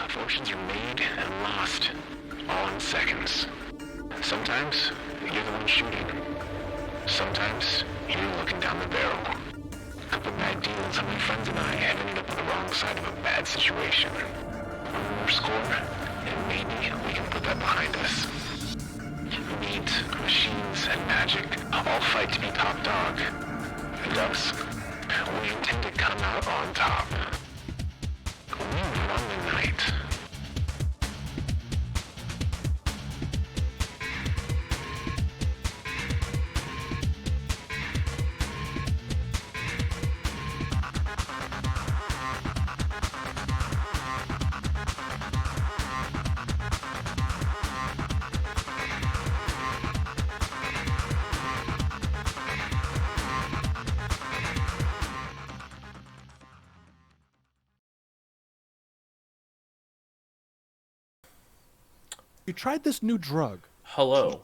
Fortunes are made and lost, all in seconds. Sometimes, you're the one shooting. Sometimes, you're looking down the barrel. A couple bad deals and my friends and I have ended up on the wrong side of a bad situation. One more score, and maybe we can put that behind us. Meat, machines, and magic all fight to be top dog. And us, we intend to come out on top. We run the night. You tried this new drug. Hello,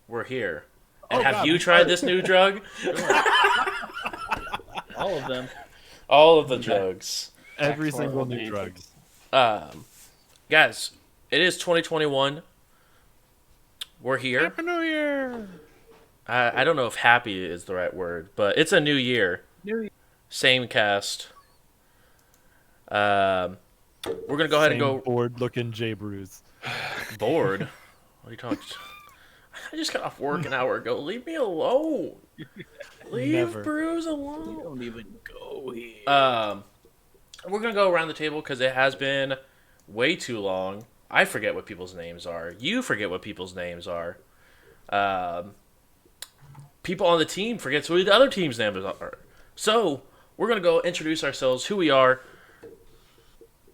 we're here. And Oh, have God, you I'm tried this new drug? All of them. All of the drugs. Every for single all new names. drug. Guys, it is 2021. We're here. Happy New Year! I don't know if happy is the right word, but it's a new year. New Year. Same cast. We're going to go ahead and go bored-looking J Brews. bored. What are you talking? I just got off work an hour ago. Leave me alone. Leave Never. Bruce alone. We don't even go here. We're gonna go around the table because it has been way too long. I forget what people's names are. You forget what people's names are. People on the team forget who the other team's names are. So we're gonna go introduce ourselves, who we are,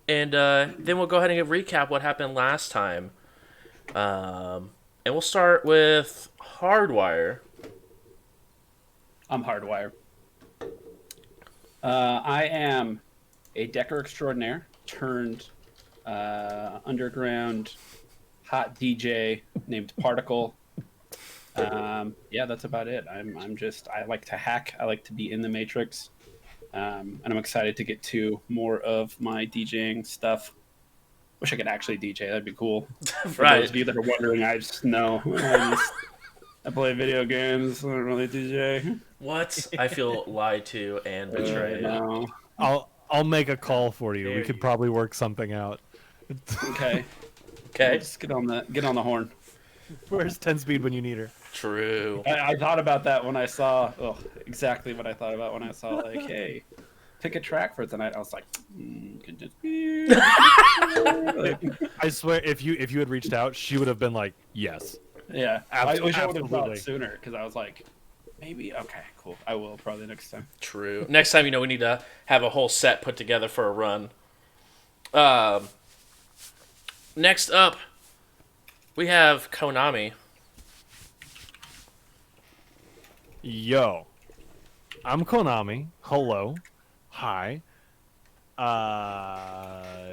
and then we'll go ahead and recap what happened last time. And we'll start with Hardwire. I'm Hardwire. I am a Decker extraordinaire turned underground hot DJ named Particle. Yeah, that's about it. I like to hack. I like to be in the Matrix. And I'm excited to get to more of my DJing stuff. Wish I could actually DJ. That'd be cool. For Right. those of you that are wondering, I play video games. I don't really DJ. What? I feel lied to and betrayed. No. I'll make a call for you. There We you could go. probably work something out. Okay. Okay. Let's get on the horn. Where's 10 speed when you need her? True. I thought about that when I saw exactly what I thought about when I saw like, hey, pick a track for tonight. I was like, can just be. I swear, if you had reached out, she would have been like, yes. Yeah, I wish I would have Absolutely. thought sooner because I was like, maybe okay, cool. I will probably next time. True. Next time, we need to have a whole set put together for a run. Next up, we have Konami. Yo, I'm Konami. Hello. Hi.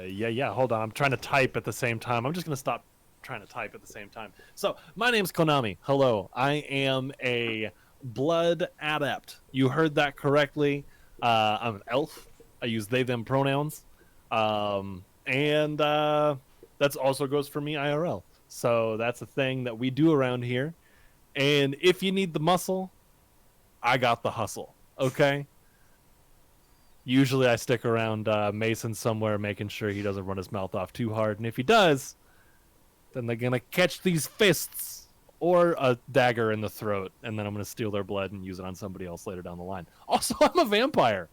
Yeah, hold on. I'm trying to type at the same time. I'm just going to stop trying to type at the same time. So, my name's Konami. Hello. I am a blood adept. You heard that correctly. I'm an elf. I use they, them pronouns. And that also goes for me IRL. So, that's a thing that we do around here. And if you need the muscle, I got the hustle, okay? Usually I stick around Mason somewhere making sure he doesn't run his mouth off too hard. And if he does, then they're going to catch these fists or a dagger in the throat. And then I'm going to steal their blood and use it on somebody else later down the line. Also, I'm a vampire.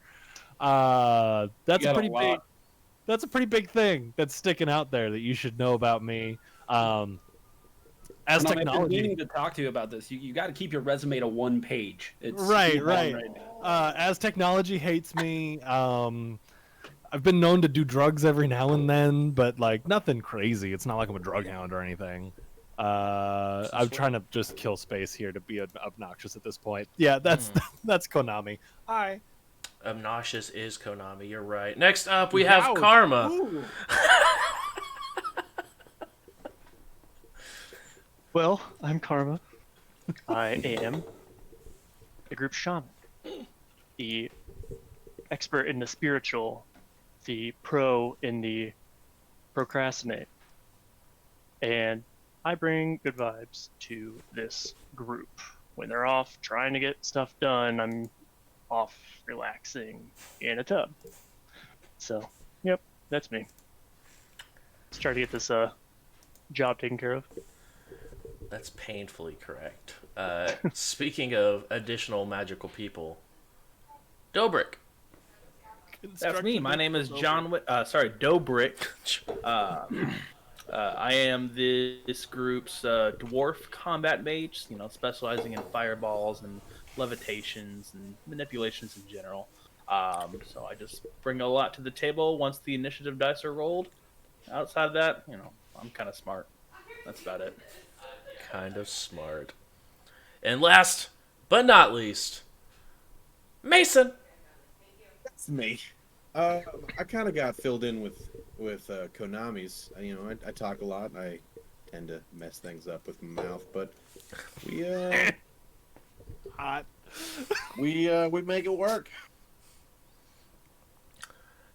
That's a pretty big thing that's sticking out there that you should know about me. As I've been technology, meaning to talk to you about this. You got to keep your resume to one page. It's right. too long right now. As technology hates me, I've been known to do drugs every now and then, but like nothing crazy. It's not like I'm a drug hound or anything. I'm trying to just kill space here to be obnoxious at this point. Yeah, that's Konami. Hi. Obnoxious is Konami. You're right. Next up, we have Wow. Karma. Ooh. Well, I'm Karma. I am the group shaman, the expert in the spiritual, the pro in the procrastinate. And I bring good vibes to this group. When they're off trying to get stuff done, I'm off relaxing in a tub. So, yep, that's me. Let's try to get this job taken care of. That's painfully correct. Speaking of additional magical people, Dobrik. That's me. My name is Dobrik. I am this group's dwarf combat mage, specializing in fireballs and levitations and manipulations in general. So I just bring a lot to the table once the initiative dice are rolled. Outside of that, I'm kind of smart. That's about it. Kind of smart. And last but not least, Mason. That's me. I kind of got filled in with Konami's. I talk a lot. I tend to mess things up with my mouth, but we Hot. we make it work.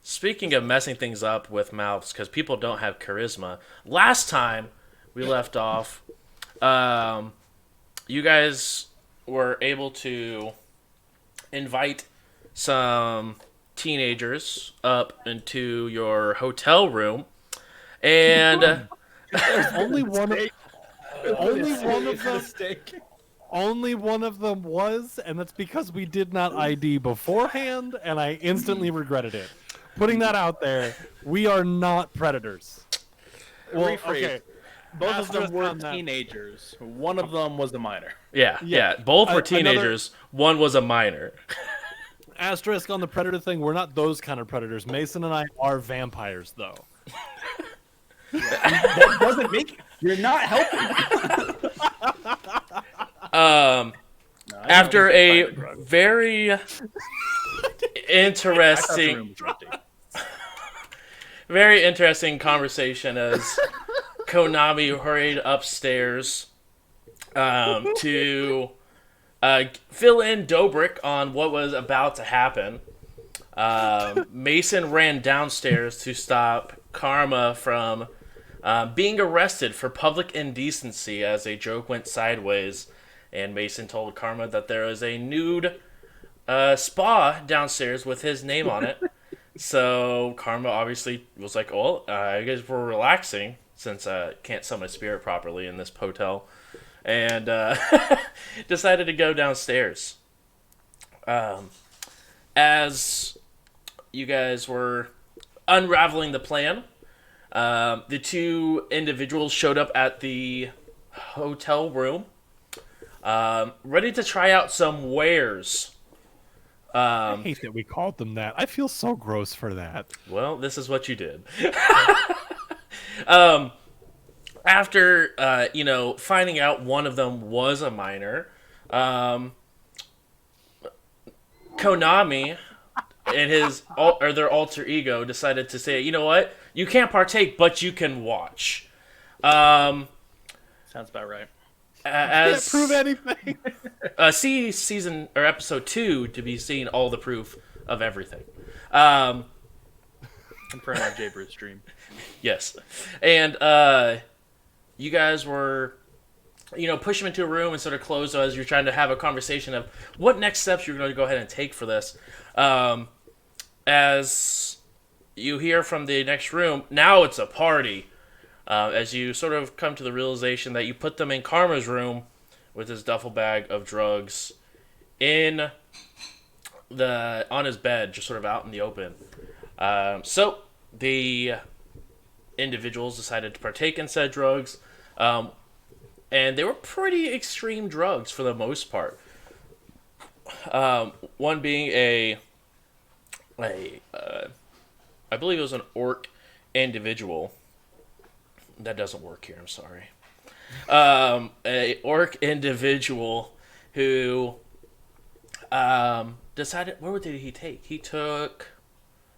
Speaking of messing things up with mouths, because people don't have charisma, last time we left off, you guys were able to invite some teenagers up into your hotel room, and Only one of them was, and that's because we did not ID beforehand, and I instantly regretted it. Putting that out there, we are not predators. Well, Rephrase. okay. Both of them Asterisk were on that. teenagers. One of them was a minor. yeah, both were Another- teenagers. One was a minor. Asterisk on the predator thing, we're not those kind of predators. Mason and I are vampires, though. That doesn't make you're not helping. After a find the drug. very interesting, Room was empty. very interesting conversation as Konami hurried upstairs to fill in Dobrik on what was about to happen. Mason ran downstairs to stop Karma from being arrested for public indecency as a joke went sideways. And Mason told Karma that there was a nude spa downstairs with his name on it. So Karma obviously was like, "Oh, you guys were relaxing since I can't summon a spirit properly in this hotel," and decided to go downstairs. As you guys were unraveling the plan, the two individuals showed up at the hotel room, ready to try out some wares. I hate that we called them that. I feel so gross for that. Well, this is what you did. After finding out one of them was a minor, Konami and their alter ego decided to say, "You know what? You can't partake, but you can watch." Sounds about right. As Can't prove anything. see season or episode 2 to be seeing all the proof of everything. Confirm on Jay Bruce stream. Yes, and you guys were, push him into a room and sort of close as you're trying to have a conversation of what next steps you're going to go ahead and take for this. As you hear from the next room, now it's a party. As you sort of come to the realization that you put them in Karma's room with his duffel bag of drugs on his bed, just sort of out in the open. So the individuals decided to partake in said drugs, and they were pretty extreme drugs for the most part. One being I believe it was an orc individual. That doesn't work here, I'm sorry. A orc individual who decided, where did he take? He took...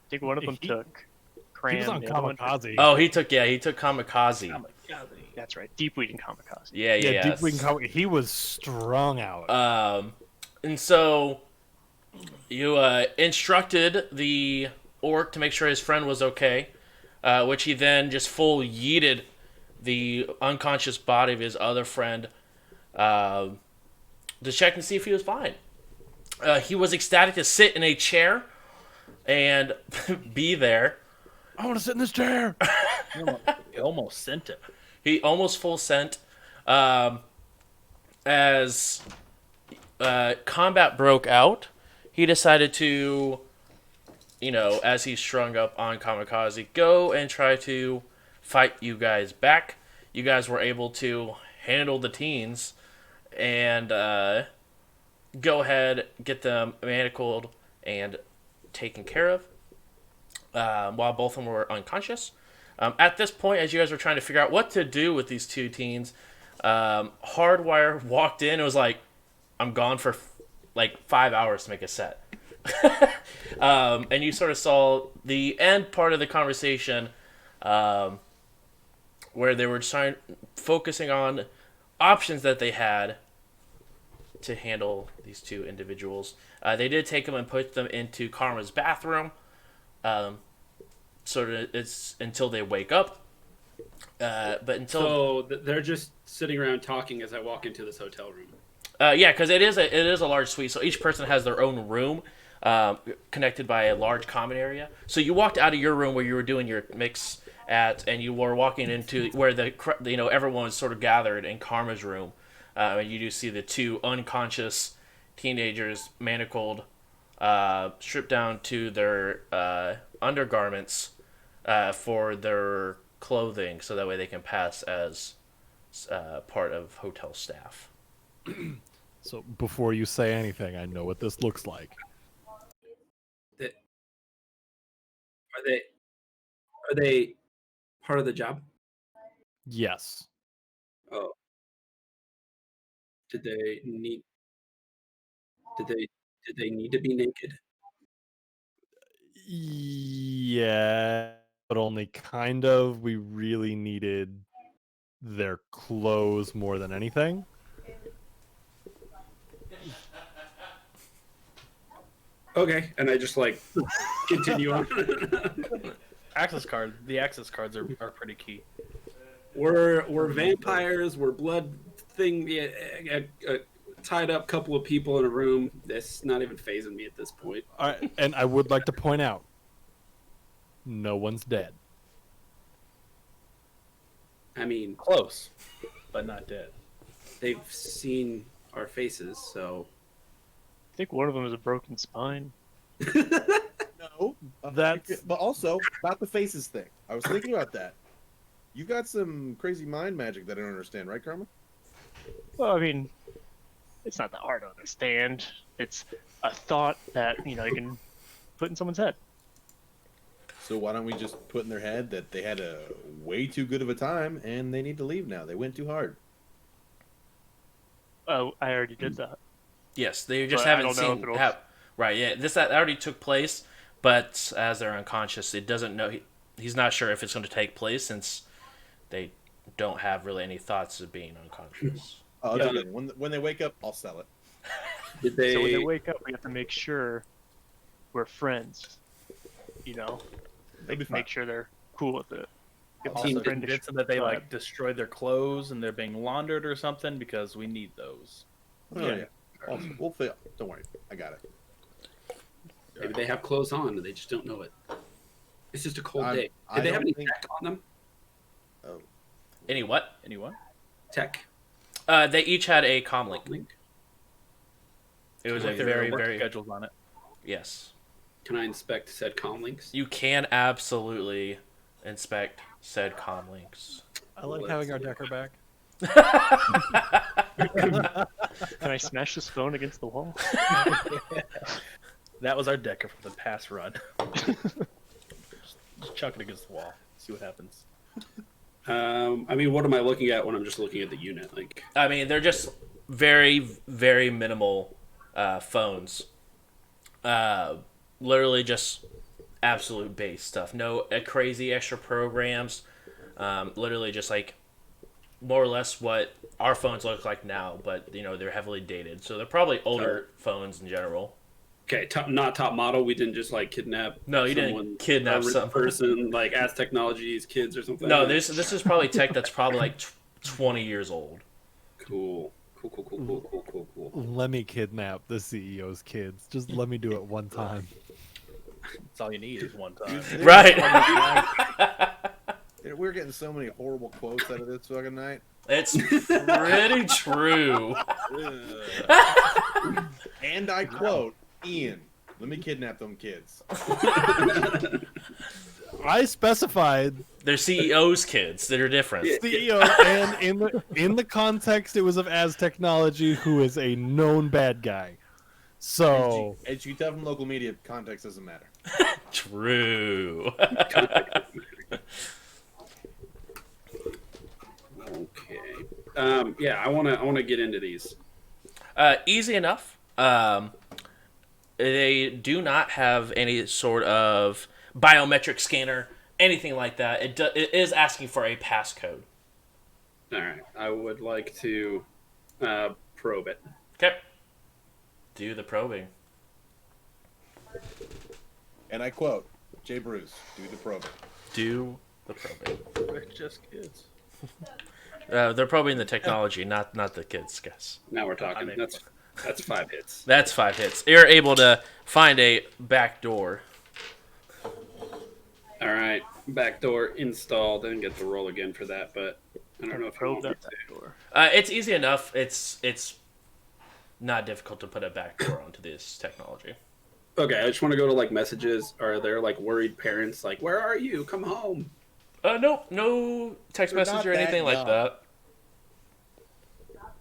I think one of them took Cram. He was on the other one- Kamikaze. Oh, he took Kamikaze. That's right. Deep weed and kamikaze. Yeah. Deep Wing he was strung out. And so you instructed the orc to make sure his friend was okay. which he then just full yeeted the unconscious body of his other friend to check and see if he was fine. He was ecstatic to sit in a chair and be there. I want to sit in this chair. He almost sent it. He almost full sent. As combat broke out, he decided to, as he's strung up on Kamikaze, go and try to fight you guys back. You guys were able to handle the teens and go ahead, get them manacled and taken care of while both of them were unconscious. At this point, as you guys were trying to figure out what to do with these two teens, Hardwire walked in and was like, I'm gone for like 5 hours to make a set. And you sort of saw the end part of the conversation where they were focusing on options that they had to handle these two individuals. They did take them and put them into Karma's bathroom. Sort of it's until they wake up. But until they're just sitting around talking as I walk into this hotel room. yeah, because it is a large suite, so each person has their own room connected by a large common area. So you walked out of your room where you were doing your mix at, and you were walking into where everyone was sort of gathered in Karma's room. And you do see the two unconscious teenagers manacled, stripped down to their undergarments for their clothing, so that way they can pass as part of hotel staff. So before you say anything, I know what this looks like. Are they part of the job? Yes. Oh. Did they need to be naked? Yeah, but only kind of. We really needed their clothes more than anything. Okay, and I just like continue on. The access cards are pretty key. We're vampires. We're blood thing. Tied up couple of people in a room. That's not even phasing me at this point. All right, and I would like to point out, no one's dead. I mean, Close, but not dead. they've seen our faces, so I think one of them has a broken spine. No, That's- but also about the faces thing. I was thinking about that. You got some crazy mind magic that I don't understand, right, Karma? Well, I mean, it's not that hard to understand. It's a thought that, you can put in someone's head. So why don't we just put in their head that they had a way too good of a time and they need to leave now? They went too hard. Oh, I already did that. Yes, they just But I haven't don't know seen. if it'll- Right, yeah, that already took place, but as they're unconscious, it doesn't know. He's not sure if it's going to take place since they don't have really any thoughts of being unconscious. Oh, Yeah. okay. When they wake up, I'll sell it. did they? So when they wake up, we have to make sure we're friends. They'll be fine. Make sure they're cool with it. Give them Also, some friendish convince them that they vibe. destroyed their clothes and they're being laundered or something, because we need those. Oh, yeah. We'll fail. Don't worry. I got it. Maybe they have clothes on and they just don't know it. It's just a cold day. I Did they have don't any think- tech on them? Oh, Any what? Anyone? Tech They each had a comlink. link. It was a With their very, work very schedules on it. yes. Can I inspect said com links? You can absolutely inspect said comlinks. I like having our Decker back. Can I smash this phone against the wall? That was our decker from the past run. just chuck it against the wall. See what happens. I mean, what am I looking at when I'm just looking at the unit? Like, I mean, they're just very, very minimal phones. Literally just absolute base stuff. No crazy extra programs. Literally just like more or less what our phones look like now, but they're heavily dated. So they're probably older phones in general. Okay, not top model. We didn't just like kidnap. No, you someone, didn't kidnap a rich someone. person like As Technologies kids or something. No, this is probably tech that's probably like 20 years old. Cool. Let me kidnap the CEO's kids. Just let me do it one time. That's all you need is one time. Right. We're getting so many horrible quotes out of this fucking night. It's pretty true. And I quote, Ian, let me kidnap them kids. I specified They're CEO's kids that are different. CEO, and in the context, it was of As Technology, who is a known bad guy. So As you tell from local media, context doesn't matter. True. Okay. Yeah, I wanna get into these. Easy enough. They do not have any sort of biometric scanner, anything like that. It is asking for a passcode. All right. I would like to probe it. Okay. Do the probing. And I quote, Jay Bruce, do the probing. Do the probing. We're just kids. They're probing the technology, not the kids, guess. Now we're talking. That's 5 hits. That's 5 hits. You're able to find a back door. All right. Back door installed. Didn't get the roll again for that, but I don't know if you Probe want me that back door. It's easy enough. It's not difficult to put a back door onto this technology. Okay, I just want to go to like messages. Are there like worried parents like, "Where are you? Come home." Nope, no text They're message not or anything that like young. that.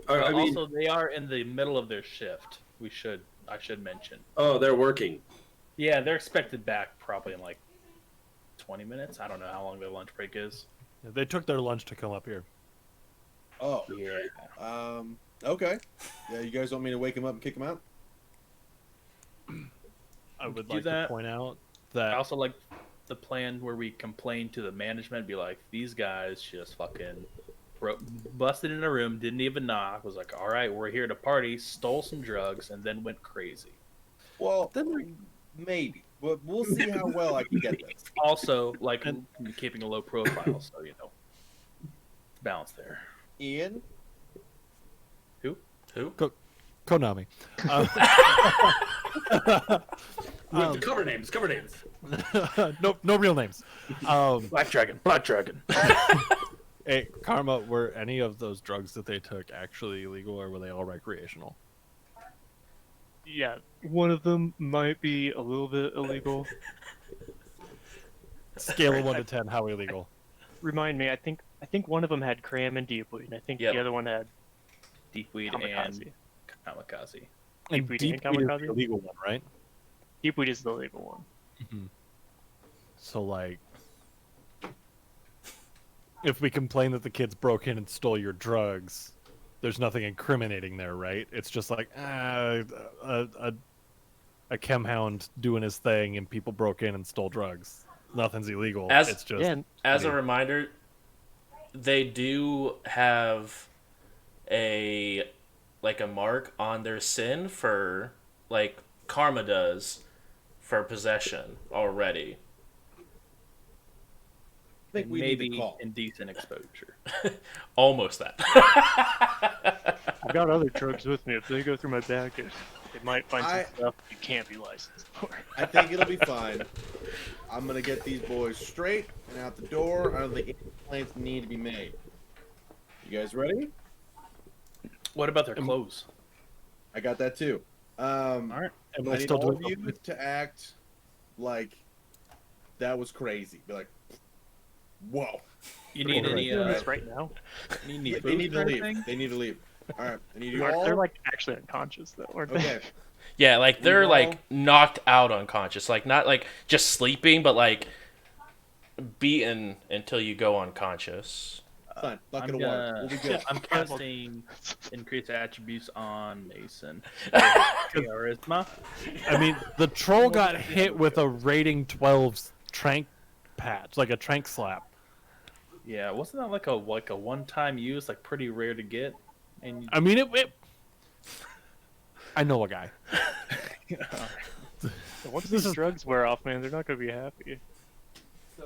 I mean, Also, they are in the middle of their shift. I should mention. oh, they're working. Yeah, they're expected back probably in like 20 minutes. I don't know how long their lunch break is. they took their lunch to come up here. Oh, Yeah. okay. Yeah, you guys want me to wake him up and kick him out? I would Do like to that. point out I that also like the plan where we complain to the management, be like, these guys just fucking busted in a room, didn't even knock, was like, all right, we're here to party, stole some drugs, and then went crazy. Well, maybe. But we'll see how well I can get this. Also, like, keeping a low profile, so, balance there. Ian? Who? Konami. Cover names. No real names. Black Dragon. Hey, Karma, were any of those drugs that they took actually illegal, or were they all recreational? Yeah, one of them might be a little bit illegal. Scale of 1 to 10, how illegal? Remind me, I think one of them had cram and deep weed, and I think Yep. the other one had Deep weed kamikaze. and kamikaze. And weed deep and weed is kamikaze? the illegal one, right? Deep weed is the illegal one. So, like, if we complain that the kids broke in and stole your drugs, there's nothing incriminating there, right? It's just like a chem hound doing his thing, and people broke in and stole drugs. Nothing's illegal. It's just As a reminder, they do have a mark on their sin for, like Karma does, for possession already. I think we need to Maybe call. indecent exposure. Almost that. I've got other drugs with me. If they go through my bag, they might find some stuff you can't be licensed for. I think it'll be fine. I'm gonna get these boys straight and out the door. I don't think any complaints need to be made. You guys ready? What about their clothes? I got that too. All right. Am I I need still all of doing you to act like that was crazy. Be like, whoa. You need any? Doing this right now? Need any They food need to or leave. anything? They need to leave. All right. I need you Mark, all. they're like actually unconscious though, aren't they? Okay. Yeah, like they're all- like knocked out unconscious, like not like just sleeping, but like beaten until you go unconscious. Fine. Bucket I'm of water. gonna- We'll be good. I'm casting increased attributes on Mason. Charisma. I mean, the troll got hit with a rating 12 trank patch, like a trank slap. Yeah, wasn't that like a one-time use, like pretty rare to get? And I mean, it I know a guy. once these drugs wear off, man, they're not gonna be happy.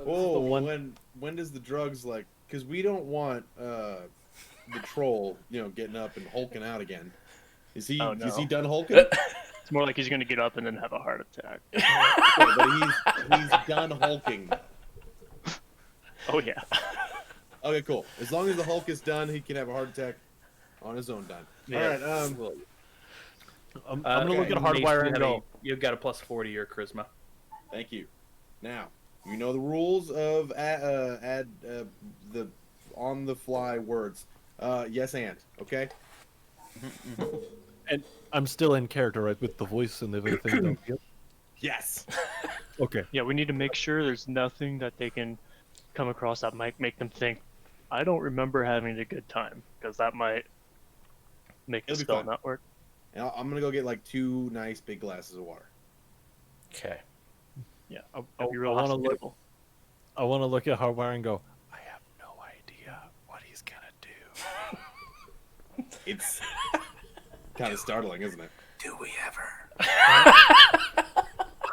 Whoa, one- when does the drugs like? Because we don't want the troll, getting up and hulking out again. Is he? Oh, no. Is he done hulking? It's more like he's gonna get up and then have a heart attack. Okay, but he's done hulking. Oh yeah. Okay, cool. As long as the Hulk is done, he can have a heart attack on his own time. Yeah. All right. I'm gonna look at Mason, Hardwire and go. You've got a plus 40 your charisma. Thank you. Now you know the rules of add the on the fly words. Yes and okay. And I'm still in character, right, with the voice and everything. Don't you? Yes. Okay. Yeah, we need to make sure there's nothing that they can come across that might make them think, I don't remember having a good time, because that might make the It'll be spell fine. not work. And I'm gonna go get like 2 nice big glasses of water. Okay. Yeah, I that'd be real wanna look. hospitable. I want to look at Hardwire and go. I have no idea what he's gonna do. It's kind of startling, isn't it? Do we ever?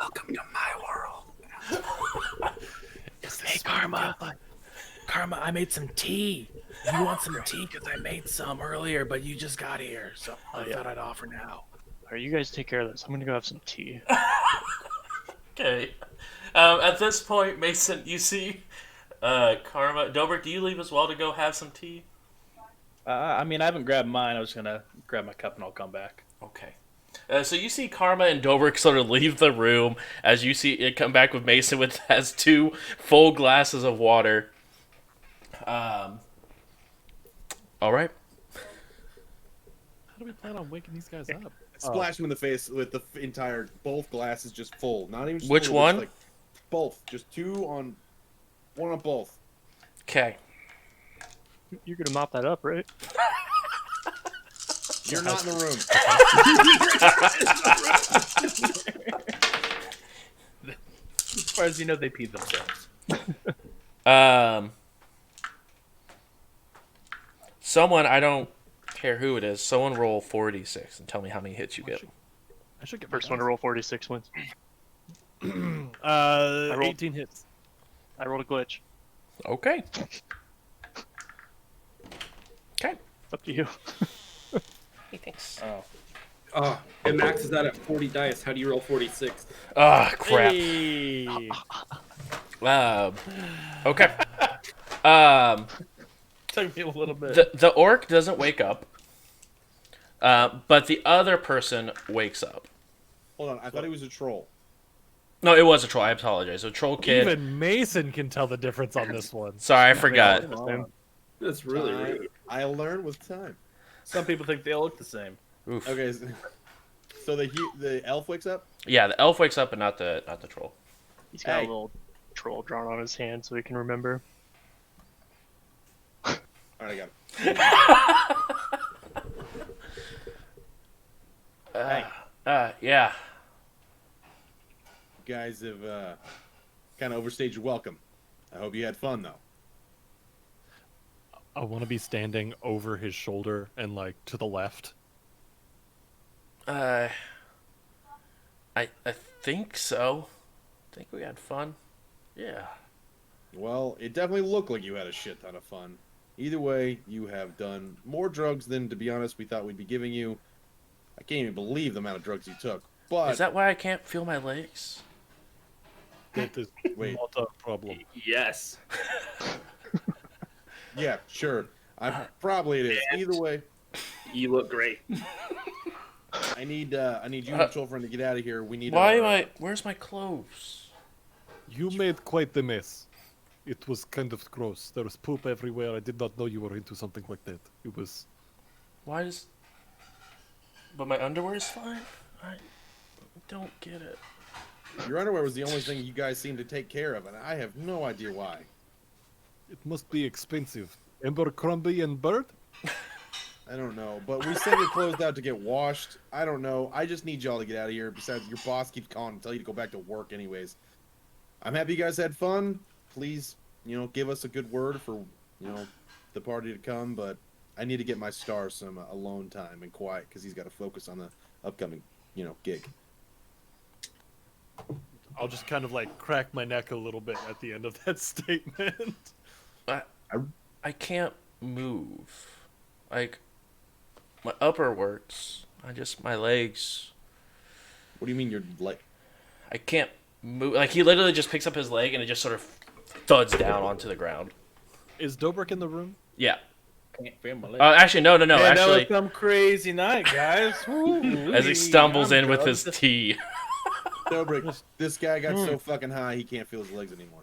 Welcome to my world. Hey, Karma. Karma, I made some tea. You want some tea? Because I made some earlier, but you just got here, so I thought I'd offer now. Alright, you guys take care of this. I'm gonna go have some tea. Okay. At this point, Mason, you see Karma. Dobrik, do you leave as well to go have some tea? I mean, I haven't grabbed mine. I was gonna grab my cup and I'll come back. Okay. So you see Karma and Dobrik sort of leave the room as you see it come back with Mason with has 2 full glasses of water. All right. How do we plan on waking these guys up? Splash him in the face with the entire both glasses just full. Not even. Just Which full, just one? like, both. Just 2 on. 1 on both. Okay. You're gonna mop that up, right? You're not in the room. As far as you know, they peed themselves. Someone, I don't care who it is, someone roll 46 and tell me how many hits you get. I should get First one to roll 46 wins. 18 hits. I rolled a glitch. Okay. Okay. It's up to you. Hey, thanks. Oh, it maxes out at 40 dice. How do you roll 46? Ah, crap. Hey. Okay. Took me a little bit. The orc doesn't wake up, but the other person wakes up. Hold on. I thought he was a troll. No, it was a troll. I apologize. A troll kid. Even Mason can tell the difference on this one. Sorry, I forgot. That's really rude. I'll learn with time. Some people think they all look the same. Oof. Okay. So the elf wakes up. Yeah, the elf wakes up, but not the troll. He's got Hey. a little troll drawn on his hand so he can remember. All right, I got it. Yeah. You guys have kind of overstayed your welcome. I hope you had fun though. I want to be standing over his shoulder and like to the left. I think so. I think we had fun. Yeah. Well, it definitely looked like you had a shit ton of fun. Either way, you have done more drugs than, to be honest, we thought we'd be giving you. I can't even believe the amount of drugs you took. But Is that why I can't feel my legs? That is Wait. not a problem. Yes. yeah, sure. Probably it is. Either way, You look great. I need you and your troll friend to get out of here. We need. Where's my clothes? You made quite the mess. It was kind of gross. There was poop everywhere. I did not know you were into something like that. It was. Why is? But my underwear is fine. I don't get it. Your underwear was the only thing you guys seemed to take care of, and I have no idea why. It must be expensive. Abercrombie and Bird? I don't know, but we sent your clothes out to get washed. I don't know. I just need y'all to get out of here. Besides, your boss keeps calling and tell you to go back to work anyways. I'm happy you guys had fun. Please, give us a good word for, the party to come, but I need to get my star some alone time and quiet because he's got to focus on the upcoming, gig. I'll just kind of like crack my neck a little bit at the end of that statement. I can't move. Like, my upper works. My legs. What do you mean you're like? I can't move. Like, he literally just picks up his leg and it just sort of thuds down onto the ground. Is Dobrik in the room? Yeah. Can't feel my leg. Actually, no. Man, that Actually, was some crazy night, guys. as he stumbles in with his drugged. tea. Dobrik, this guy got so fucking high he can't feel his legs anymore.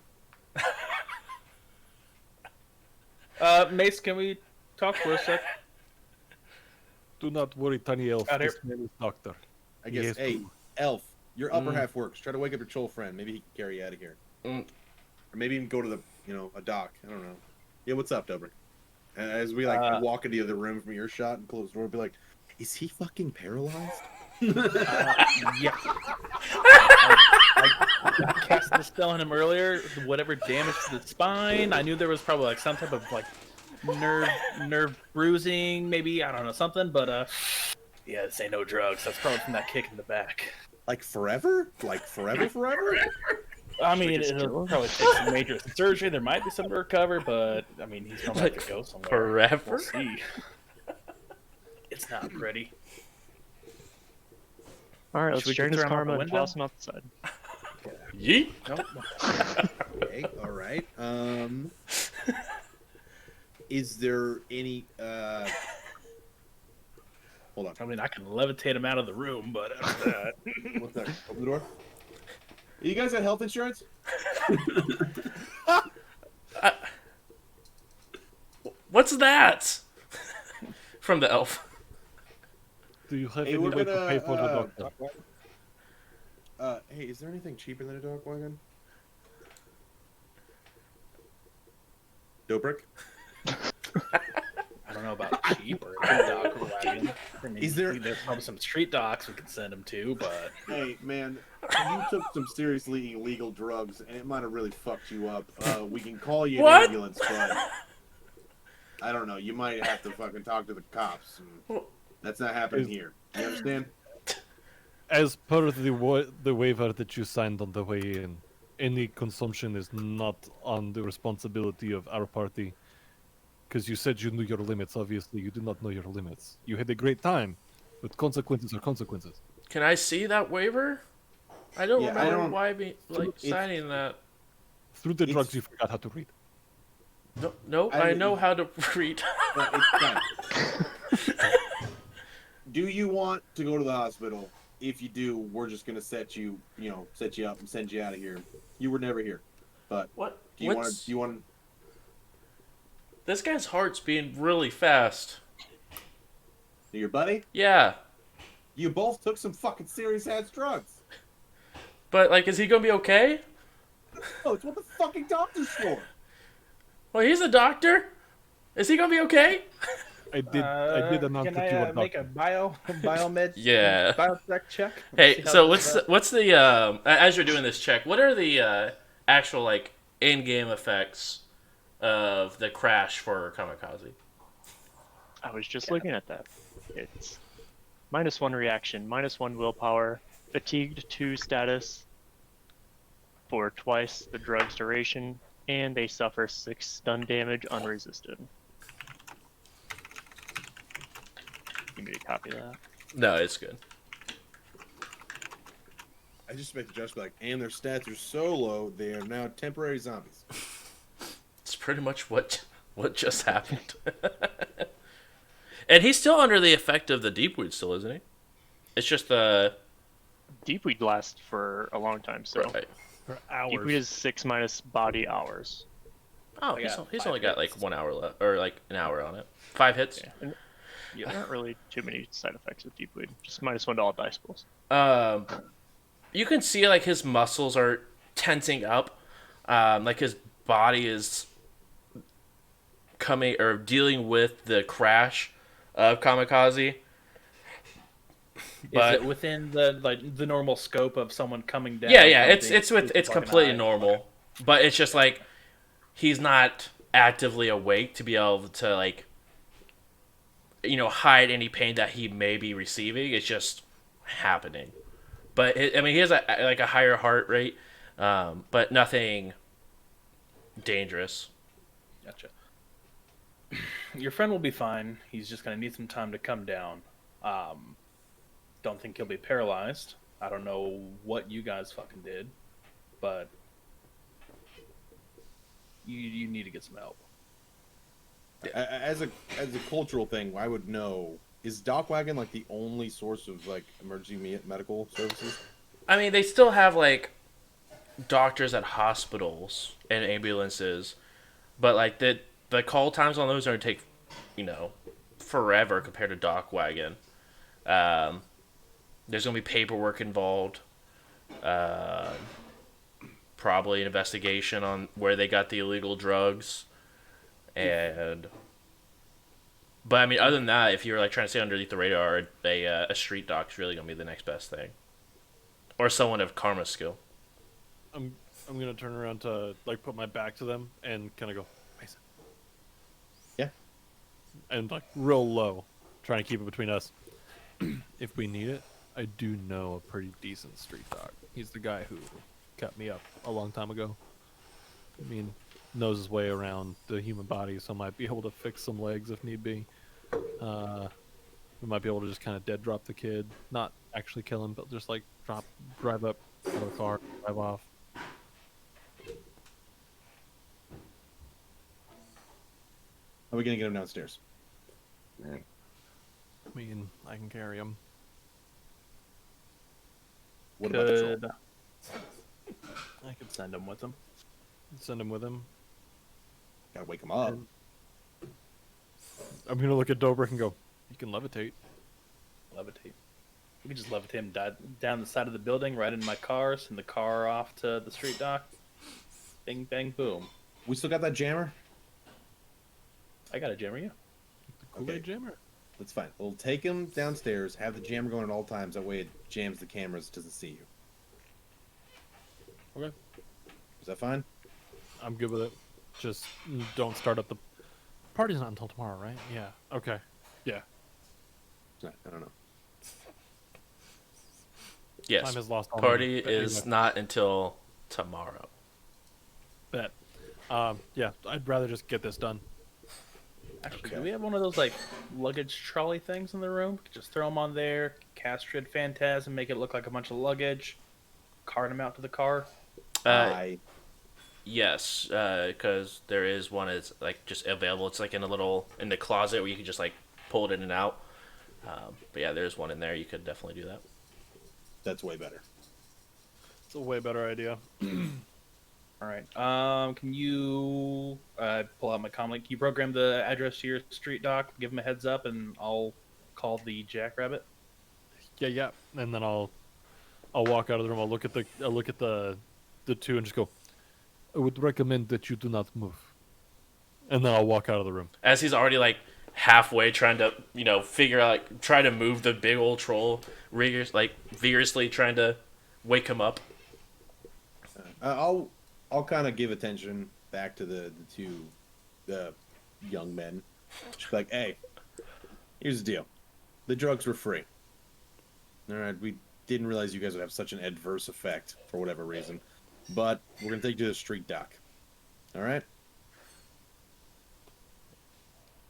Mace, can we talk for a sec? Do not worry, tiny elf. Out here. This man is doctor. I guess. Yes, Hey, boo. Elf, your upper half works. Try to wake up your troll friend. Maybe he can carry you out of here. Mm. Or maybe even go to a dock. I don't know. Yeah, what's up, Dobrik? And as we walk into the other room from earshot and close the door, be like, is he fucking paralyzed? Yeah. I cast the spell on him earlier. Whatever damage to the spine. I knew there was probably like some type of like nerve bruising, maybe, I don't know, something. But yeah, this ain't no drugs. That's probably from that kick in the back. Like forever? Like forever? I mean, it'll probably take some major surgery. There might be some to recover, but I mean, he's gonna have to go somewhere. Forever? We'll see. It's not pretty. All right, Should we let's drain just his throw him out the karma and window? toss him out the side. Yeet. Okay, all right. Is there any? Hold on. I mean, I can levitate him out of the room, but after that, What's that? Open the door. You guys got health insurance? What's that? From the elf. Do you have Hey, any we're way to gonna. pay for the doctor? Hey, is there anything cheaper than a dog wagon? Dobrik? I don't know about cheap or a dog wagon. I mean, Is there- There's probably some street docs we could send him to, but Hey, man, you took some seriously illegal drugs, and it might have really fucked you up. We can call you an What? ambulance, but I don't know. You might have to fucking talk to the cops. That's not happening here. You understand? As per the waiver that you signed on the way in, any consumption is not on the responsibility of our party. Because you said you knew your limits. Obviously, you do not know your limits. You had a great time, but consequences are consequences. Can I see that waiver? I don't Yeah, I remember don't- why be like It's- signing that. Through the It's- drugs, you forgot how to read. No, I know how to read. But it's fine. Do you want to go to the hospital? If you do, we're just gonna set you up and send you out of here. You were never here, but What? do you want? Do you want? This guy's heart's beating really fast. Your buddy? Yeah, You both took some fucking serious ass drugs. but like, is he gonna be okay? Oh, it's what the fucking doctor's for. Well, he's a doctor. Is he gonna be okay? I did announce can that you I were make a biomed Yeah. biosec check? See Hey, how so this what's the as you're doing this check, what are the actual like in-game effects of the crash for Kamikaze? I was just looking at that. It's -1 reaction, -1 willpower, fatigued 2 status for twice the drug's duration, and they suffer 6 stun damage unresisted. Give me a copy of that. No, it's good. I just make the judge be like, and their stats are so low, they are now temporary zombies. It's pretty much what just happened. And he's still under the effect of the deep weed still, isn't he? It's just the Deep weed lasts for a long time, so right. For deep weed is 6 minus body hours. Oh, I he's got he's 5 only got like hits. 1 hour left, or like an hour on it. 5 hits. Yeah. And there aren't really too many side effects with deep weed. Just -1 to all dice pools. You can see like his muscles are tensing up, like his body is coming or dealing with the crash of Kamikaze. But Is it within the normal scope of someone coming down? yeah, it's something, it's fucking completely high? normal, but it's just like he's not actively awake to be able to like hide any pain that he may be receiving. It's just happening. but I mean, he has a higher heart rate, but nothing dangerous. Gotcha. Your friend will be fine. He's just gonna need some time to come down. Don't think he'll be paralyzed. I don't know what you guys fucking did, but you need to get some help. As a cultural thing, I would know. Is Doc Wagon like the only source of like emergency medical services? I mean, they still have like doctors at hospitals and ambulances, but like the call times on those are gonna take, forever compared to Doc Wagon. There's gonna be paperwork involved. Probably an investigation on where they got the illegal drugs, but I mean, other than that, if you're like trying to stay underneath the radar, a street doc's really gonna be the next best thing, or someone of karma skill. I'm gonna turn around to like put my back to them and kind of go, Mason. Yeah. And like real low, trying to keep it between us. If we need it, I do know a pretty decent street doc. He's the guy who cut me up a long time ago. I mean, knows his way around the human body, so might be able to fix some legs if need be. We might be able to just kind of dead drop the kid, not actually kill him, but just like drive up out of the car, drive off. How are we gonna get him downstairs? I mean, I can carry him. What about the troll? Could I could send him with him. Send him with him. Gotta wake him up. I'm gonna look at Dobrik and go, "You can levitate." Levitate. We can just levitate him down the side of the building, right into my car, send the car off to the street dock. Bing, bang, boom. We still got that jammer? I got a jammer, yeah. Kool-Aid Okay. jammer. That's fine. We'll take him downstairs, have the jammer going at all times. That way it jams the cameras, doesn't see you. Okay. Is that fine? I'm good with it. Just don't start up the party's not until tomorrow, right? Yeah. Okay. Yeah. It's not, I don't know. Yes, Time is lost on party me, but is anyway. not until tomorrow. Bet. Yeah, I'd rather just get this done. Actually, Okay. do we have one of those like luggage trolley things in the room? Just throw them on there, castrate Phantasm, make it look like a bunch of luggage, cart them out to the car. Yes, because there is one that's like just available. It's like in the closet where you can just like pull it in and out. But yeah, there's one in there. You could definitely do that. That's way better. It's a way better idea. All right. Can you pull out my comlink? Can you program the address to your street dock? Give them a heads up, and I'll call the Jackrabbit. Yeah. And then I'll walk out of the room. I'll look at the two and just go, I would recommend that you do not move. And then I'll walk out of the room. As he's already like halfway trying to figure out try to move the big old troll, vigorously trying to wake him up. I'll kind of give attention back to the young men. Just be like, hey, here's the deal. The drugs were free. All right, we didn't realize you guys would have such an adverse effect for whatever reason. But we're going to take you to the street dock. All right?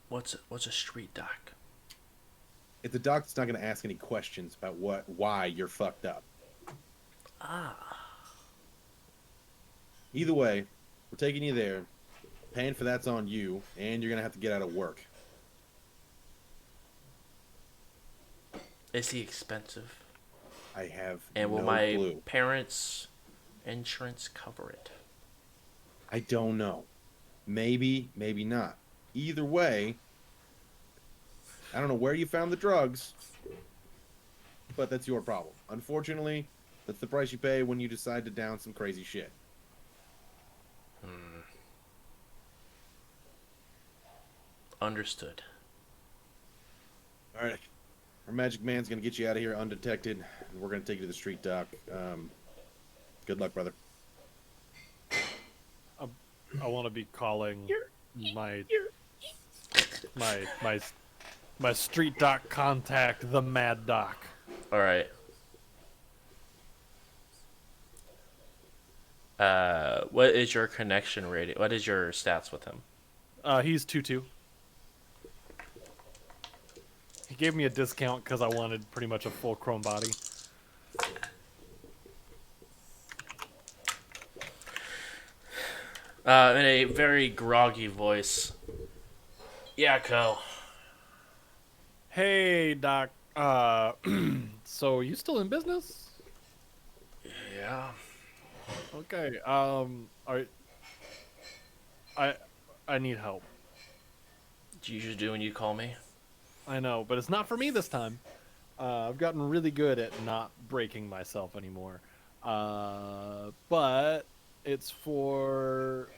What's a street dock? It's a doc that's not going to ask any questions about why you're fucked up. Either way, we're taking you there. Paying for that's on you, and you're going to have to get out of work. Is he expensive? I have And will no my clue. parents' insurance cover it? I don't know. Maybe, maybe not. Either way, I don't know where you found the drugs, but that's your problem. Unfortunately, that's the price you pay when you decide to down some crazy shit. Understood. All right. Our magic man's going to get you out of here undetected, and we're going to take you to the street dock. Good luck, brother. I want to be calling my street doc contact, the Mad Doc. All right. What is your connection rating? What is your stats with him? He's 2-2. He gave me a discount because I wanted pretty much a full chrome body. In a very groggy voice. Yeah, Co. Hey, Doc. So you still in business? Yeah. Okay. I need help. You usually do when you call me. I know, but it's not for me this time. I've gotten really good at not breaking myself anymore. But it's for...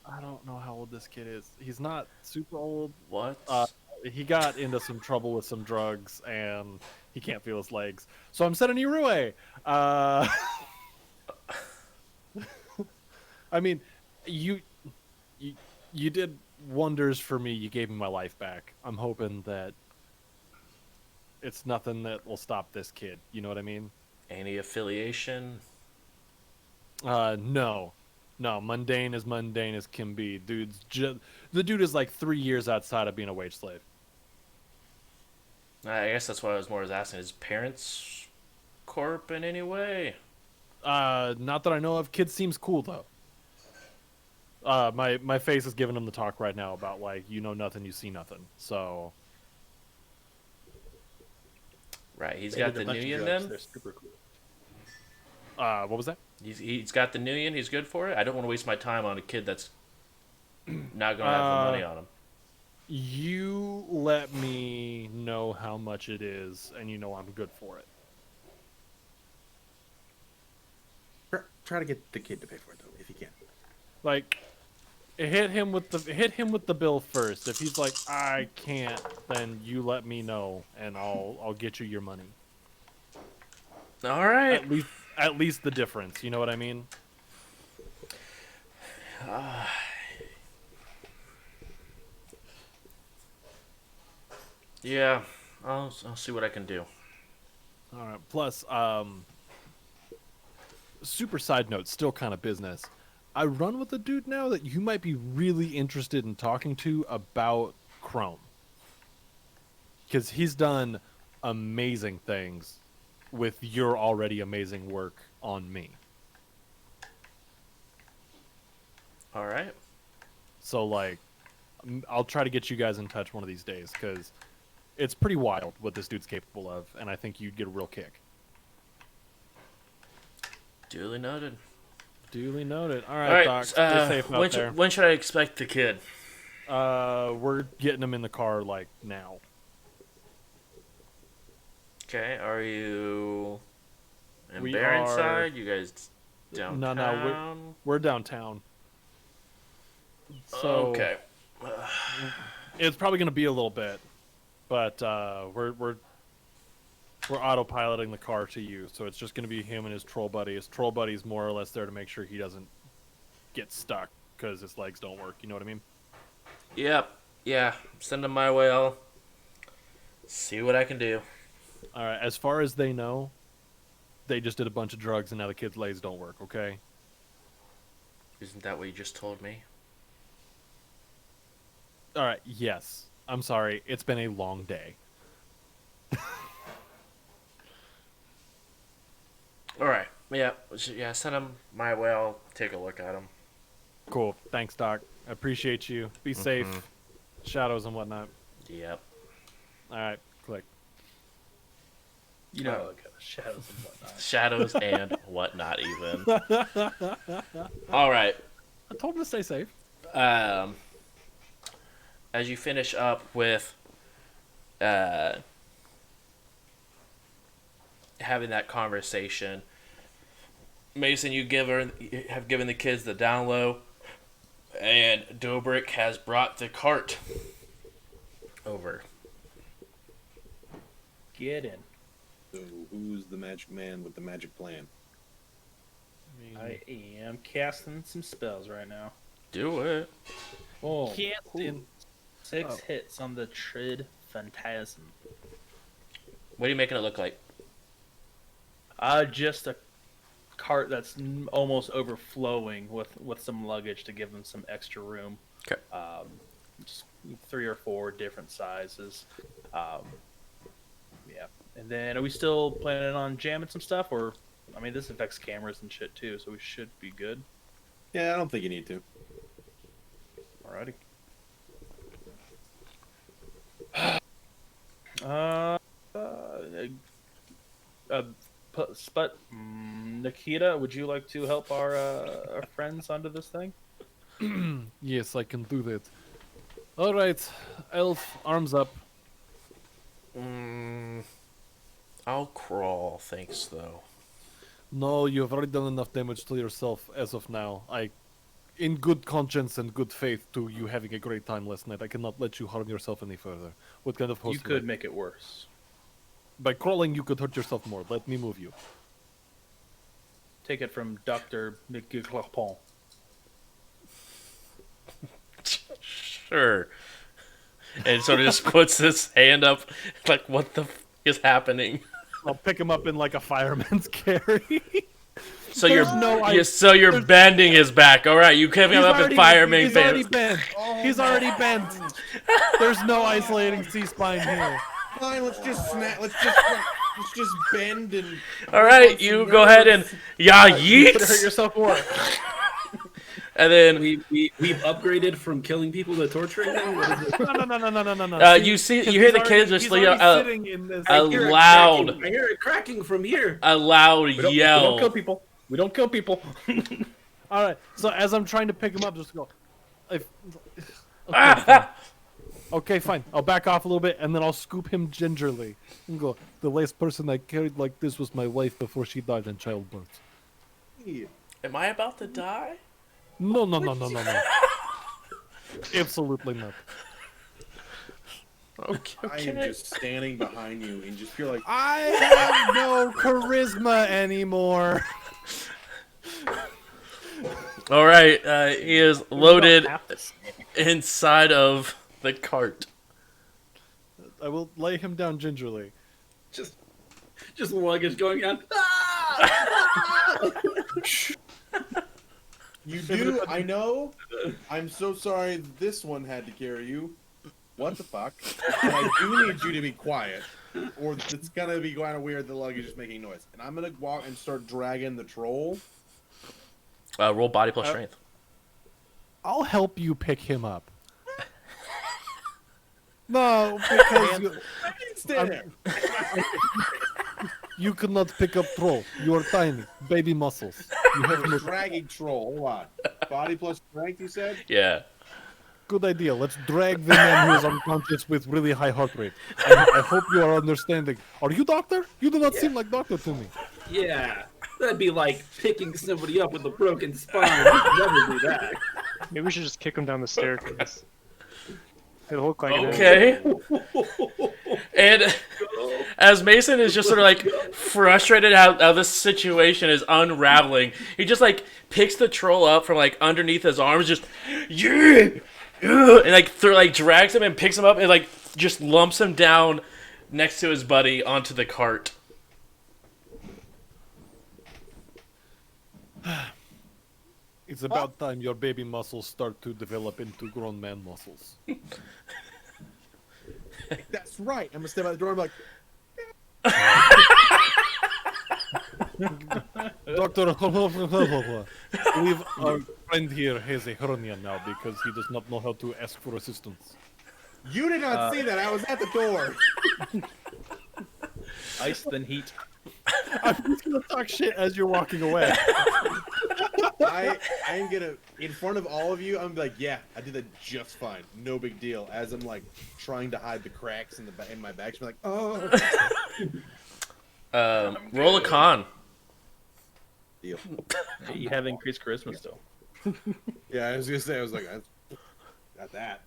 I don't know how old this kid is. He's not super old. What? He got into some trouble with some drugs, and he can't feel his legs. So I'm sending you Rue. I mean, you did wonders for me. You gave me my life back. I'm hoping that it's nothing that will stop this kid. You know what I mean? Any affiliation? No. Mundane as can be. The dude is like 3 years outside of being a wage slave. I guess that's what I was more asking. Is parents corp in any way? Not that I know of. Kid seems cool though. My face is giving him the talk right now about like, you know nothing, you see nothing. So Right, he's They got did the a bunch of Nuyen drugs. then? They're super cool. what was that? He's got the Nuyen, he's good for it? I don't want to waste my time on a kid that's not going to have the money on him. You let me know how much it is, and you know I'm good for it. Try to get the kid to pay for it though, if you can. Like, hit him with the bill first. If he's like, I can't, then you let me know, and I'll get you your money. All right. At least the difference. You know what I mean? Yeah, I'll see what I can do. All right. Plus, super side note, still kind of business. I run with a dude now that you might be really interested in talking to about Chrome. Because he's done amazing things with your already amazing work on me. All right. So, like, I'll try to get you guys in touch one of these days, because it's pretty wild what this dude's capable of, and I think you'd get a real kick. Duly noted. Duly noted. All All right, right. Doc. Stay safe out there. When should I expect the kid? We're getting him in the car, like, now. Okay. Are you in We Barrenside? You guys downtown? No, we're downtown. So Okay. it's probably going to be a little bit, but we're autopiloting the car to you, so it's just going to be him and his troll buddy. His troll buddy's more or less there to make sure he doesn't get stuck because his legs don't work. You know what I mean? Yep. Yeah. Send them my way. I'll see what I can do. All right. As far as they know, they just did a bunch of drugs and now the kid's legs don't work. Okay. Isn't that what you just told me? All right. Yes. I'm sorry. It's been a long day. All right. Yeah. Yeah. Send them my way. I'll take a look at them. Cool. Thanks, Doc. I appreciate you. Be safe. Shadows and whatnot. Yep. All right. Click. You know, like shadows and whatnot. Shadows and whatnot, even. All right. I told him to stay safe. As you finish up with having that conversation, Mason, you have given the kids the down low, and Dobrik has brought the cart over. Get in. So who's the magic man with the magic plan? I am casting some spells right now. Do it. Oh, Casting. 6 hits on the Trid Phantasm. What are you making it look like? Just a cart that's almost overflowing with some luggage to give them some extra room. Okay. Just 3 or 4 different sizes. Yeah. And then are we still planning on jamming some stuff, or I mean, this affects cameras and shit too, so we should be good. Yeah, I don't think you need to. Alrighty. Nikita, would you like to help our friends onto this thing? Yes, I can do that. All right, elf, arms up. I'll crawl, thanks, though. No, you have already done enough damage to yourself as of now. In good conscience and good faith to you having a great time last night, I cannot let you harm yourself any further. What kind of host You could make it worse. By crawling, you could hurt yourself more. Let me move you. Take it from Dr. McGucklapon. Sure. And sort of just puts his hand up, like, what the f is happening? I'll pick him up in like a fireman's carry. So There's you're bending his back. All right, you pick him up in fireman He's already bent. He's already bent. There's no isolating C-spine here. Fine, let's just snap. Let's just bend and. All right, you go ahead and You could hurt yeet, yourself more. and then We've upgraded from killing people to torturing them. What is it? No. you hear the kid just he's like already sitting in this. a I hear it loud, cracking. I hear it cracking from here. a loud We don't kill yell. people. We don't kill people. All right. So as I'm trying to pick him up, just go. Okay, fine. I'll back off a little bit, and then I'll scoop him gingerly and go. The last person I carried like this was my wife before she died in childbirth. Am I about to die? No. Absolutely not. Okay. I am just standing behind you and just feel like I have no charisma anymore. All right, he is loaded inside of the cart. I will lay him down gingerly. Just luggage going on. you do. I know. I'm so sorry this one had to carry you. What the fuck? But I do need you to be quiet, or it's gonna be kind of weird. The luggage is making noise, and I'm gonna walk and start dragging the troll. Roll body plus strength. I'll help you pick him up. No, because Stay there. you cannot pick up troll. You are tiny, baby muscles. You have no Dragging troll. Hold on. Body plus strength. You said. Yeah. good idea. Let's drag the man who is unconscious with really high heart rate. I hope you are understanding. Are you doctor? You do not seem like doctor to me. Yeah, that'd be like picking somebody up with a broken spine. We'd never do that. Maybe we should just kick him down the staircase. It'll look like Okay. And as Mason is just sort of like frustrated how this situation is unraveling, he just like picks the troll up from like underneath his arms, just and like drags him and picks him up and like just lumps him down next to his buddy onto the cart. It's about time your baby muscles start to develop into grown man muscles. That's right. I'm gonna step out the door. I'm like, Doctor, we've our friend here has a hernia now because he does not know how to ask for assistance. you did not see that. I was at the door. Ice then heat. I'm just gonna talk shit as you're walking away. I'm gonna, in front of all of you, I'm like, yeah, I did that just fine. No big deal. As I'm like trying to hide the cracks in my back, I'm like, oh. Roll a con. Deal. You have increased charisma still. Yeah, I was gonna say, I was like, got that.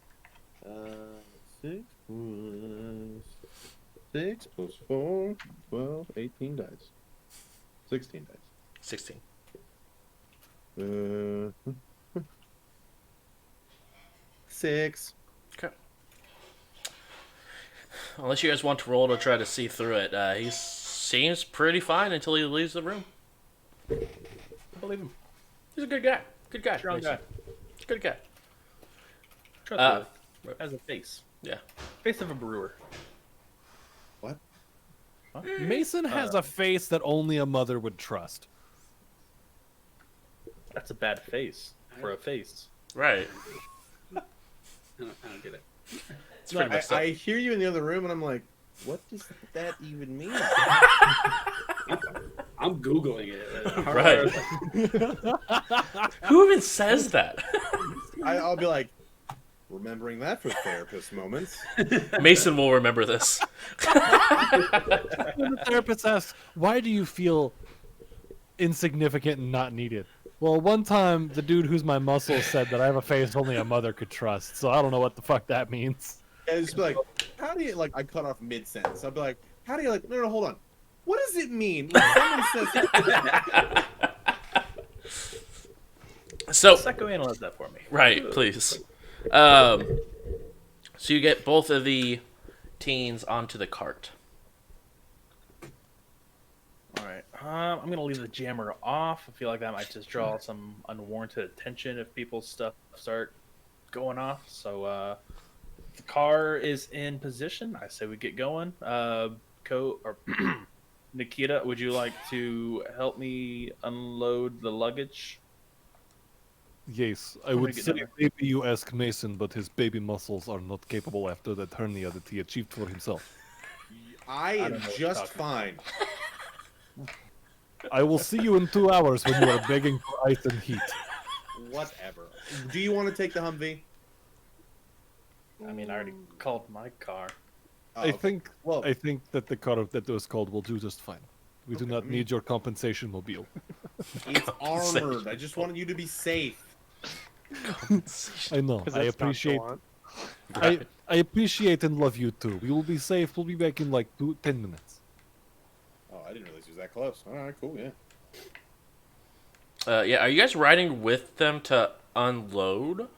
6 plus 4, 12, 18 dice. 16 dice. 16. 6. Okay. Unless you guys want to roll to try to see through it, he seems pretty fine until he leaves the room. I believe him. He's a good guy. Good guy. Strong Mason. guy. Good guy. Trustworthy. Has a face. Yeah. Face of a brewer. What? Huh? Mason has a face that only a mother would trust. That's a bad face for a face. Right. I don't get it. It's pretty messed up. I hear you in the other room, and I'm like, what does that even mean? I'm Googling it. Right. Who even says that? I'll be like, remembering that for therapist moments. Mason will remember this. When the therapist asks, "Why do you feel insignificant and not needed?" Well, one time the dude who's my muscle said that I have a face only a mother could trust. So I don't know what the fuck that means. And it's like, how do you like? I cut off mid sentence. I'll be like, how do you like? No, hold on. What does it mean when someone says? So, Psychoanalyze that for me. right, please. So you get both of the teens onto the cart. All right. I'm gonna leave the jammer off. I feel like that might just draw some unwarranted attention if people's stuff start going off. So the car is in position. I say we get going. Nikita, would you like to help me unload the luggage? Yes, I gonna would get say down there. maybe you ask Mason, but his baby muscles are not capable after that hernia that he achieved for himself. I am don't know what you're just talking fine. I will see you in 2 hours when you are begging for ice and heat. Whatever. Do you want to take the Humvee? I mean, I already called my car. Oh, I okay. think Well, I think that the car that was called will do just fine. We do Okay, not I mean- need your compensation mobile. it's armored. I just wanted you to be safe. I know. 'Cause I that's not appreciate. gallant. I appreciate and love you too. We will be safe. We'll be back in like 10 minutes. Oh, I didn't realize he was that close. All right, cool, yeah. Yeah, are you guys riding with them to unload?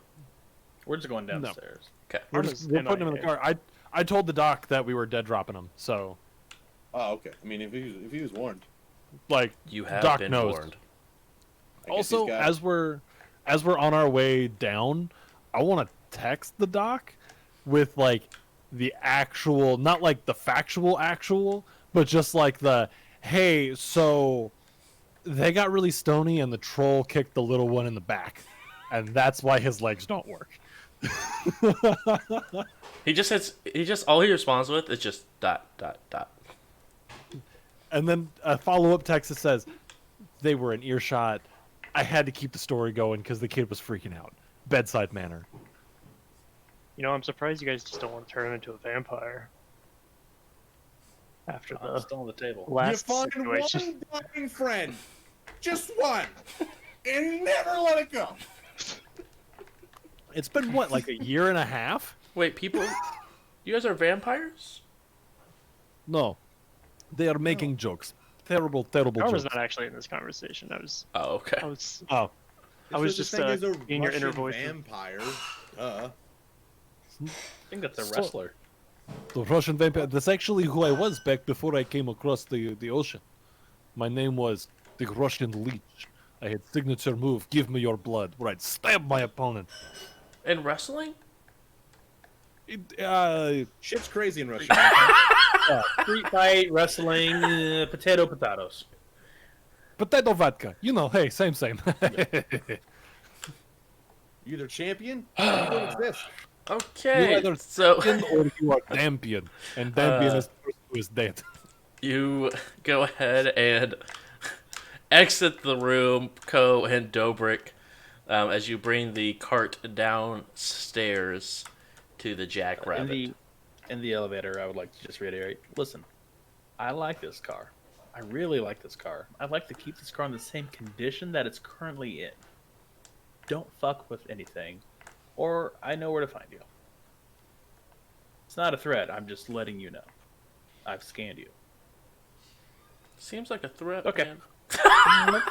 We're just going downstairs. Okay. We're Arma's putting him in the MIA. car. I told the doc that we were dead dropping him. So Oh, okay. I mean, if he was warned. like You have Doc been knows. warned. I guess Also, he's got- as we're on our way down, I want to text the doc with like the actual, not like the factual actual, but just like the hey, so they got really stony and the troll kicked the little one in the back, and that's why his legs don't work. He just all he responds with is just ... And then a follow-up text that says they were in earshot. I had to keep the story going because the kid was freaking out. Bedside manner. You know, I'm surprised you guys just don't want to turn him into a vampire. After I'm the still on the table. You last find situation. one dying friend, just one, and never let it go. It's been what, like a year and a half? Wait, people, you guys are vampires? No, they are making jokes. Terrible, terrible I was jokes. not actually in this conversation. I was Oh, okay. I was Oh, I was This just thing is a being your inner Russian voice. vampire. I think that's a So- wrestler. the Russian vampire. That's actually who I was back before I came across the ocean. My name was the Russian Leech. I had signature move, give me your blood, where I'd stab my opponent. In wrestling? Shit's crazy in Russia. Street fight, wrestling, potatoes. Potato vodka. You know, hey, same. You either champion or you don't exist. You Okay. either So or you are Dampion, and Dampion is the person who is dead. you go ahead and exit the room, Ko and Dobrik, as you bring the cart downstairs to the Jackrabbit. In the elevator, I would like to just reiterate. Listen, I like this car. I really like this car. I'd like to keep this car in the same condition that it's currently in. Don't fuck with anything, or I know where to find you. It's not a threat. I'm just letting you know. I've scanned you. Seems like a threat. Okay. Man.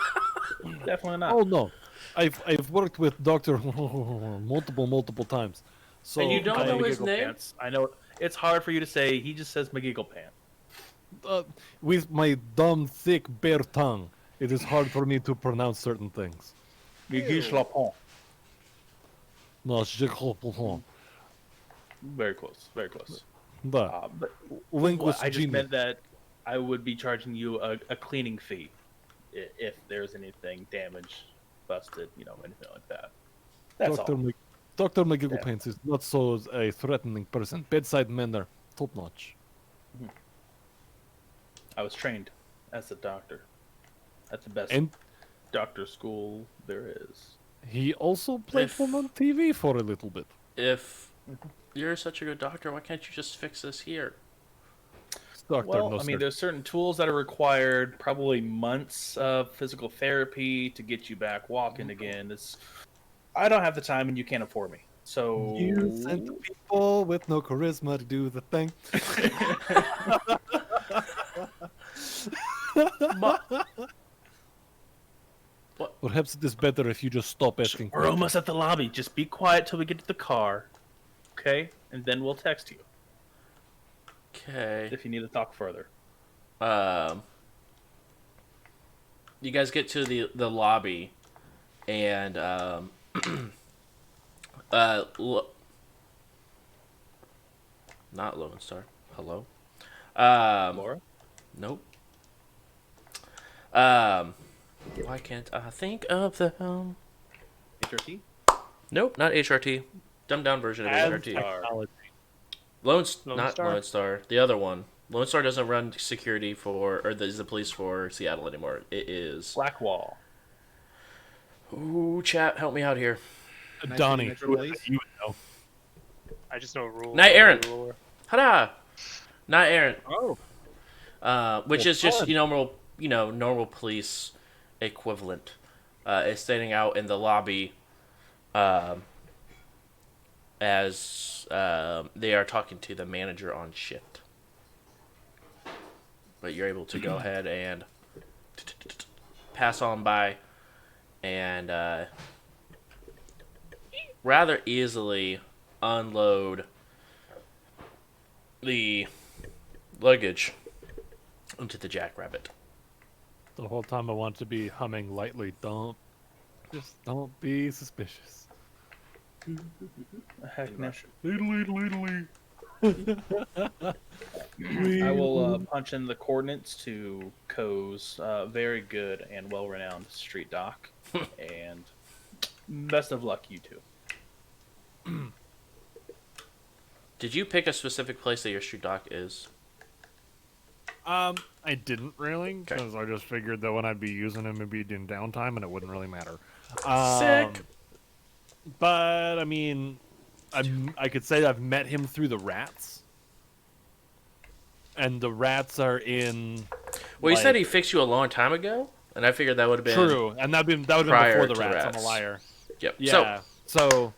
Definitely not. Oh no, I've worked with Doctor multiple times. So And you don't I know know his McGiggle name? Pants. I know it's hard for you to say. He just says McGiggle Pants. with my dumb thick bare tongue, It is hard for me to pronounce certain things. Guiche Lapon. No, je comprends. Very close. Very close. The But linguist I just genius. meant that I would be charging you a cleaning fee if there's anything damaged, busted, anything like that. That's Dr. all. Dr. McGiggle Yeah. Pants is not so a threatening person. Bedside manner, top notch. I was trained as a doctor at the best And doctor school there is. he also played If- film on TV for a little bit. If you're such a good doctor, why can't you just fix this here? Doctor, Well, no, I mean, sir. there's certain tools that are required, probably months of physical therapy to get you back walking again. I don't have the time, and you can't afford me. So You sent the people with no charisma to do the thing. Perhaps it is better if you just stop asking. we're almost at the lobby. Just be quiet till we get to the car, okay? And then we'll text you Okay. if you need to talk further. You guys get to the lobby, and not Lone Star. Hello. Laura, Nope. Why can't I think of them? HRT, Nope, not HRT. Dumbed down version of HRT. Technology. Lone Lone Star? Lone Star. The other one. Lone Star doesn't run security is the police for Seattle anymore. It is. Blackwall. Ooh, chat, help me out here. Donnie, Metro Police? you would know. I just know rules. Night Aaron. Ruler. Hada! Not Aaron. Oh, Which Well, is just fun. normal police equivalent. Is standing out in the lobby, as they are talking to the manager on shift. But you're able to go ahead and pass on by, and rather easily unload the luggage into the Jackrabbit. the whole time I want to be humming lightly. Don't be suspicious. Heck no. Ladle. I will punch in the coordinates to Co's very good and well-renowned street dock, and best of luck, you two. Did you pick a specific place that your street dock is? I didn't really, because I just figured that when I'd be using him, it'd be in downtime, and it wouldn't really matter. Sick. But I mean, I could say I've met him through the rats, and the rats are in. Well, you said like- he fixed you a long time ago, and I figured that would have been True, and that would have been prior before the to rats. rats. I'm a liar. Yep. Yeah. So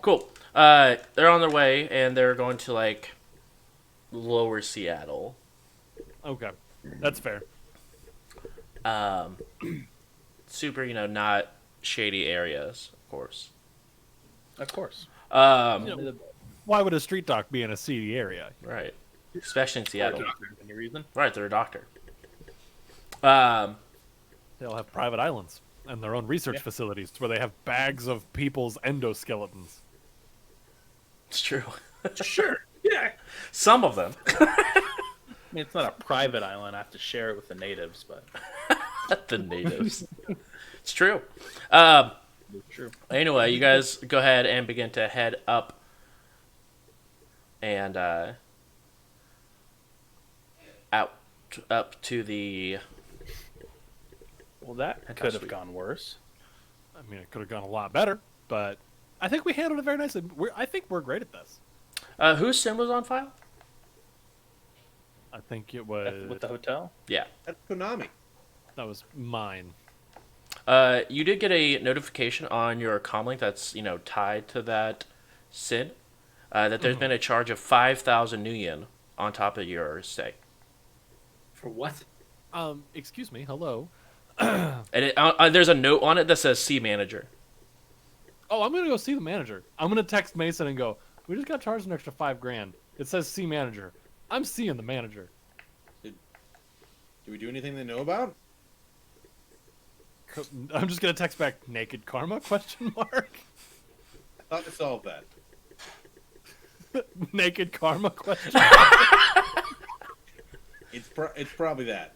Cool. They're on their way, and they're going to like lower Seattle. okay, that's fair. Super, not shady areas, of course. Of course. Why would a street dock be in a seedy area? Right. Especially in Seattle. Any reason? Right, they're a doctor. They'll have private islands and their own research facilities where they have bags of people's endoskeletons. It's true. Sure. Yeah. Some of them. I mean, it's not a private island. I have to share it with the natives, but The natives. It's true. it's true. Anyway, you guys go ahead and begin to head up, and up to the. Well, that That's could have sweet. gone worse. I mean, it could have gone a lot better, but I think we handled it very nicely. I think we're great at this. Whose sim was on file? I think it was With the hotel? Yeah. That's Konami. that was mine. You did get a notification on your comlink that's tied to that SID that there's been a charge of 5,000 new yen on top of your stay. For what? Excuse me. Hello. And there's a note on it that says "See manager." Oh, I'm gonna go see the manager. I'm gonna text Mason and go. We just got charged an extra $5,000. It says see manager. I'm seeing the manager. Do we do anything they know about? I'm just gonna text back naked karma question mark. I thought I solved that. Naked karma question mark. It's probably that.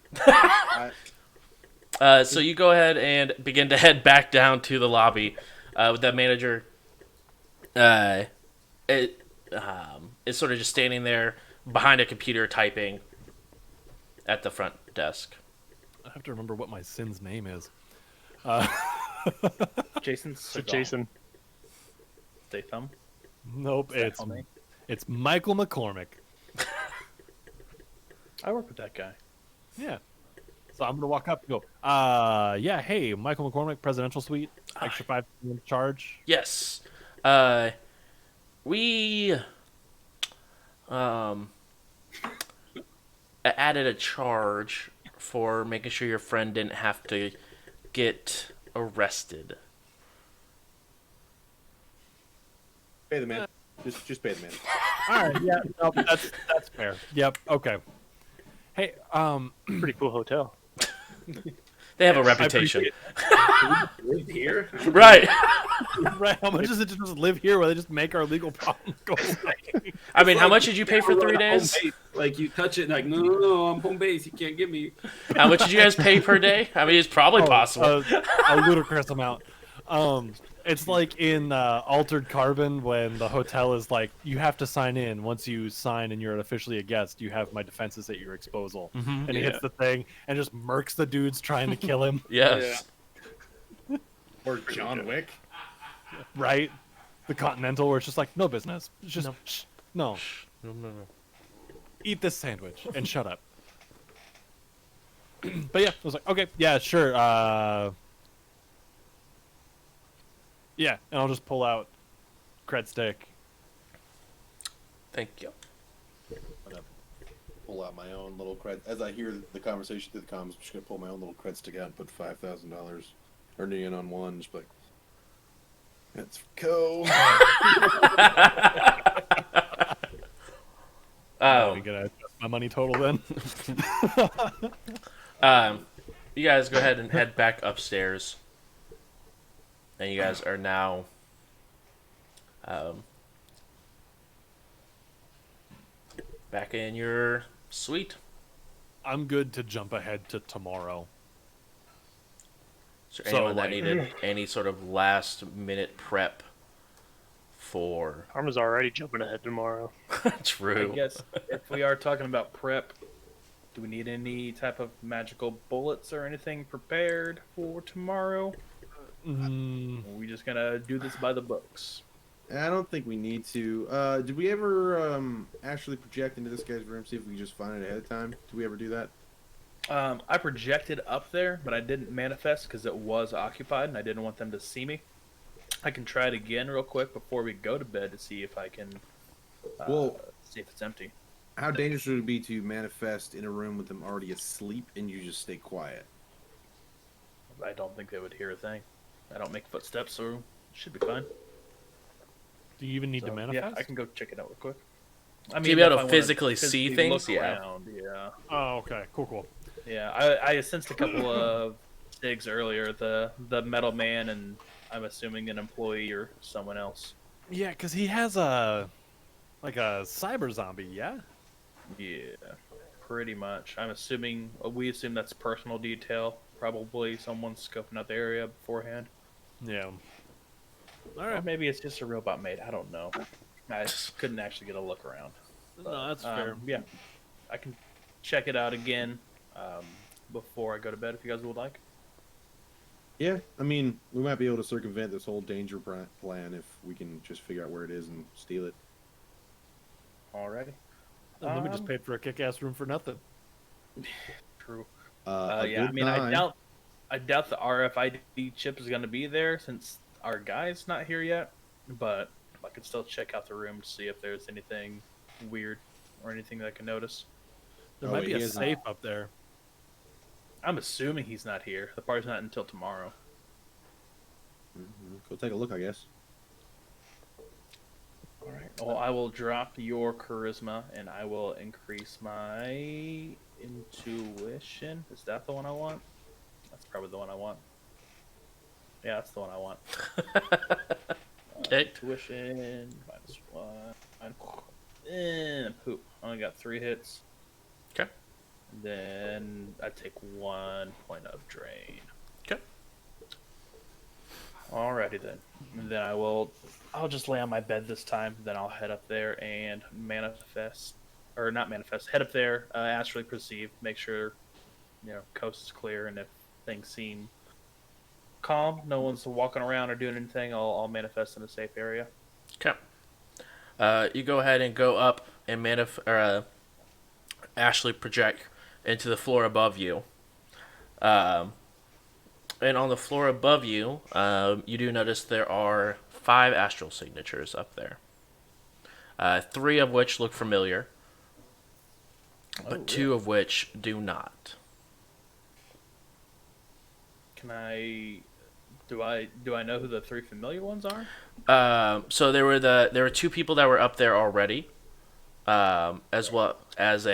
So you go ahead and begin to head back down to the lobby with that manager. Is sort of just standing there behind a computer typing at the front desk. I have to remember what my Sin's name is. Jason. So Jason. Statham. Nope, Is that it's Michael McCormick. I work with that guy. Yeah. So I'm gonna walk up and go, yeah, hey, Michael McCormick, presidential suite, extra 5 charge. Yes. We added a charge for making sure your friend didn't have to get arrested. Pay the man. Just pay the man. All right, yeah, no, that's fair. Yep, okay. Hey, Pretty cool hotel. They have a reputation. Live here. Right. right, how much is it to just live here where they just make our legal problems go away? I mean, how much did you pay for 3 days? Like you touch it, and like no, I'm home base. You can't get me. How much did you guys pay per day? I mean, it's probably possible. A ludicrous amount. It's like in Altered Carbon when the hotel is like, you have to sign in. Once you sign and you're officially a guest, you have my defenses at your disposal. And he hits the thing and just murks the dudes trying to kill him. Yes. Or John Wick. Right? The Continental, where it's just like, no business. It's just, no. No. Eat this sandwich and shut up. But yeah, I was like, okay, yeah, sure. Yeah, and I'll just pull out cred stick. Thank you. I'm gonna pull out my own little cred. As I hear the conversation through the comms, I'm just gonna pull my own little cred stick out and put $5,000 earning in on one. Just like, that's Co. I'm gonna adjust my money total then. You guys go ahead and head back upstairs. And you guys are now back in your suite. I'm good to jump ahead to tomorrow. Is there anyone that needed any sort of last minute prep for Karma's already jumping ahead tomorrow. True. I guess if we are talking about prep, do we need any type of magical bullets or anything prepared for tomorrow? Or are we just gonna do this by the books? I don't think we need to. Did we ever actually project into this guy's room, see if we could just find it ahead of time? Did we ever do that? I projected up there, but I didn't manifest because it was occupied and I didn't want them to see me. I can try it again real quick before we go to bed to see if I can see if it's empty. How dangerous would it be to manifest in a room with them already asleep and you just stay quiet? I don't think they would hear a thing. I don't make footsteps, so it should be fine. Do you even need to manifest? Yeah, I can go check it out real quick. I To be able if to I wanna physically see things? look Yeah. around, yeah. Oh, okay. Cool. Yeah, I sensed a couple of digs earlier. The metal man, and I'm assuming an employee or someone else. Yeah, because he has a cyber zombie, yeah? Yeah, pretty much. I'm assuming we assume that's personal detail. Probably someone's scoping out the area beforehand. Yeah. All Or right. maybe it's just a robot mate. I don't know. I just couldn't actually get a look around. No, that's fair. Yeah, I can check it out again before I go to bed if you guys would like. Yeah, I mean, we might be able to circumvent this whole danger plan if we can just figure out where it is and steal it. Alrighty. Let me just pay for a kick-ass room for nothing. True. A Yeah, I good mean, time. I doubt the RFID chip is going to be there since our guy's not here yet. But I could still check out the room to see if there's anything weird or anything that I can notice. There Oh, might be he a isn't. safe up there. I'm assuming he's not here. The party's not until tomorrow. Go take a look, I guess. All right. Well, I will drop your charisma and I will increase my Intuition. Is that the one I want? That's probably the one I want. Yeah, that's the one I want. Okay. Intuition -1. Poop. Only got 3 hits. Okay. Then I take 1 point of drain. Okay. Alrighty then. And then I'll just lay on my bed this time. Then I'll head up there and manifest, or not manifest. Head up there, astrally perceive, make sure coast is clear, and if things seem calm, no one's walking around or doing anything, I'll manifest in a safe area. Okay. You go ahead and go up and astrally project into the floor above you. And on the floor above you, you do notice there are 5 astral signatures up there. 3 of which look familiar, but 2 of which do not. Can I? Do I know who the 3 familiar ones are? So there were 2 people that were up there already, as well as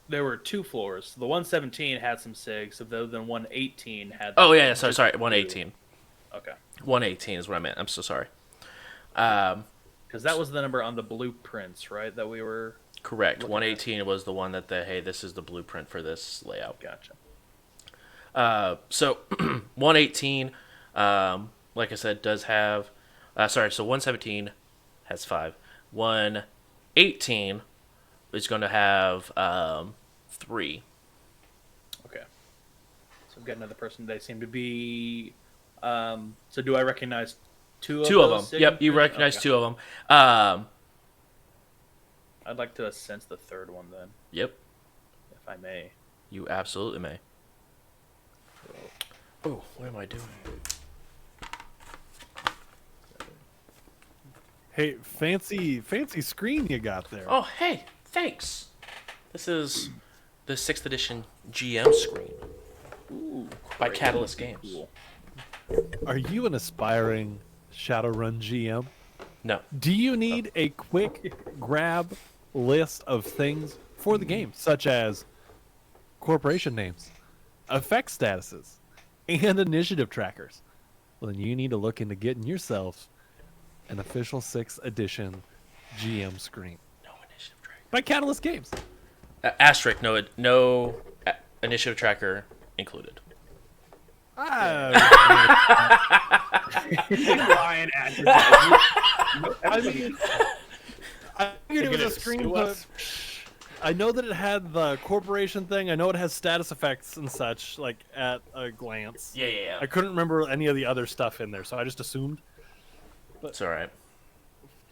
There were 2 floors. The 117 had some SIGs, so then 118 had. Oh yeah, sorry, 118. Okay. 118 is what I meant. I'm so sorry. Because that was the number on the blueprints, right? That we were. Correct. 118 was the one that hey, this is the blueprint for this layout. Gotcha. So 118, like I said, does have. So 117 has 5. 118 is going to have 3. Okay. So I've got another person. They seem to be. So do I recognize 2 of 2 of those them. Yep, you signatures? recognize Okay. 2 of them. I'd like to sense the 3rd one then, Yep, if I may. you absolutely may. Oh, what am I doing? Hey, fancy screen you got there. Oh, hey, thanks. This is the 6th edition GM screen Ooh, by great. Catalyst Games. Cool. Are you an aspiring Shadowrun GM? No. Do you need a quick grab list of things for the game, such as corporation names, effect statuses, and initiative trackers? Well, then you need to look into getting yourself an official 6th edition GM screen No initiative tracker. by Catalyst Games. Asterisk, no initiative tracker included. Lion advertising. I mean, I figured it was a screen, but I know that it had the corporation thing. I know it has status effects and such, like at a glance. Yeah. I couldn't remember any of the other stuff in there, so I just assumed. It's all right.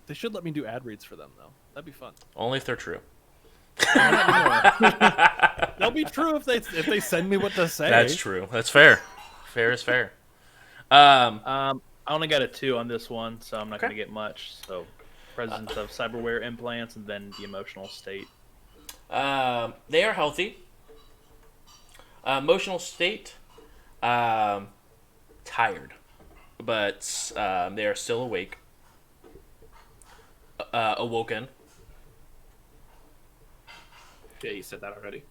They should let me do ad reads for them, though. That'd be fun. Only if they're true. They'll be true if they send me what to say. That's true. That's fair. Fair is fair. I only got a 2 on this one, so I'm not Okay. going to get much. So, presence of cyberware implants, and then the emotional state. They are healthy. Emotional state, tired, but they are still awake. Awoken. Yeah, you said that already.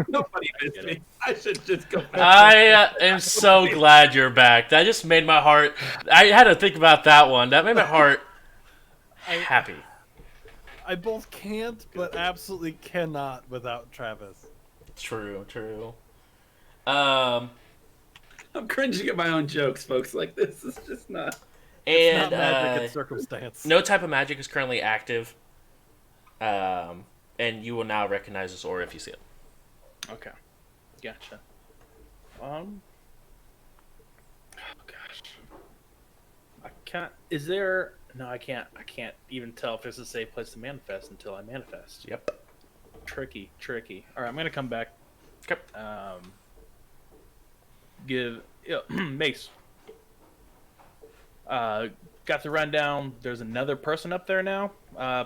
Nobody missed me. I should just go back. I am so glad you're back. That just made my heart. I had to think about that one. That made my heart happy. I both can't, but absolutely cannot without Travis. True. I'm cringing at my own jokes, folks. Like, this is just not. It's And not magic, it's circumstance. no type of magic is currently active. And you will now recognize this aura if you see it. Okay. Gotcha. Oh gosh. I can't. Is there? No, I can't. I can't even tell if there's a safe place to manifest until I manifest. Yep. Tricky. All right, I'm gonna come back. Okay. Give Mace. Got the rundown. There's another person up there now.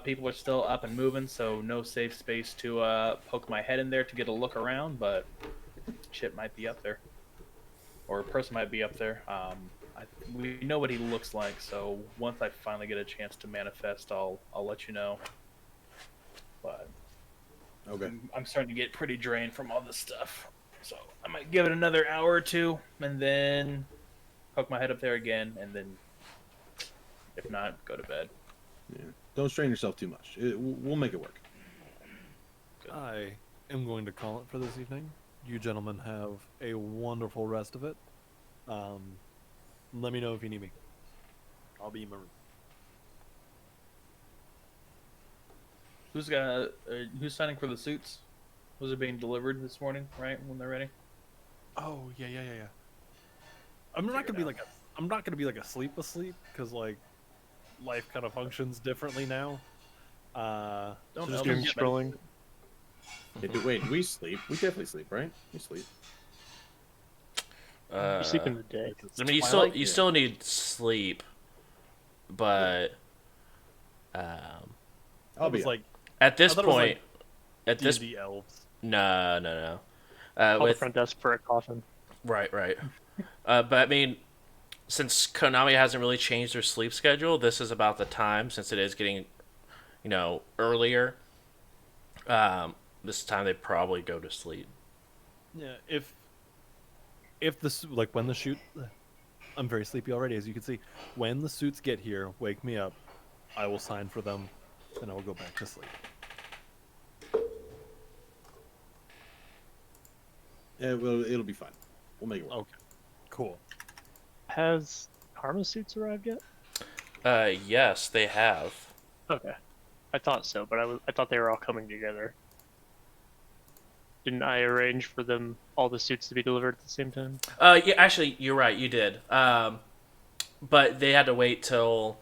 People are still up and moving, so no safe space to poke my head in there to get a look around, but shit might be up there. Or a person might be up there. we know what he looks like. So once I finally get a chance to manifest, I'll let you know. But Okay. I'm starting to get pretty drained from all this stuff, so I might give it another hour or two, and then poke my head up there again, and then if not, go to bed. Yeah. Don't strain yourself too much. We'll make it work. I am going to call it for this evening. You gentlemen have a wonderful rest of it. Let me know if you need me. I'll be in my room. Who's signing for the suits? Those are being delivered this morning, right? When they're ready. Oh yeah. I'm not gonna be like a sleep because like life kind of functions differently now. Don't so just help doing me get scrolling. Wait, do we sleep? We definitely sleep, right? We sleep. You sleep in the day. I mean, Twilight? you still need sleep, but I'll be was up. like at this I thought it was point, like at this D&D elves. no. Call the With front desk for a coffin. right. But I mean, since Konami hasn't really changed their sleep schedule, this is about the time since it is getting, earlier. This time they probably go to sleep. Yeah, if when the shoot, I'm very sleepy already, as you can see. When the suits get here, wake me up. I will sign for them, and I will go back to sleep. Yeah, well, it'll be fine. We'll make it work. Okay, cool. Has Karma suits arrived yet? Yes, they have. Okay, I thought so, but I thought they were all coming together. Didn't I arrange for them all the suits to be delivered at the same time? Yeah, actually, you're right. You did. But they had to wait till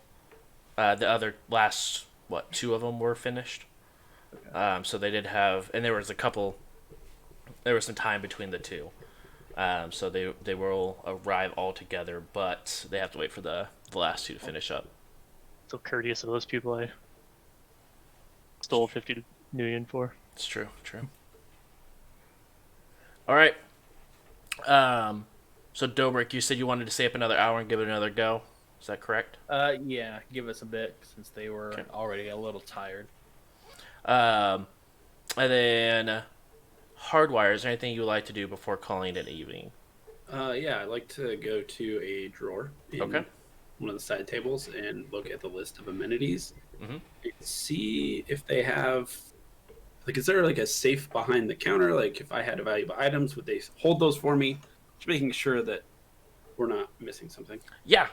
the other last two of them were finished. Okay. So they did have, and there was some time between the two. So they will arrive all together, but they have to wait for the last two to finish up. So courteous of those people I stole 50 million for. It's true. All right. So Dobrik, you said you wanted to stay up another hour and give it another go. Is that correct? Yeah, give us a bit since they were already a little tired. And then Hardwire, is there anything you would like to do before calling it an evening? Yeah, I'd like to go to a drawer in one of the side tables and look at the list of amenities Mhm. and see if they have, like, is there like a safe behind the counter? Like, if I had valuable items, would they hold those for me? Just making sure that we're not missing something. Yeah.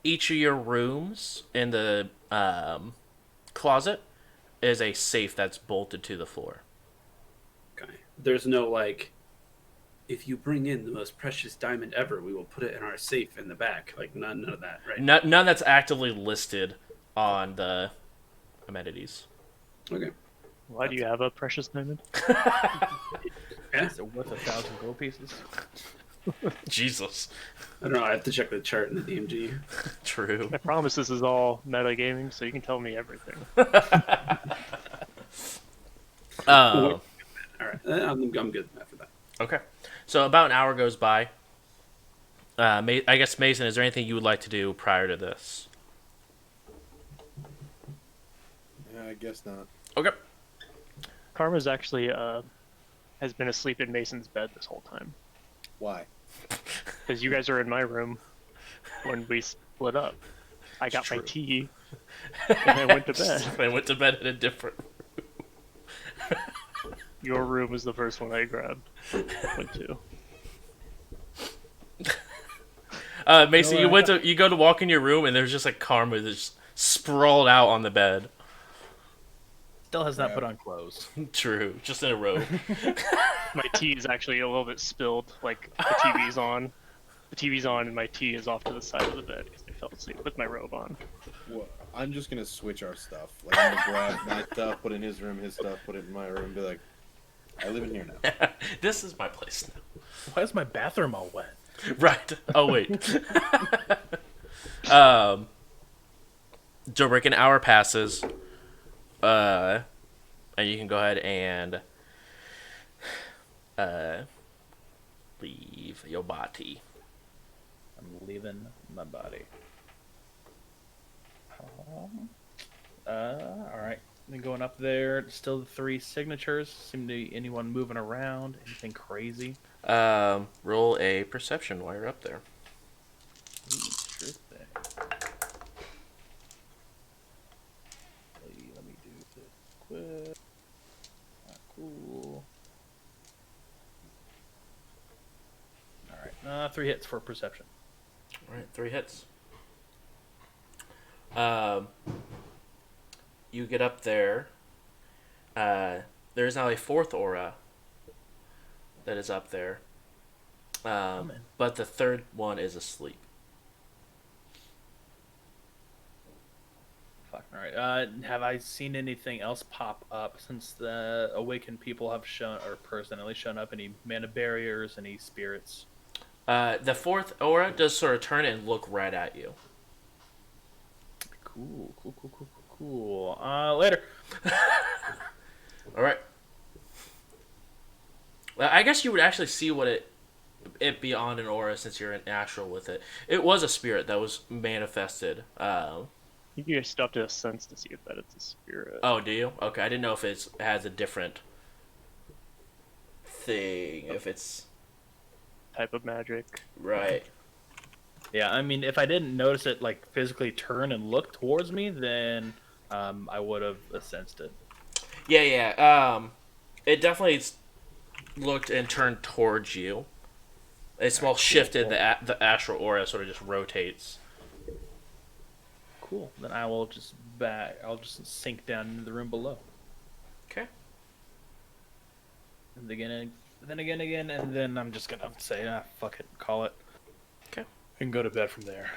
Each of your rooms in the closet is a safe that's bolted to the floor. Okay. There's no like, if you bring in the most precious diamond ever, we will put it in our safe in the back. Like none of that, right? None that's actively listed on the amenities. Okay. Why do you have a precious diamond? Yeah. Is it worth 1,000 gold pieces? Jesus. I don't know. I have to check the chart in the DMG. True. I promise this is all metagaming, so you can tell me everything. All right. I'm good after that. Okay. So about an hour goes by. I guess, Mason, is there anything you would like to do prior to this? Yeah, I guess not. Okay. Karma's actually has been asleep in Mason's bed this whole time. Why? Because you guys were in my room when we split up. I got my true. tea, and I went to bed. I went to bed in a different room. Your room was the first one I grabbed. Went to. Mason, you go to walk in your room and there's just like Karma just sprawled out on the bed. Still has not put on clothes. True, just in a row. My tea is actually a little bit spilled. Like the TV's on. The TV's on, and my tea is off to the side of the bed because I fell asleep with my robe on. Well, I'm just gonna switch our stuff. Like I'm gonna grab my stuff, put it in his room, his stuff, put it in my room, and be like, I live in here now. This is my place now. Why is my bathroom all wet? Right. Oh wait. Dobrik, an hour passes. And you can go ahead and leave your body. I'm leaving my body. All right. Then going up there, still the 3 signatures. Seem to be anyone moving around? Anything crazy? Roll a perception while you're up there. Ooh, sure thing. Let me do this quick. Cool. All right. 3 hits for perception. All right, 3 hits. You get up there. There's now a 4th aura that is up there. But the 3rd one is asleep. Fuck. All right. Have I seen anything else pop up since the awakened people have shown, or personally shown up? Any mana barriers? Any spirits? The 4th aura does sort of turn and look right at you. Cool. Later. All right. Well, I guess you would actually see what it beyond an aura since you're an astral with it. It was a spirit that was manifested. I think you guys stopped at a sense to see if that is a spirit. Oh, do you? Okay, I didn't know if it has a different thing. If it's Type of magic. right. Yeah, I mean, if I didn't notice it like physically turn and look towards me, then I would have sensed it. Yeah. It definitely looked and turned towards you. A small shift in the astral aura sort of just rotates. Cool. Then I will just I'll just sink down into the room below. Okay. And again, and then I'm just gonna say, fuck it, call it. Okay. And go to bed from there.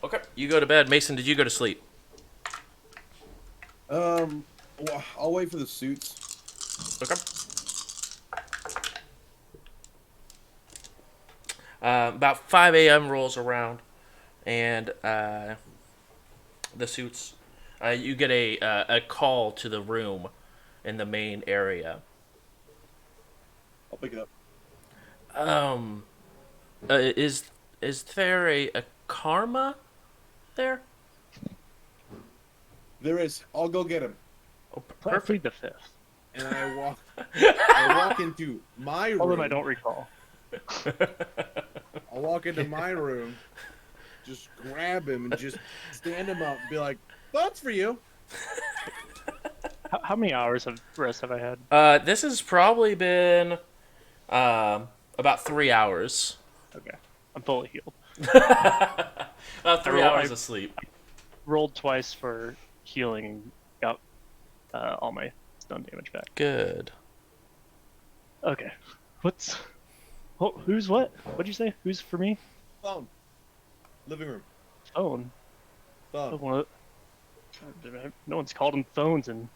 Okay. You go to bed. Mason, did you go to sleep? Well, I'll wait for the suits. Okay. About 5 a.m. rolls around, and the suits. You get a call to the room in the main area. I'll pick it up. Is there a karma there? There is. I'll go get him. Oh, Perfect. The 5th. And I walk into my room. Although I don't recall. I'll walk into my room, just grab him and just stand him up and be like, "That's for you." How many hours of rest have I had? This has probably been about 3 hours. Okay. I'm fully healed. About 3 hours of sleep. Rolled twice for healing and got all my stun damage back. Good. Okay. Who's what? What'd you say? Who's for me? Phone. Living room. Phone. Phone. What? No one's called him phones in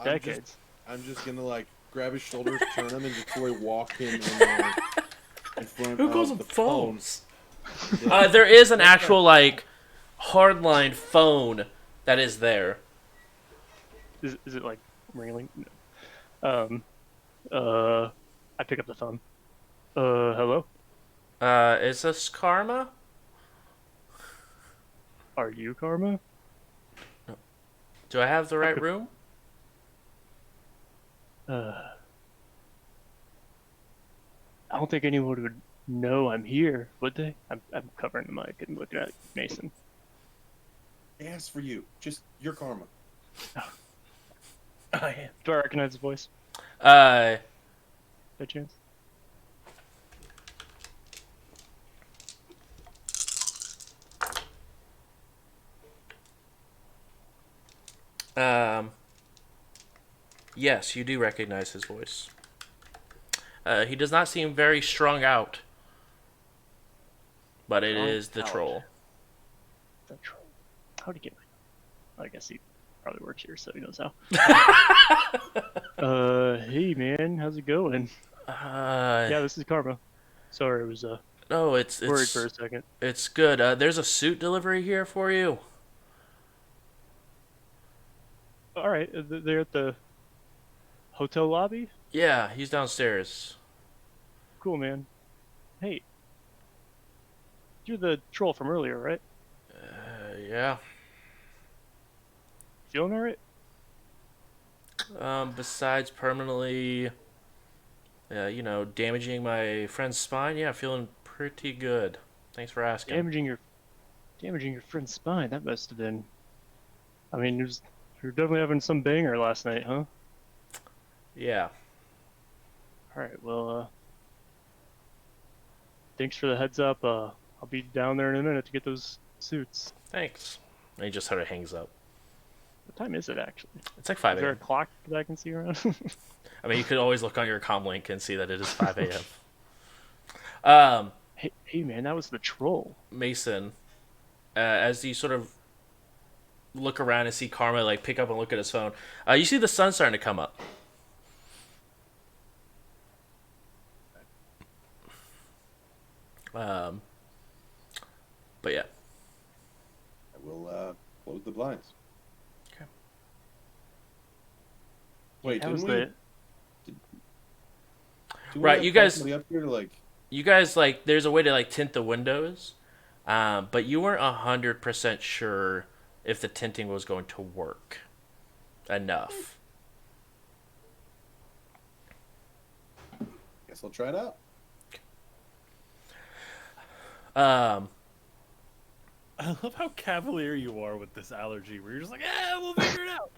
decades. I'm just gonna like grab his shoulders, turn him, and just sort of walk him in front Who of calls them the phones? phone. There is an actual like hardline phone that is there. Is it like ringing? No. I pick up the phone. Hello? Is this Karma? Are you Karma? Do I have the right room? I don't think anyone would know I'm here, would they? I'm covering the mic and looking at Mason. They asked for you. Just your karma. Oh, yeah. Do I recognize his voice? Uh, By chance? yes, you do recognize his voice. He does not seem very strung out, but it is the troll. The troll. How'd he get my... I guess he probably works here, so he knows how. Hey man, how's it going? Yeah, this is Karma. Sorry, I was No, it's worried for a second. It's good. There's a suit delivery here for you. All right, they're at the hotel lobby. Yeah, he's downstairs. cool, man. Hey, you're the troll from earlier, right? Yeah. Feeling alright? Besides permanently, damaging my friend's spine, yeah, feeling pretty good. Thanks for asking. Damaging your friend's spine. That must have been. I mean, you're definitely having some banger last night, huh? Yeah. All right. Well, thanks for the heads up. I'll be down there in a minute to get those suits. Thanks. And he just sort of hangs up. What time is it actually? It's like 5 Is there a a.m. clock that I can see around? I mean, you could always look on your comm link and see that it is 5 a.m. Hey, man, that was the troll. Mason, as you sort of look around and see Karma like pick up and look at his phone, you see the sun starting to come up. But yeah. I will close the blinds. Okay. Wait, That was didn't we? Do we Right, have you guys- somebody up here to, like, You guys like there's a way to like tint the windows, but you weren't 100% sure if the tinting was going to work enough. guess I'll try it out. I love how cavalier you are with this allergy, where you're just like, we'll figure it out.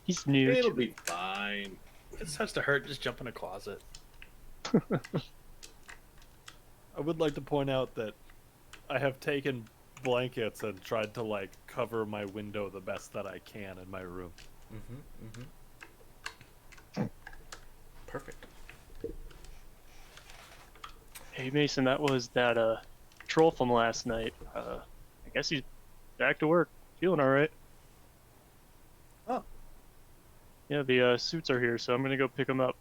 He's new. It'll be fine. It starts to hurt. Just jump in a closet. I would like to point out that I have taken blankets and tried to like cover my window the best that I can in my room. Perfect. Hey, Mason, that was that troll from last night. I guess he's back to work. Feeling all right. Oh. Yeah, the suits are here, so I'm gonna go pick them up.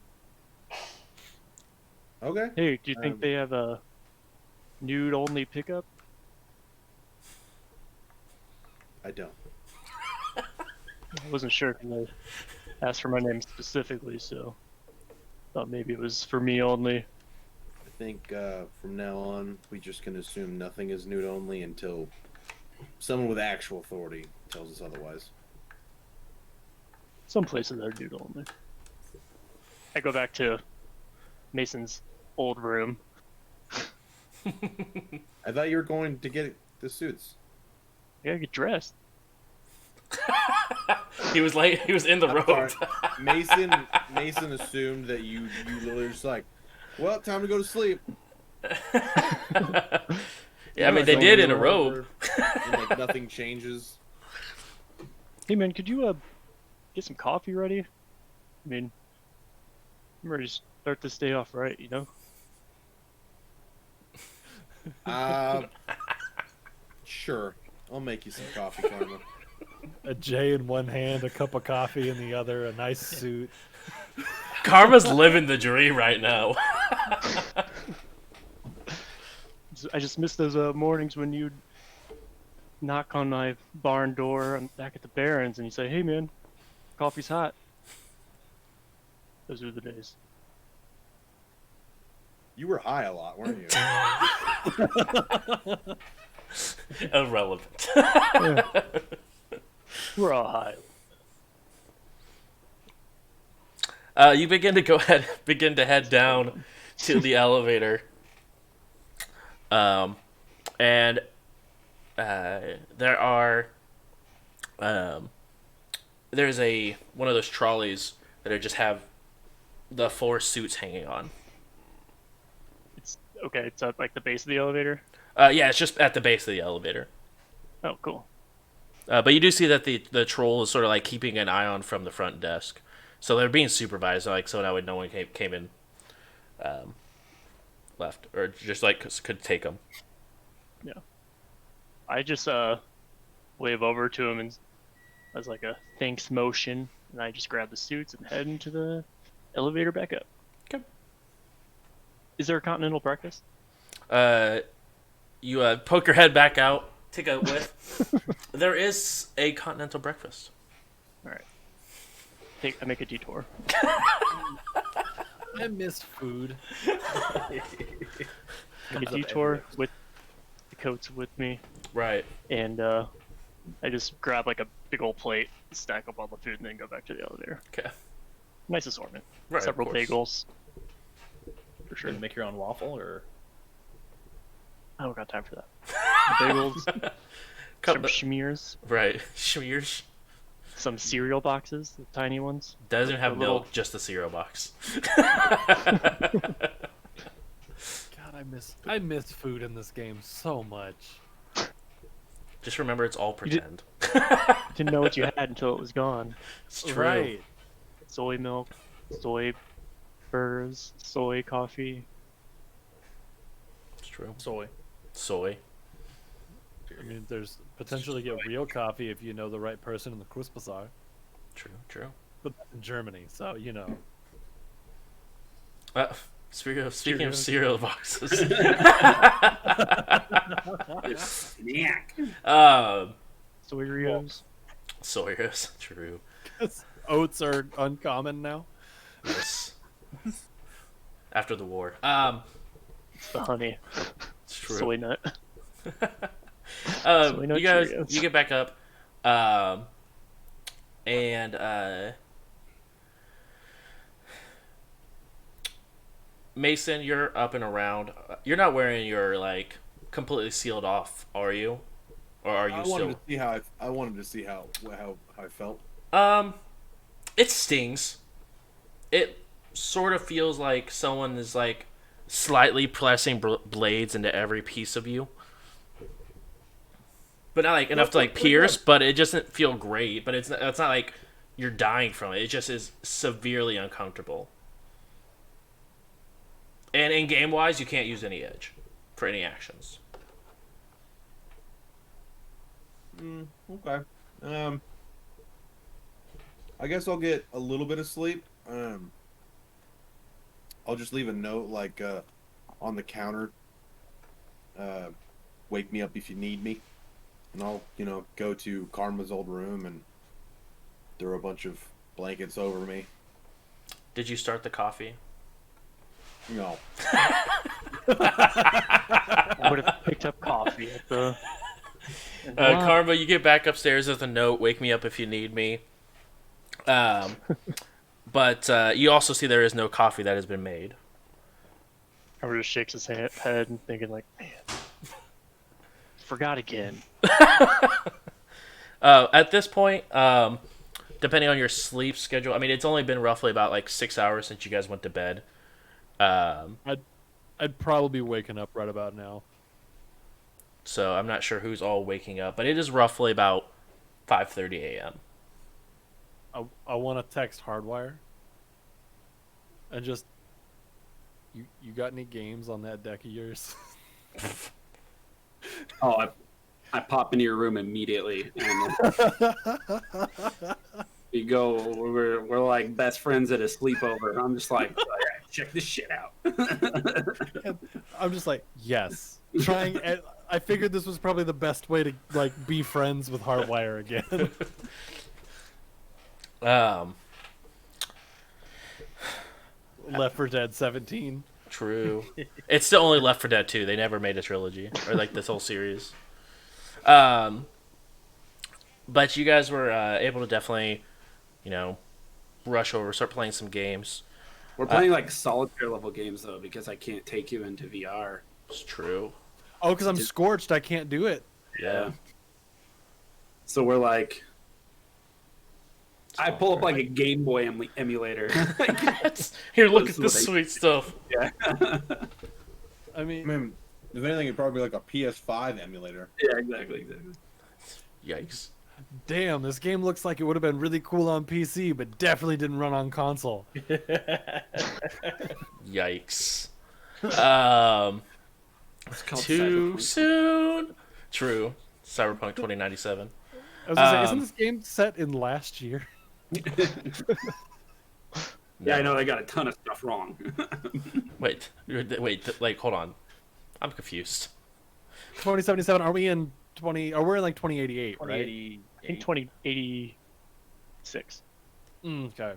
Okay. Hey, do you think they have a nude-only pickup? I don't. I wasn't sure because I asked for my name specifically, so thought maybe it was for me only. I think from now on, we just can assume nothing is nude only until someone with actual authority tells us otherwise. Some places are nude-only. I go back to Mason's old room. I thought you were going to get the suits. I gotta get dressed. He was in the I'm robe. sorry. Mason assumed that you literally just like, well, time to go to sleep. Yeah, I mean they did in a robe. And, like, nothing changes. Hey man, could you get some coffee ready? I mean, I'm ready to start this day off right, you know? Sure. I'll make you some coffee, Karma. A J in one hand, a cup of coffee in the other, a nice suit. Karma's living the dream right now. I just miss those mornings when you'd knock on my barn door. I'm back at the Barrens, and you say, "Hey man, coffee's hot." Those are the days. You were high a lot, weren't you? Irrelevant. We're all high. You begin to head down to the elevator. And there are there's one of those trolleys that just have the 4 suits hanging on. It's okay. It's at like the base of the elevator. Yeah, it's just at the base of the elevator. Oh, cool. But you do see that the troll is sort of like keeping an eye on from the front desk, so they're being supervised, like so that way no one came in, left or just like could take them. Yeah. I just wave over to him and as like a thanks motion, and I just grab the suits and head into the elevator back up. Okay. Is there a continental breakfast? You poke your head back out, take a whiff. There is a continental breakfast. All right. I make a detour. I miss food. Take a detour with the coats with me, Right. and I just grab like a big old plate, stack up all the food, and then go back to the elevator. Okay. Nice assortment. Right. of Several course. bagels. For sure. Gonna make your own waffle or I don't got time for that. Bagels, some schmears, Right. Schmears. some cereal boxes, the tiny ones. Doesn't have The milk, little- just the cereal box. God, I miss food in this game so much. Just remember, it's all You did- pretend. Didn't know what you had until it was gone. It's true. Right. Soy milk, soy burgers, soy coffee. It's true. soy. Soy. I mean, there's potential to get real coffee if you know the right person in the Quiz Bazaar. True. True. But that's in Germany, so you know. Speaking of cereal boxes, Snack. Soy Sawyer's. True. Oats are uncommon now. Yes. After the war. the honey, It's true. soy nut. You Soy nut guys, Cheerios. you get back up, and Mason, you're up and around. You're not wearing your like completely sealed off, are you? Or are you I still? wanted to see how I wanted to see how I felt. It stings. It sort of feels like someone is like slightly pressing blades into every piece of you, but not like enough to like pierce. But it doesn't feel great. But it's not like you're dying from it. It just is severely uncomfortable. And in game wise, you can't use any edge for any actions. Okay. I guess I'll get a little bit of sleep. I'll just leave a note like on the counter. Wake me up if you need me, and I'll go to Karma's old room and throw a bunch of blankets over me. Did you start the coffee? No. I would have picked up coffee at the. Karma, you get back upstairs with a note. Wake me up if you need me. But you also see there is no coffee that has been made. Trevor just shakes his head and thinking like, man, forgot again. At this point, depending on your sleep schedule, I mean, it's only been roughly about like 6 hours since you guys went to bed. I'd probably be waking up right about now. So I'm not sure who's all waking up, but it is roughly about 5:30 a.m. I want to text Hardwire and just you got any games on that deck of yours? Oh, I pop into your room immediately, and we go. We're like best friends at a sleepover. I'm just like, all right, check this shit out. I'm just like, yes. Trying. I figured this was probably the best way to like be friends with Hardwire again. Left 4 Dead 17. True. It's still only Left 4 Dead 2. They never made a trilogy or like this whole series. But you guys were able to definitely, rush over, start playing some games. We're playing like solitaire level games though, because I can't take you into VR. It's true. Oh, because I'm scorched, I can't do it. Yeah. So we're like, I pull up like a Game Boy emulator. Here, look This at is this what I- sweet stuff. Yeah. I mean, If anything, it'd probably be like a PS5 emulator. Yeah, exactly. Yikes. damn, this game looks like it would have been really cool on PC, but definitely didn't run on console. Yikes. It's called Too Cyberpunk. soon. True. Cyberpunk 2097. I was gonna say, isn't this game set in last year? Yeah, I know they got a ton of stuff wrong. Wait, like, hold on. I'm confused. 2077. Are we in 20? Or we're in like 2088, right? 2080, I think 2086. Okay.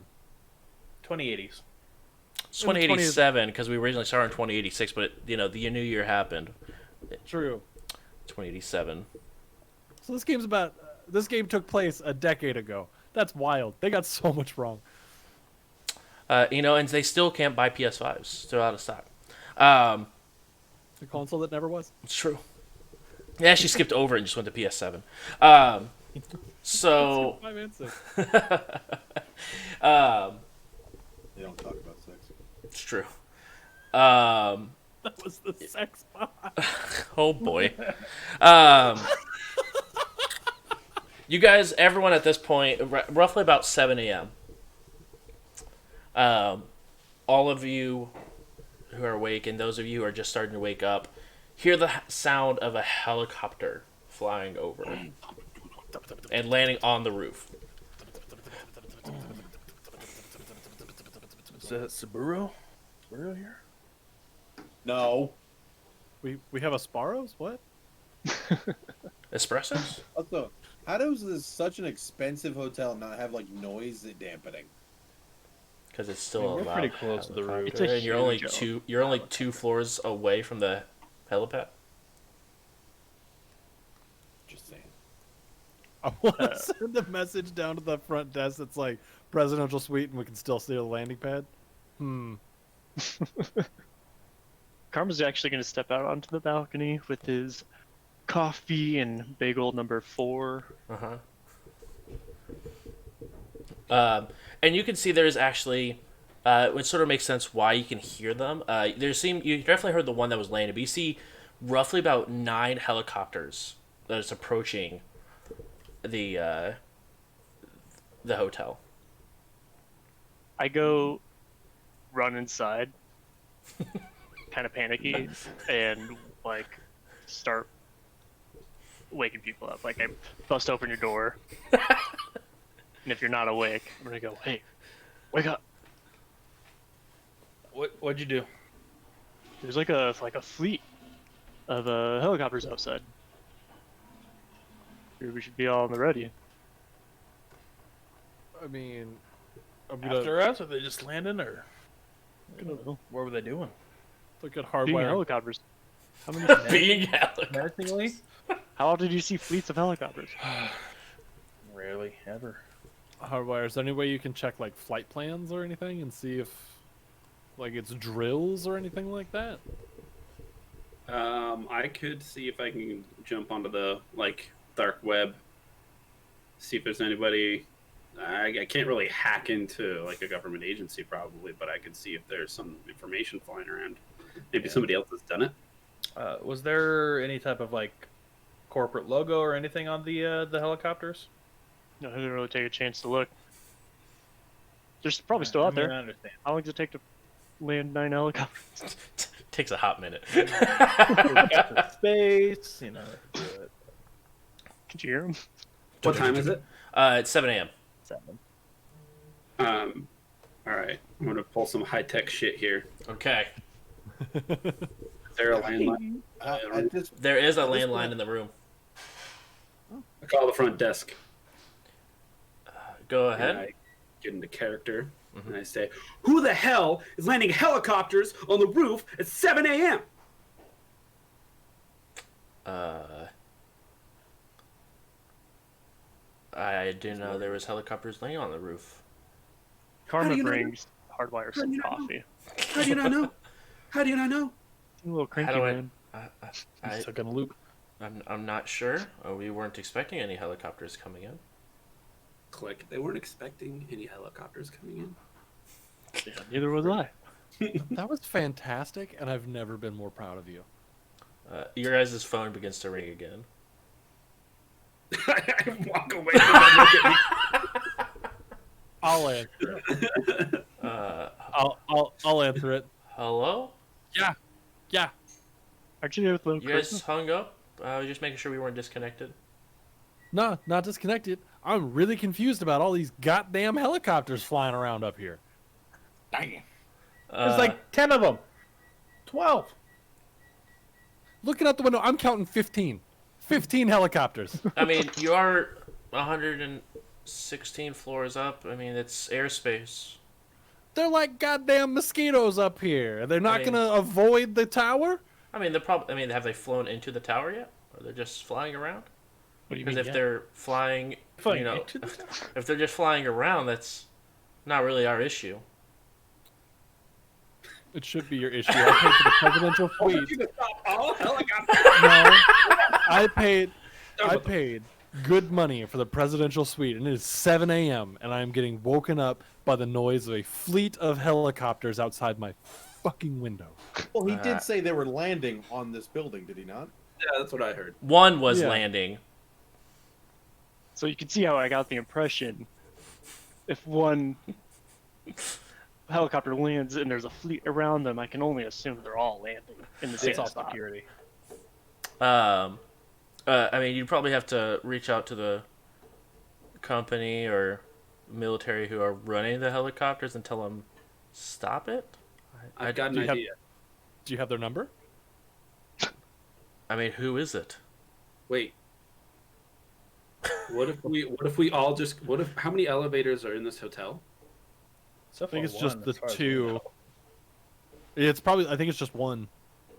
2080s. It's 2087 because we originally started in 2086, but the new year happened. True. 2087. So this game took place a decade ago. That's wild. They got so much wrong. And they still can't buy PS5s. They're out of stock. The console that never was. It's true. They actually skipped over it and just went to PS7. So 5 and 6. They don't talk about sex. it's true. That was the sex bot. Oh boy. You guys, everyone at this point, roughly about 7 a.m. All of you who are awake and those of you who are just starting to wake up hear the sound of a helicopter flying over and landing on the roof. Is that Subaru? Subaru here? No. We have a Sparrows? What? Espressos? Also, how does this such an expensive hotel not have like noise dampening? Because it's still We're a loud pretty close to the roof. helicopter, It's a and you're only huge you're only 2 floors away from the helipad. Just saying. I want to send a message down to the front desk that's like presidential suite and we can still see the landing pad. Karma's actually going to step out onto the balcony with his coffee and bagel number 4. And you can see there's actually, which sort of makes sense why you can hear them. You definitely heard the one that was landing, but you see roughly about 9 helicopters that is approaching the hotel. I go run inside, kind of panicky, and like start waking people up. Like I bust open your door, and if you're not awake, I'm gonna go, "Hey, wake up!" What'd you do? There's like a fleet of helicopters outside. We should be all on the ready. I mean, I'm gonna After us, or they just landing, or I don't know. what were they doing? look at Being hardwire. helicopters. How many? Being helicopters. Menacingly? How often do you see fleets of helicopters? Rarely, ever. Hardwire. Is there any way you can check like flight plans or anything and see if like it's drills or anything like that? I could see if I can jump onto the dark web, see if there's anybody. I can't really hack into like a government agency probably, but I could see if there's some information flying around. Maybe somebody else has done it. Was there any type of corporate logo or anything on the helicopters? No, I didn't really take a chance to look. They're probably still out I mean, there. I understand. How long does it take to land 9 helicopters? Takes a hot minute. Captain Space, Could you hear them? What time is it? It's 7 a.m. 7. All right, I'm gonna pull some high tech shit here. Okay. Is there a landline? At this, There is a At this landline point- in the room. I call the front desk. Go And ahead. I get into character, and I say, "Who the hell is landing helicopters on the roof at 7 a.m.?" I didn't know there was helicopters laying on the roof. Karma do you know? brings Hardwire How do some you not know? coffee. How do you not know? How do you not know? A little cranky, How do man. I, Stuck in a loop. I'm not sure. We weren't expecting any helicopters coming in. Click. They weren't expecting any helicopters coming in. Yeah, neither was I. That was fantastic, and I've never been more proud of you. Your guys' phone begins to ring again. I walk away from them, look at me. I'll answer it. I'll answer it. Hello? Yeah. Aren't you there with little You guys Christmas? hung up? I was just making sure we weren't disconnected. No, not disconnected. I'm really confused about all these goddamn helicopters flying around up here. Dang. Uh, There's 10 of them. 12. Looking out the window, I'm counting 15. 15 helicopters. I mean, you are 116 floors up. I mean, it's airspace. They're like goddamn mosquitoes up here. They're not mean- gonna avoid the tower. I mean, have they flown into the tower yet? Or they're just flying around? What do you Because mean? if they're flying, Flying you know, into the if they're just flying around, that's not really our issue. It should be your issue. I paid for the presidential suite. You can stop all helicopters. No, I paid good money for the presidential suite, and it is 7 a.m. and I am getting woken up by the noise of a fleet of helicopters outside my fucking window. Well, he did say they were landing on this building, did he not? Yeah, that's what I heard. One was Yeah. landing. So you can see how I got the impression if one helicopter lands and there's a fleet around them, I can only assume they're all landing in the same It's all spot. security. I mean, you'd probably have to reach out to the company or military who are running the helicopters and tell them stop it. I've got an do you have- idea. Do you have their number? I mean, who is it? Wait. What if we all just how many elevators are in this hotel? So I think far, it's just one, the as far as we two. know. It's probably. I think it's just one.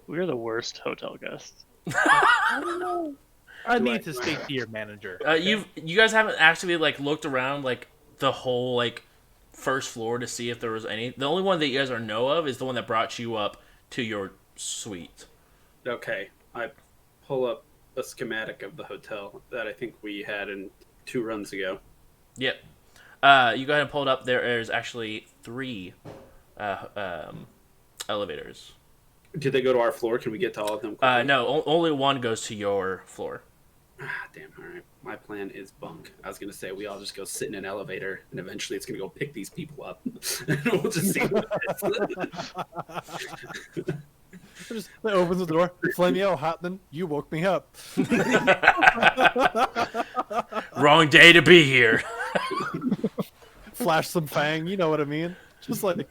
We're the worst hotel guests. I Do need I- to do I speak have- to your manager. You guys haven't actually like looked around like the whole like first floor to see if there was any. The only one that you guys are know of is the one that brought you up to your suite. Okay, I pull up a schematic of the hotel that I think we had in 2 runs ago. Yep. You go ahead and pull it up. There is actually 3 elevators. Did they go to our floor? Can we get to all of them? quickly? No, only one goes to your floor. Ah, damn. All right. My plan is bunk. I was gonna say we all just go sit in an elevator, and eventually it's gonna go pick these people up, and we'll just see. What it is. Just it opens the door. Flamio, Hotman, you woke me up. Wrong day to be here. Flash some fang. You know what I mean? Just like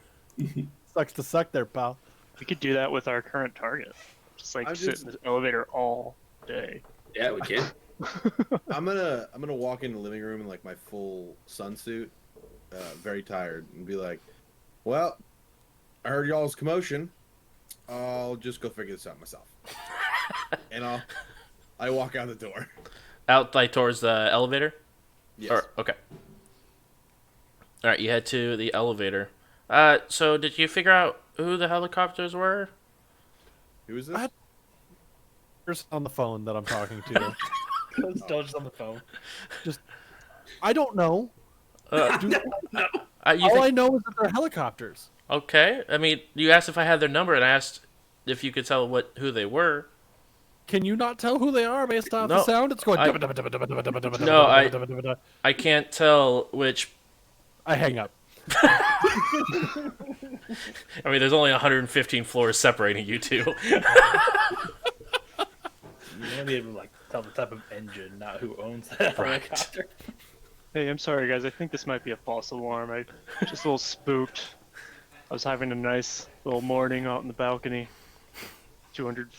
sucks to suck there, pal. We could do that with our current target. Just like I'm sit just- in the elevator all day. Yeah, we can. I'm gonna walk in the living room in like my full sunsuit, very tired, and be like, "Well, I heard y'all's commotion. I'll just go figure this out myself." And I walk out the door. Out like towards the elevator? Yes. Or, okay. Alright, you head to the elevator. So did you figure out who the helicopters were? Who is this? I- Person on the phone that I'm talking to. Dodge's on the phone. I don't know. You All think, I know is that they're helicopters. okay. I mean, you asked if I had their number, and I asked if you could tell who they were. Can you not tell who they are based off No, the sound? It's going. No, I can't tell which. I hang up. I mean, there's only 115 floors separating you two. You want to be able to like tell the type of engine, not who owns that Right. helicopter. Hey, I'm sorry, guys. I think this might be a false alarm. I just a little spooked. I was having a nice little morning out in the balcony, 200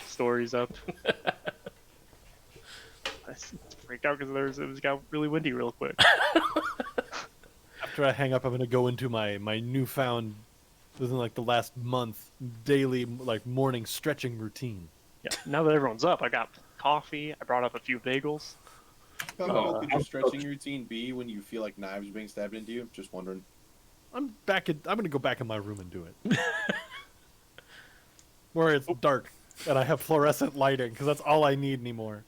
stories up. I freaked out because it got really windy real quick. After I hang up, I'm gonna go into my newfound, within like the last month, daily like morning stretching routine. Yeah. Now that everyone's up, I got coffee. I brought up a few bagels. How long could your stretching routine be when you feel like knives are being stabbed into you? Just wondering. I'm gonna go back in my room and do it. Where it's dark and I have fluorescent lighting because that's all I need anymore.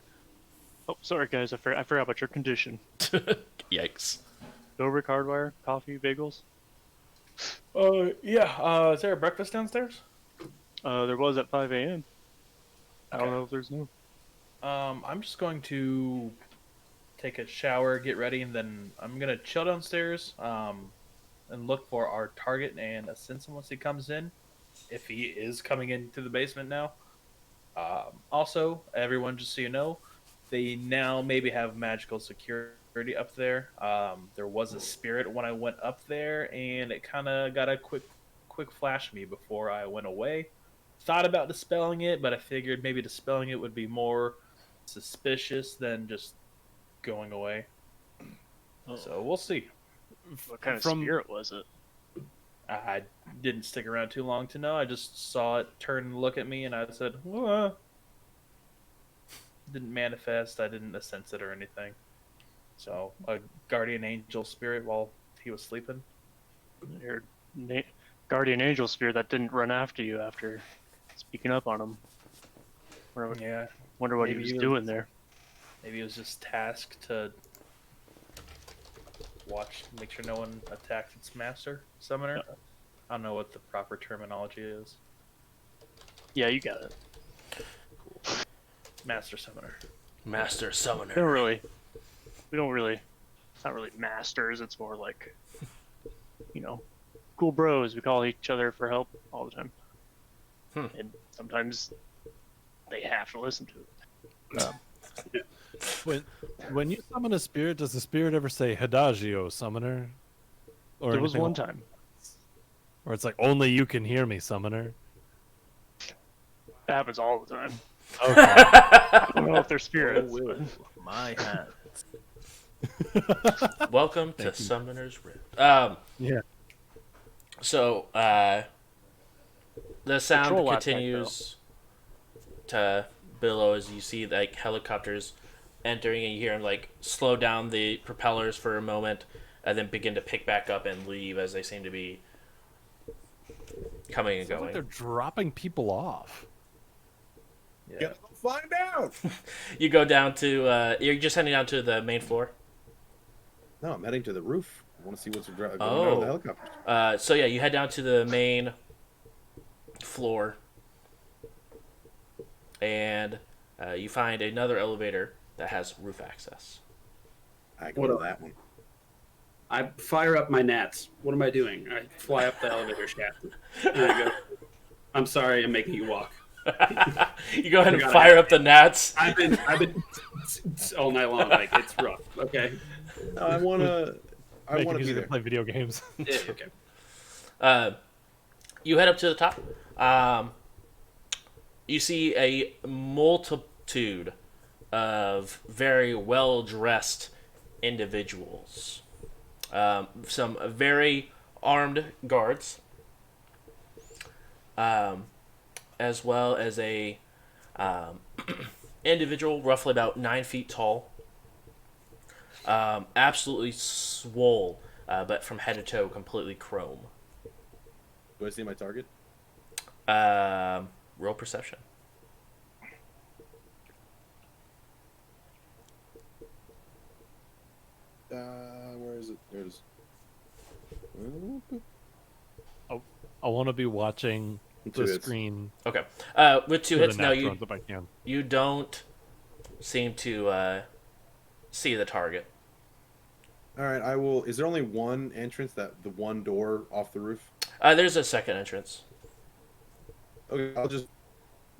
Oh, sorry, guys. I forgot about your condition. Yikes. Dobrik hardwire, coffee, bagels. Yeah. Is there a breakfast downstairs? There was at 5 a.m. I don't Okay. know if there's no. I'm just going to take a shower, get ready, and then I'm gonna chill downstairs. And look for our target and assist him once he comes in, if he is coming into the basement now. Also, everyone, just so you know, they now maybe have magical security up there. There was a spirit when I went up there, and it kind of got a quick flash of me before I went away. Thought about dispelling it, but I figured maybe dispelling it would be more suspicious than just going away. So we'll see. What kind of From- spirit was it? I didn't stick around too long to know. I just saw it turn and look at me, and I said, "Whoa." Didn't manifest. I didn't sense it or anything. So a guardian angel spirit while he was sleeping. Your guardian angel spirit that didn't run after you after speaking up on him. Yeah, Wonder what he maybe was he was- doing there. maybe it was just tasked to watch, make sure no one attacks its master summoner. I don't know what the proper terminology is. Yeah, you got it. Master summoner. Master We Summoner. don't really. It's not really masters. It's more like, cool bros. We call each other for help all the time. And sometimes they have to listen to it. When you summon a spirit, does the spirit ever say Hidagio, summoner? Or There was anything one like- time. Or it's like only you can hear me, summoner. That happens all the time. Okay. I don't know if they're spirits. Oh, but- My hands. Welcome to Thank you. Summoner's Rift. Yeah. So, the sound Control aspect, continues to billow as you see like helicopters entering, and you hear them like slow down the propellers for a moment, and then begin to pick back up and leave as they seem to be coming and Sounds like going. they're dropping people off. Yeah, find out. You go down to you're just heading down to the main floor. No, I'm heading to the roof. I want to see what's going on Oh. with the helicopters. So yeah, you head down to the main floor, and you find another elevator that has roof access. I go What to up? that one. I fire up my gnats. What am I doing? I fly up the elevator shaft. And I go, I'm sorry, I'm making you walk. You go ahead and Forgot fire up the gnats. I've been all night long. Like it's rough. Okay. No, I want to. I Make want it to be easy to there. play video games. Yeah, okay. You head up to the top. You see a multitude of very well dressed individuals. Some very armed guards, as well as a individual roughly about 9 feet tall, absolutely swole, but from head to toe completely chrome. Do I see my target? Roll perception. Where is it? There it is. I want to be watching Two the hits. screen. Okay. With two for the hits now, nat you ones if I can. you don't seem to see the target. All right, I will. Is there only one entrance? The one door off the roof? There's a second entrance. Okay, I'll just.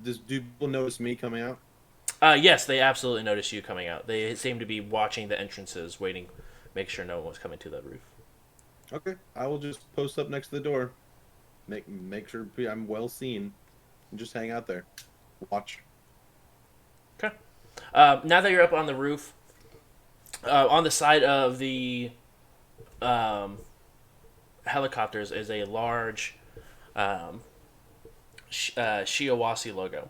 Do people notice me coming out? Yes, they absolutely notice you coming out. They seem to be watching the entrances, waiting, make sure no one was coming to the roof. Okay, I will just post up next to the door. Make sure I'm well seen, and just hang out there, watch. Okay. Now that you're up on the roof, on the side of the helicopters is a large Shiawase logo.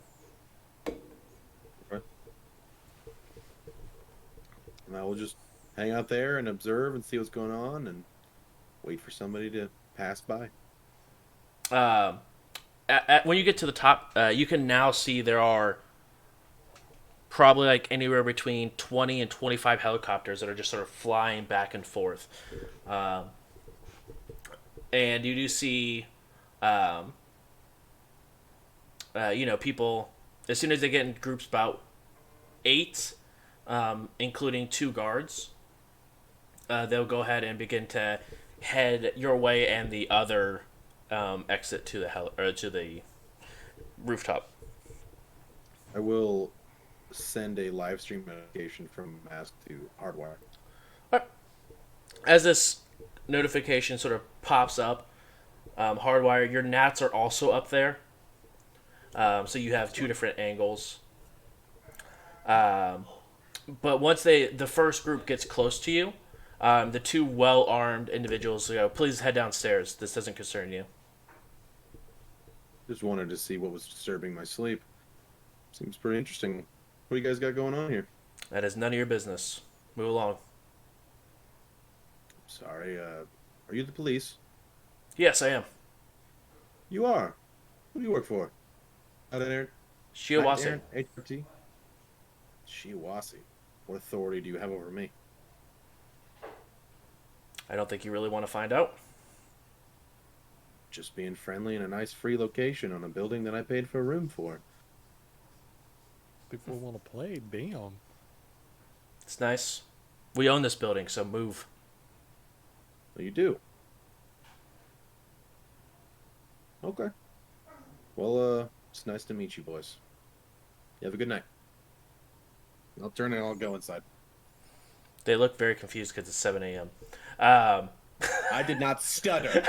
And I will just hang out there and observe and see what's going on, and wait for somebody to pass by. When you get to the top, you can now see there are probably like anywhere between 20 and 25 helicopters that are just sort of flying back and forth. And you do see, people, as soon as they get in groups about 8, including 2 guards, they'll go ahead and begin to head your way and the other exit to to the rooftop. I will send a live stream notification from Mask to Hardwire. As this notification sort of pops up, Hardwire, your gnats are also up there. So you have 2 different angles. But once the first group gets close to you, The two well-armed individuals go, please head downstairs. This doesn't concern you. Just wanted to see what was disturbing my sleep. Seems pretty interesting. What do you guys got going on here? That is none of your business. Move along. Sorry, are you the police? Yes, I am. You are. Who do you work for? Shiawase. HRT? Shiawase. What authority do you have over me? I don't think you really want to find out. Just being friendly in a nice free location on a building that I paid for a room for. People want to play. Damn. It's nice. We own this building, so move. Well, you do. Okay. Well, it's nice to meet you, boys. You have a good night. I'll turn and I'll go inside. They look very confused because it's 7 a.m. I did not stutter.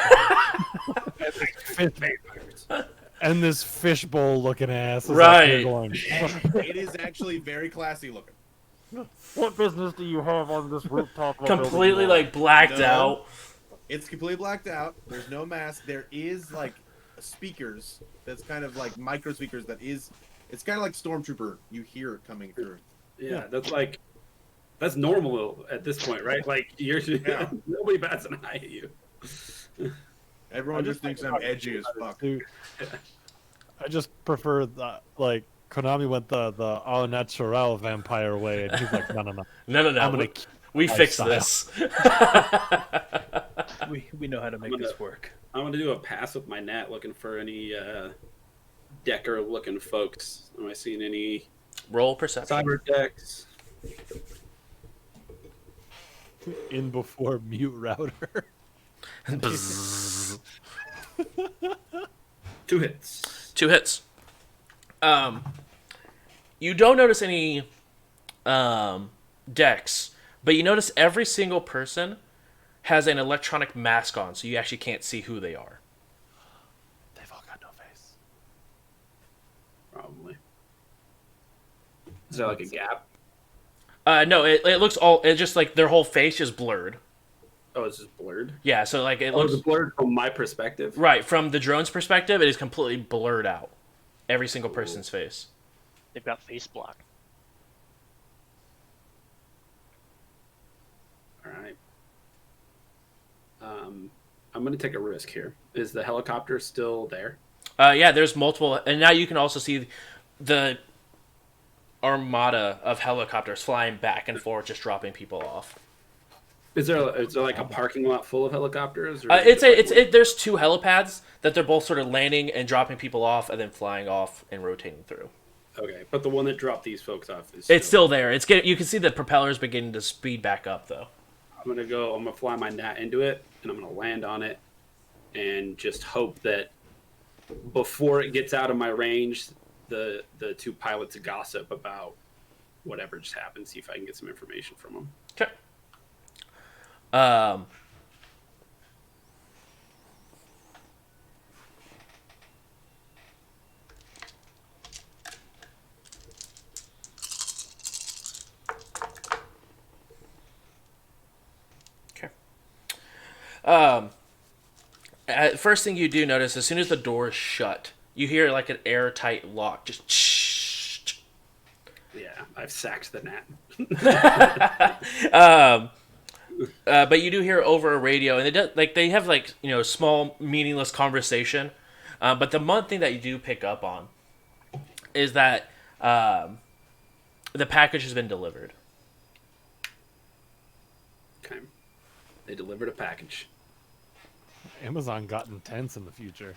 And this fishbowl looking ass. Is Right. Going, It is actually very classy looking. what business do you have on this rooftop? Completely like blacked No. out. It's completely blacked out. There's no mask. There is like speakers. That's kind of like micro speakers. It's kind of like Stormtrooper. You hear it coming through. Yeah, that's normal at this point, right? Like Yeah. nobody bats an eye at you. Everyone just thinks I'm edgy as fuck. Dude, I just prefer the like Konami went the au naturel vampire way, and he's like, no. No. I'm gonna We fixed lifestyle. this. We know how to make this work. I'm gonna do a pass with my net, looking for any Decker-looking folks. Am I seeing any Roll perception. cyber decks? in before mute router. Bzzz. 2 hits. 2 hits. You don't notice any decks, but you notice every single person has an electronic mask on, so you actually can't see who they are. They've all got no face. Probably. Is there like a gap? No, it looks all. It's just like their whole face is blurred. Oh, it's just blurred. Yeah, so like it Oh, looks it's blurred from my perspective. right from the drone's perspective. It is completely blurred out. Every single person's face. They've got face block. All right. I'm gonna take a risk here. Is the helicopter still there? Yeah, there's multiple, and now you can also see the armada of helicopters flying back and forth, just dropping people off. Is there like a parking lot full of helicopters? Or There's 2 helipads that they're both sort of landing and dropping people off, and then flying off and rotating through. Okay, but the one that dropped these folks off is It's still there. You can see the propellers beginning to speed back up, though. I'm gonna fly my gnat into it, and I'm gonna land on it, and just hope that before it gets out of my range, the 2 pilots gossip about whatever just happened. See if I can get some information from them. Okay. First thing you do notice, as soon as the door is shut, you hear like an airtight lock. Just shh. Yeah, I've sacked the gnat. But you do hear over a radio, and they have small meaningless conversation. But the one thing that you do pick up on is that the package has been delivered. Okay, they delivered a package. Amazon got intense in the future.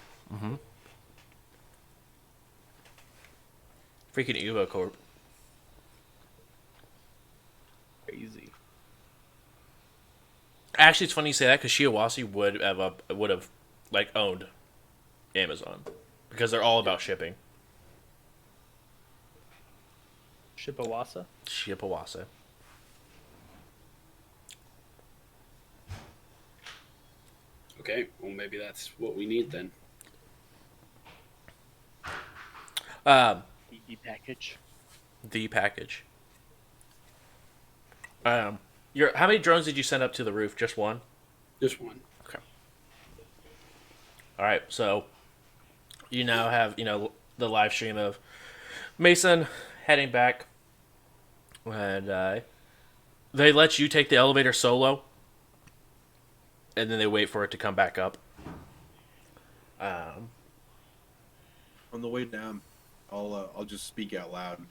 Freaking Evo Corp. Crazy. Actually, it's funny you say that because Shiawase would have like owned Amazon because they're all about shipping. Shippawasa? Shippawase. Okay, well maybe that's what we need then. The package. The package. How many drones did you send up to the roof? Just one? Just one. Okay. All right, so you now have, the live stream of Mason heading back, and they let you take the elevator solo, and then they wait for it to come back up. On the way down, I'll just speak out loud,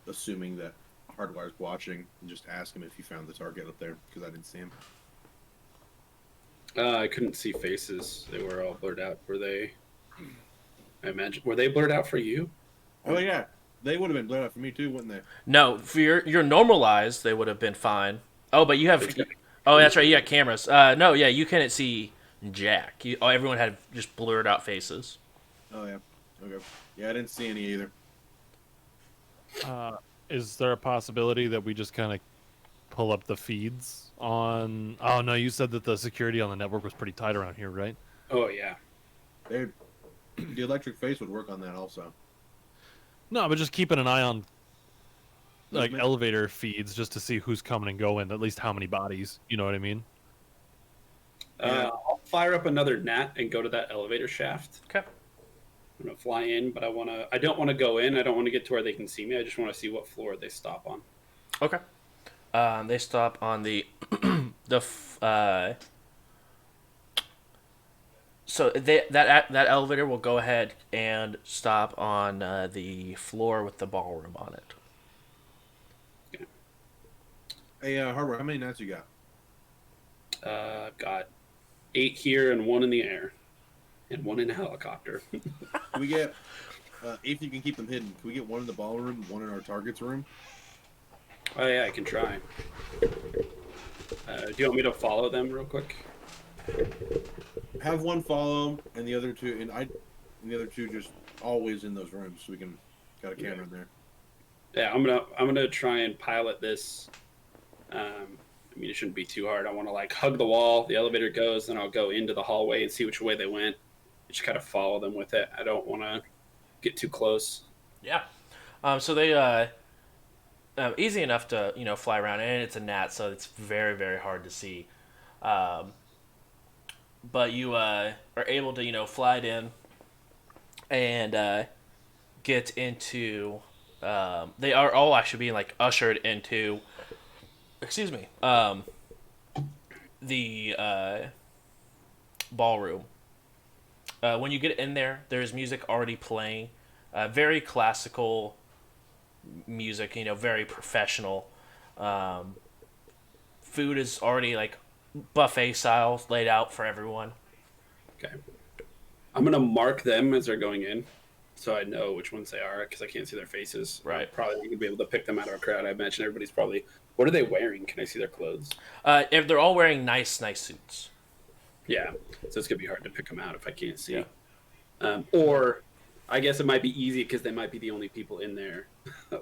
assuming that Hardwire's watching, and just ask him if he found the target up there, because I didn't see him. I couldn't see faces. They were all blurred out. Were they? I imagine. Were they blurred out for you? Oh yeah, they would have been blurred out for me too, wouldn't they? No, for your normalized, they would have been fine. Oh, but you have. Oh, that's right. You got cameras. No, yeah, you couldn't see Jack. Everyone had just blurred out faces. Oh yeah. Okay. Yeah, I didn't see any either. Is there a possibility that we just kind of pull up the feeds on? Oh no, you said that the security on the network was pretty tight around here, right? Oh yeah. The electric face would work on that also. No, but just keeping an eye on like Movement. elevator feeds just to see who's coming and going, at least how many bodies. You know what I mean? Yeah. I'll fire up another gnat and go to that elevator shaft. Okay. I'm gonna fly in, but I don't want to go in. I don't want to get to where they can see me. I just want to see what floor they stop on. Okay. They stop on the so that elevator will go ahead and stop on the floor with the ballroom on it. Hey, Hardwire, how many gnats you got? I've got 8 here and 1 in the air, and 1 in a helicopter. Can we get, if you can keep them hidden, can we get 1 in the ballroom, 1 in our target's room? Oh yeah, I can try. Do you want me to follow them real quick? Have 1 follow, and the other 2, and the other 2 just always in those rooms, so we can got a camera in there. Yeah, I'm gonna try and pilot this. I mean, it shouldn't be too hard. I want to hug the wall. The elevator goes, then I'll go into the hallway and see which way they went. Just kind of follow them with it. I don't want to get too close. Yeah. So they easy enough to fly around, and it's a gnat, so it's very very hard to see. But you are able to fly it in and get into. They are all actually being ushered into. Excuse me. The ballroom. When you get in there, there's music already playing. Very classical music, very professional. Food is already buffet style laid out for everyone. Okay. I'm going to mark them as they're going in so I know which ones they are because I can't see their faces. Right. I'm probably not going to be able to pick them out of a crowd. I imagine everybody's probably... What are they wearing? Can I see their clothes? If they're all wearing nice suits. Yeah. So it's going to be hard to pick them out if I can't see. Yeah. Or I guess it might be easy because they might be the only people in there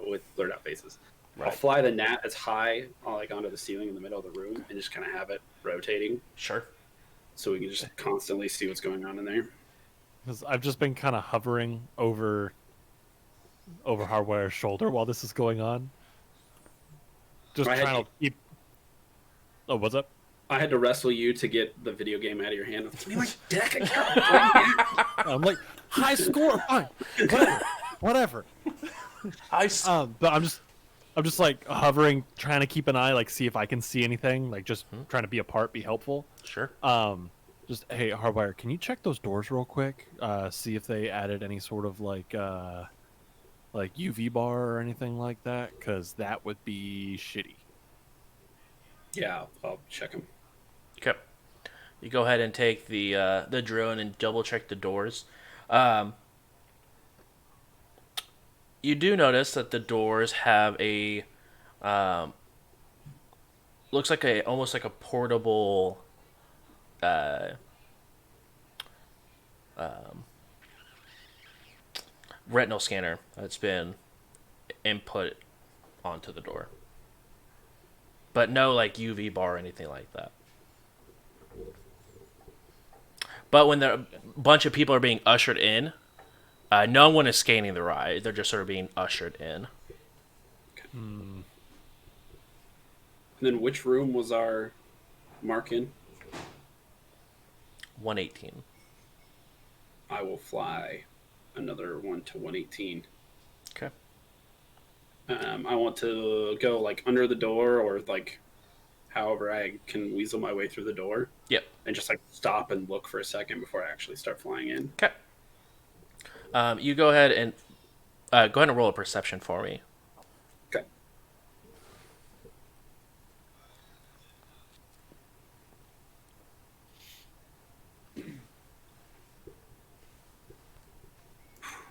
with blurred out faces. Right. I'll fly the gnat as high onto the ceiling in the middle of the room and just kind of have it rotating Sure. so we can just constantly see what's going on in there. Because I've just been kind of hovering over Hardwire's shoulder while this is going on. Just trying to keep. Oh, what's up? I had to wrestle you to get the video game out of your hand. Give me my deck. I'm like, high score, fine, whatever. But I'm just hovering, trying to keep an eye, see if I can see anything, just trying to be a part, be helpful. Sure. Just hey, Hardwire, can you check those doors real quick? See if they added any sort of UV bar or anything like that, because that would be shitty. Yeah, I'll check them. Okay. You go ahead and take the drone and double check the doors. You do notice that the doors have a looks like almost like a portable retinal scanner that's been input onto the door. But no UV bar or anything like that. But when a bunch of people are being ushered in, no one is scanning the ride. They're just sort of being ushered in. And then which room was our mark in? 118. I will fly another one to 118. Okay. I want to go like under the door or like however I can weasel my way through the door. Yep. And just like stop and look for a second before I actually start flying in. Okay. You go ahead and roll a perception for me. Okay.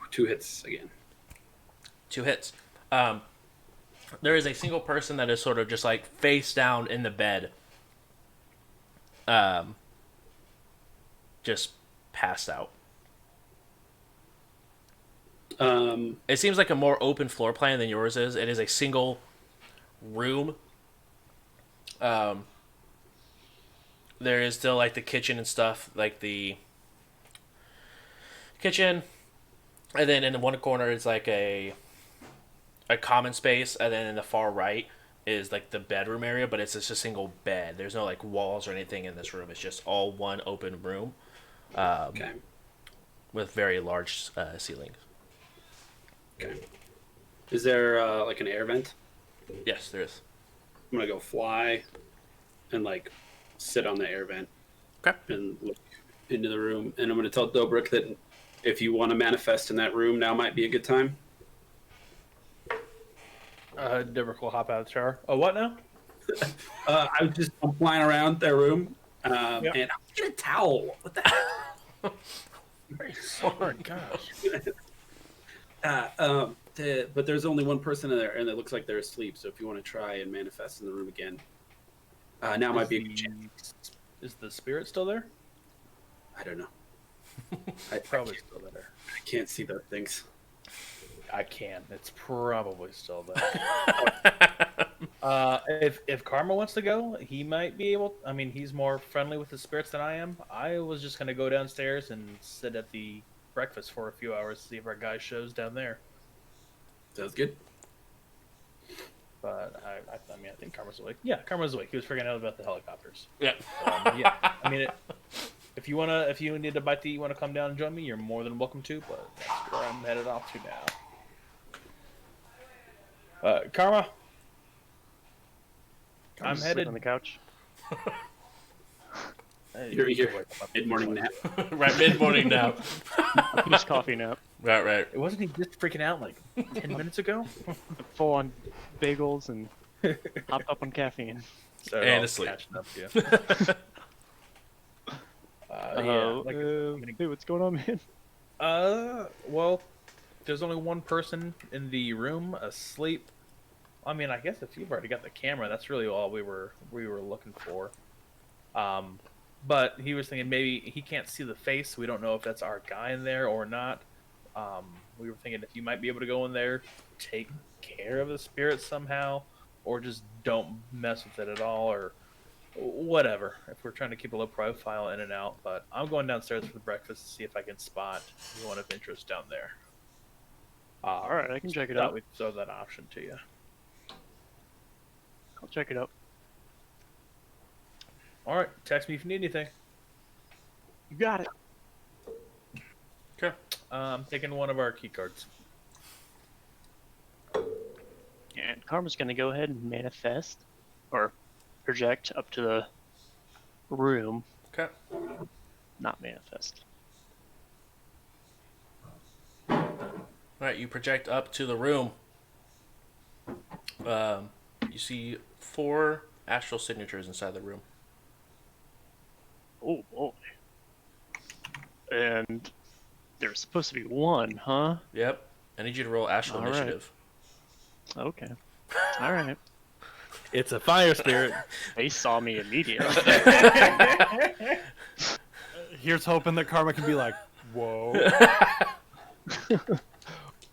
Two hits again. 2 hits. There is a single person that is sort of just like face down in the bed. Just passed out. It seems like a more open floor plan than yours is. It is a single room. There is still like the kitchen and stuff, like the kitchen, and then in the one corner is like a common space, and then in the far right is like the bedroom area, but it's just a single bed. There's no like walls or anything in this room. It's just all one open room, Okay. with very large ceilings. Okay. Is there like an air vent? Yes, there is. I'm gonna go fly and like sit on the air vent. Okay. And look into the room. And I'm gonna tell Dobrik that if you want to manifest in that room, now might be a good time. Dobrik will hop out of the shower. Oh, what now? I'm flying around their room, and I'll get a towel. What the heck? Very smart, gosh. But there's only one person in there, and it looks like they're asleep. So if you want to try and manifest in the room again, now might be a good chance. Is the spirit still there? I don't know. Probably still there. I can't see those things. I can. It's probably still there. If Karma wants to go, he might be able. I mean, he's more friendly with the spirits than I am. I was just gonna go downstairs and sit at the breakfast for a few hours to see if our guy shows down there. Sounds good. But I mean, I think Karma's awake. Yeah, Karma's awake. He was figuring out about the helicopters. Yeah. Yeah. I mean, if you need a bite to eat, you want to come down and join me, you're more than welcome to. But that's where I'm headed off to now. Karma, I'm Just headed sit on the couch. You're mid-morning nap. Right, mid-morning now. Just coffee nap. Right. Wasn't he just freaking out like 10 minutes ago? Full on bagels and hopped up on caffeine. So And I'll asleep. catch up to you. Hey, what's going on, man? Well, there's only one person in the room asleep. I mean, I guess if you've already got the camera, that's really all we were looking for. But he was thinking maybe he can't see the face. We don't know if that's our guy in there or not. We were thinking if you might be able to go in there, take care of the spirit somehow, or just don't mess with it at all, or whatever. If we're trying to keep a low profile in and out, but I'm going downstairs for breakfast to see if I can spot anyone of interest down there. All right, I can check it Thought out. we'd throw that option to you. I'll check it out. All right, text me if you need anything. You got it. Okay. I'm taking one of our key cards. And Karma's gonna go ahead and manifest, or project up to the room. Okay. Not manifest. Alright, you project up to the room. You see 4 astral signatures inside the room. Oh boy. And there's supposed to be one, huh? Yep. I need you to roll astral All right. initiative. Okay. All right. It's a fire spirit. They saw me immediately. Here's hoping that Karma can be like, whoa.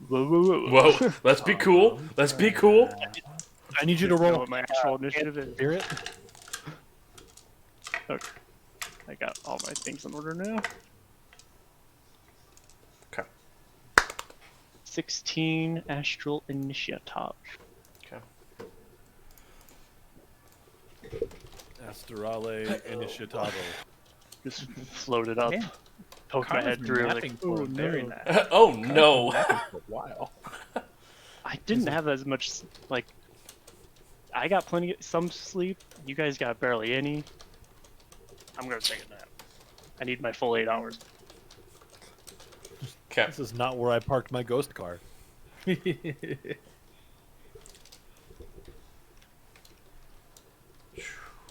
Whoa, let's be cool. Let's be cool. I need you to Know roll what my actual initiative is. spirit. Okay. I got all my things in order now. Okay. 16 astral initiative. Okay. Astrale Initiatavo. Just floated up, Man, poked my head through. Like, for oh a very no. nice. Oh no! Napping for a while. I didn't have as much, like, I got some sleep. You guys got barely any. I'm gonna take a nap. I need my full 8 hours. Okay. This is not where I parked my ghost car.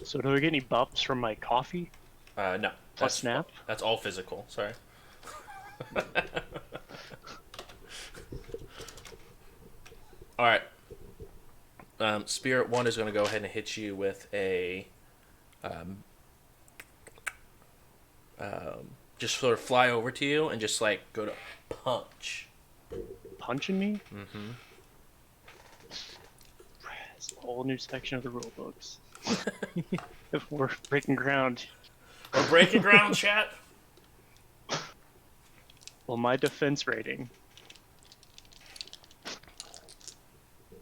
So do I get any buffs from my coffee No. plus nap? That's all physical. Sorry. All right. Spirit 1 is going to go ahead and hit you with a just sort of fly over to you and just like go to punch. Punching me? Mm-hmm. It's a whole new section of the rule books. If we're breaking ground. We're breaking ground, chat. Well, my defense rating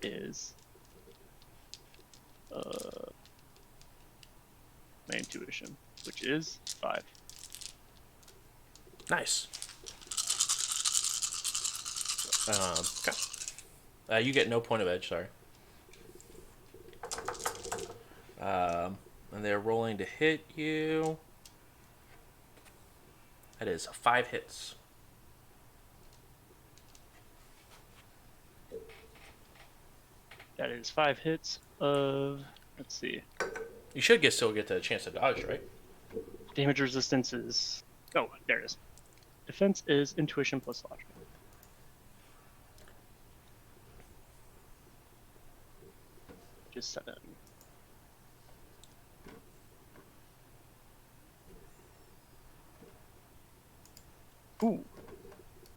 is my intuition, which is 5. Nice. Okay. You get no point of edge, sorry. And they're rolling to hit you. That is 5 hits. That is 5 hits of, let's see, You should still get the chance to dodge, right? damage resistance is, oh, there it is. Defense is intuition plus logic. Just 7. Ooh.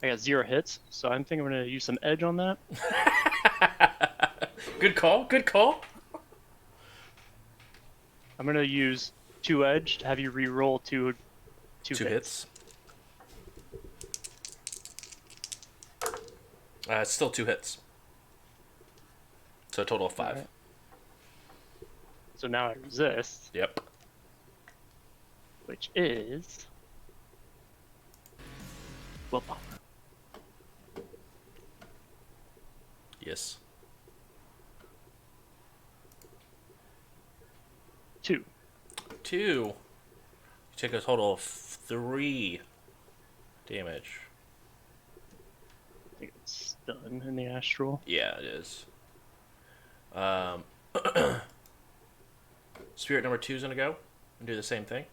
I got 0 hits, so I think I'm going to use some edge on that. Good call, good call. I'm going to use 2 edge to have you re-roll two Two hits. It's still 2 hits. So a total of 5. Alright. So now I resist, Yep. which is willpower. Yes. 2. 2. You take a total of 3 damage. I think it's done in the astral. Yeah, it is. Spirit number 2 is going to go and do the same thing.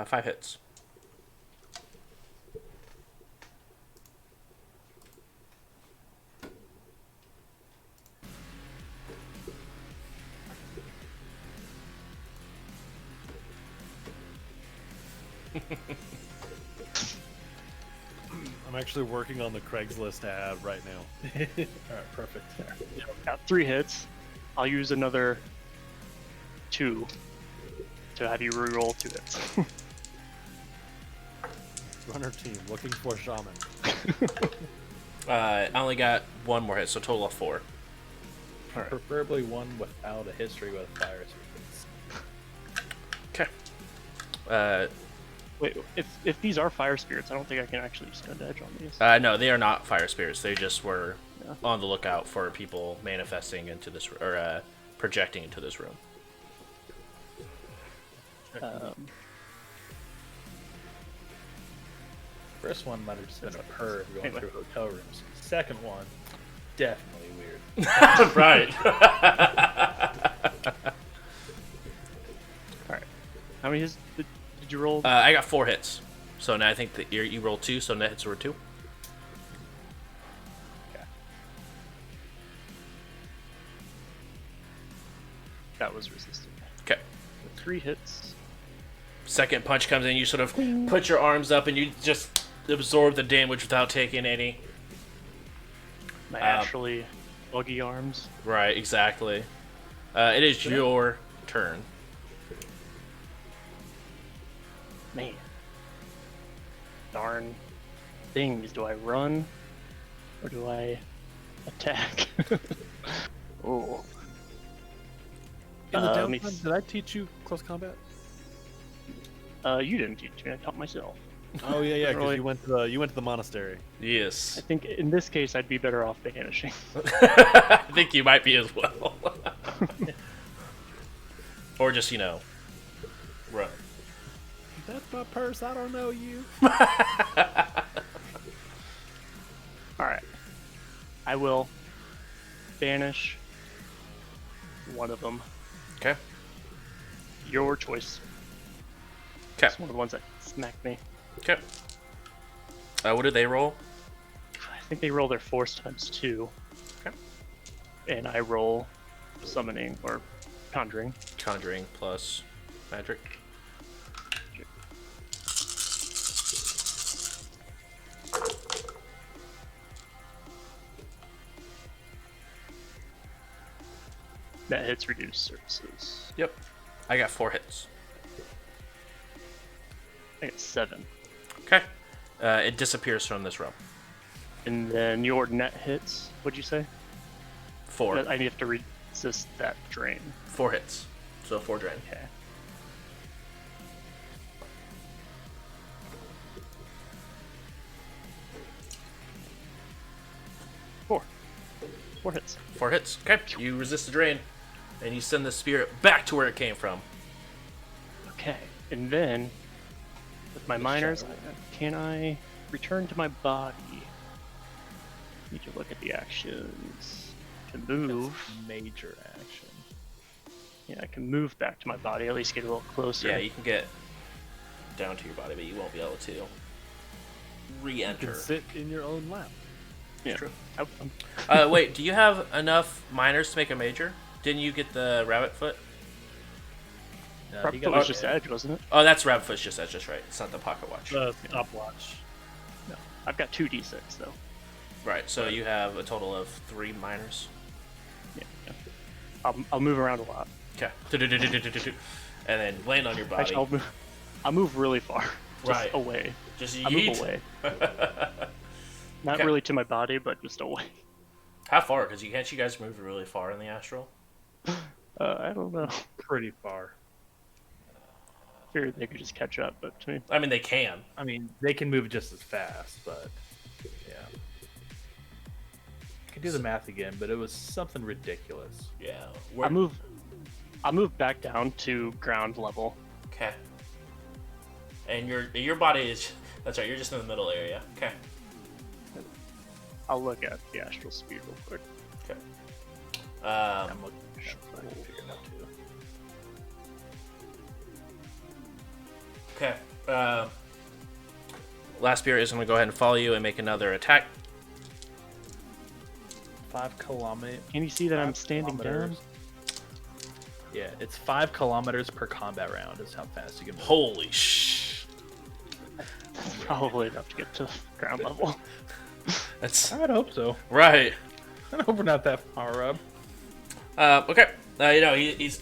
Five hits. I'm actually working on the Craigslist ad right now. All right, perfect. Got 3 hits. I'll use another 2 to have you re-roll 2 hits. Runner team looking for shaman. I only got 1 more hit, so total of 4. Alright. Preferably one without a history with fire spirits. Okay. Wait, if these are fire spirits, I don't think I can actually spend edge on these. No, they are not fire spirits. They just were Yeah. on the lookout for people manifesting into this, or projecting into this room. First one might have just been a perv going Anyway. through hotel rooms. Second one, definitely weird. Right. Alright. How many hits did you roll? I got 4 hits. So now I think that you rolled 2, so net hits were 2. That was resisted. Okay. 3 hits. Second punch comes in, you sort of put your arms up and you just absorb the damage without taking any. My astrally buggy arms. Right, exactly. It is your turn. Man. Darn things. Do I run or do I attack? Oh. In the let me downtime, did I teach you close combat? You didn't teach me. I taught myself. Oh yeah, because Really? you went to the monastery. Yes. I think in this case I'd be better off vanishing. I think you might be as well. Or just, run. That's my purse. I don't know you. Alright. I will banish one of them. Okay. Your choice. Okay. It's one of the ones that smacked me. Okay. What did they roll? I think they roll their force times 2. Okay. And I roll summoning or conjuring. Conjuring plus magic. That hits reduced services. Yep. I got 4 hits. I got 7. Okay. It disappears from this realm. And then your net hits, what'd you say? 4. I have to resist that drain. 4 hits. So 4 drain. Okay. Four hits. 4 hits. Okay. You resist the drain, and you send the spirit back to where it came from. Okay. And then, with my minors, can I return to my body? Need to look at the actions. To move. Major action. Yeah, I can move back to my body, at least get a little closer. Yeah, you can get down to your body, but you won't be able to You re-enter. can sit in your own lap. Yeah. True. I'm- Wait, do you have enough minors to make a major? Didn't you get the rabbit foot? No, Probably he got was a- just edge, wasn't it? Oh, that's rabbit foot's just that's just right. It's not the pocket watch. Stopwatch. No. I've got 2d6 though. Right. So you have a total of 3 minors. Yeah. I'll move around a lot. Okay. And then land on your body. Actually, I'll move really far. Just Right. away. Just I move yeet. away. Not Okay. really to my body, but just away. How far? Because you guys move really far in the astral. I don't know. pretty far. Figured they could just catch up, but to me, I mean, they can. I mean, they can move just as fast, but yeah. I can do the math again, but it was something ridiculous. Yeah. I'll move back down to ground level. Okay. And your body is. That's right. You're just in the middle area. Okay. I'll look at the astral speed real quick. Okay. I'm looking at it, so I can figure it out too. Okay. Last spirit is going to go ahead and follow you and make another attack. 5 kilometers. Can you see that I'm standing down? Yeah, it's 5 kilometers per combat round is how fast you can move. Holy sh! Probably enough to get to ground level. That's I would hope so. right. I hope we're not that far up. Okay.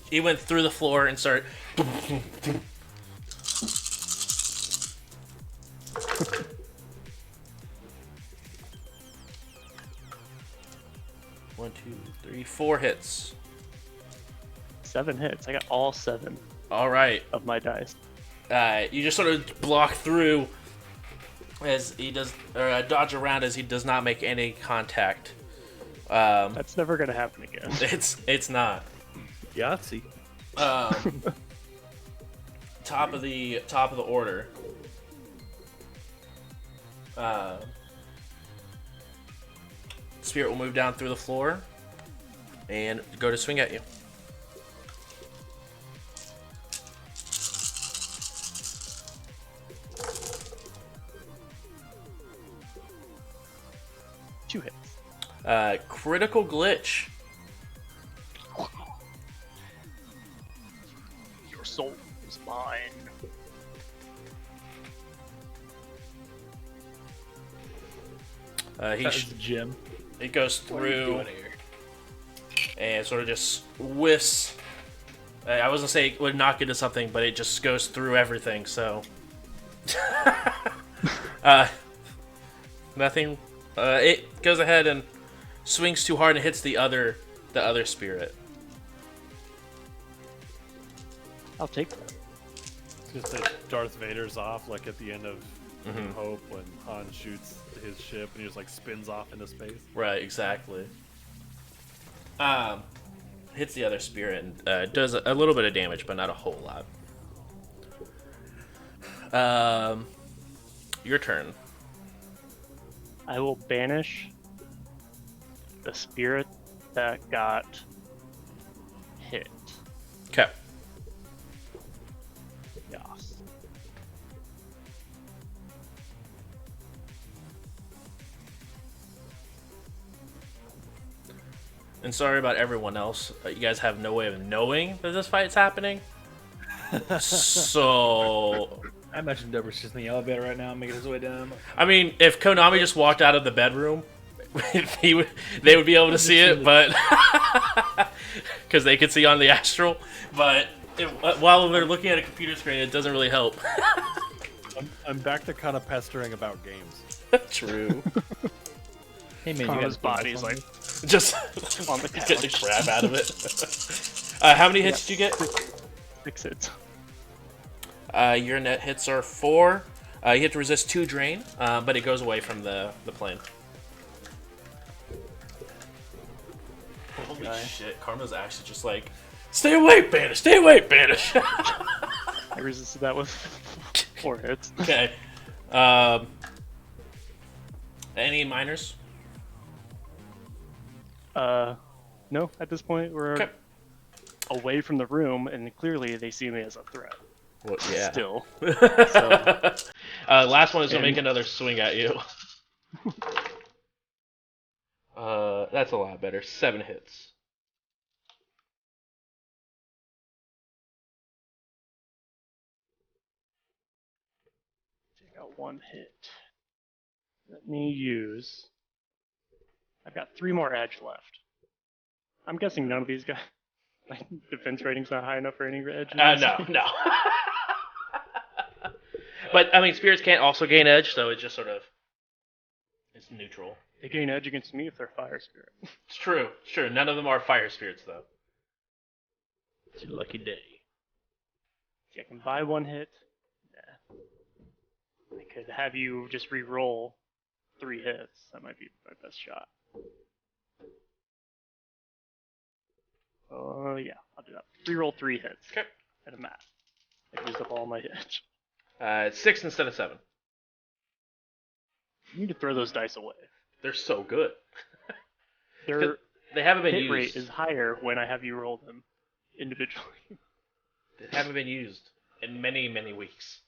He went through the floor and started. One, 2, 3, 4 hits. 7 hits. I got all 7 All right. of my dice. You just sort of block through as he does, or dodge around as he does not make any contact. That's never gonna happen again. It's not. Yahtzee. Top of the order. Spirit will move down through the floor and go to swing at you. Two hits. Critical glitch. Your soul is mine. Jim. It goes What are you through doing here? and sort of just whiffs I wasn't saying it would knock into something, but it just goes through everything. So, nothing. It goes ahead and swings too hard and hits the other spirit. I'll take that. Just like Darth Vader's off, like at the end of New Hope when Han shoots his ship and he just like spins off into space. Right, exactly. Hits the other spirit and does a little bit of damage, but not a whole lot. Your turn. I will banish the spirit that got hit. Okay. Yes. And sorry about everyone else. You guys have no way of knowing that this fight's happening. So, I imagine Dober's just in the elevator right now, making his way down. I mean, if Konami just walked out of the bedroom, they would be able to see it, but because they could see on the astral. But while they're looking at a computer screen, it doesn't really help. I'm back to kind of pestering about games. True. Hey man, Karma's body's like Just on the get the couch. crap out of it. How many hits did you get? 6 hits. Your net hits are 4. You have to resist 2 drain, but it goes away from the plane. Holy Okay. shit, Karma's actually just like, stay away, Banish! Stay away, Banish! I resisted that with 4 hits. Okay. Any minors? No, at this point we're Okay. away from the room, and clearly they see me as a threat. Well, yeah. Still. Last one is going to And- make another swing at you. That's a lot better. 7 hits. I got 1 hit. Let me use. I've got 3 more edge left. I'm guessing none of these guys. My defense rating's not high enough for any edge. No. But, I mean, spirits can't also gain edge, so it's just sort of... It's neutral. They gain edge against me if they're fire spirit. It's true. None of them are fire spirits, though. It's your lucky day. See, I can buy 1 hit. Nah. I could have you just re-roll 3 hits. That might be my best shot. Oh, yeah, I'll do that. Re-roll 3 hits. Okay. At a math. I used up all my hits. It's 6 instead of 7. You need to throw those dice away. They're so good. Their They haven't been hit used. rate is higher when I have you roll them individually. They haven't been used in many, many weeks.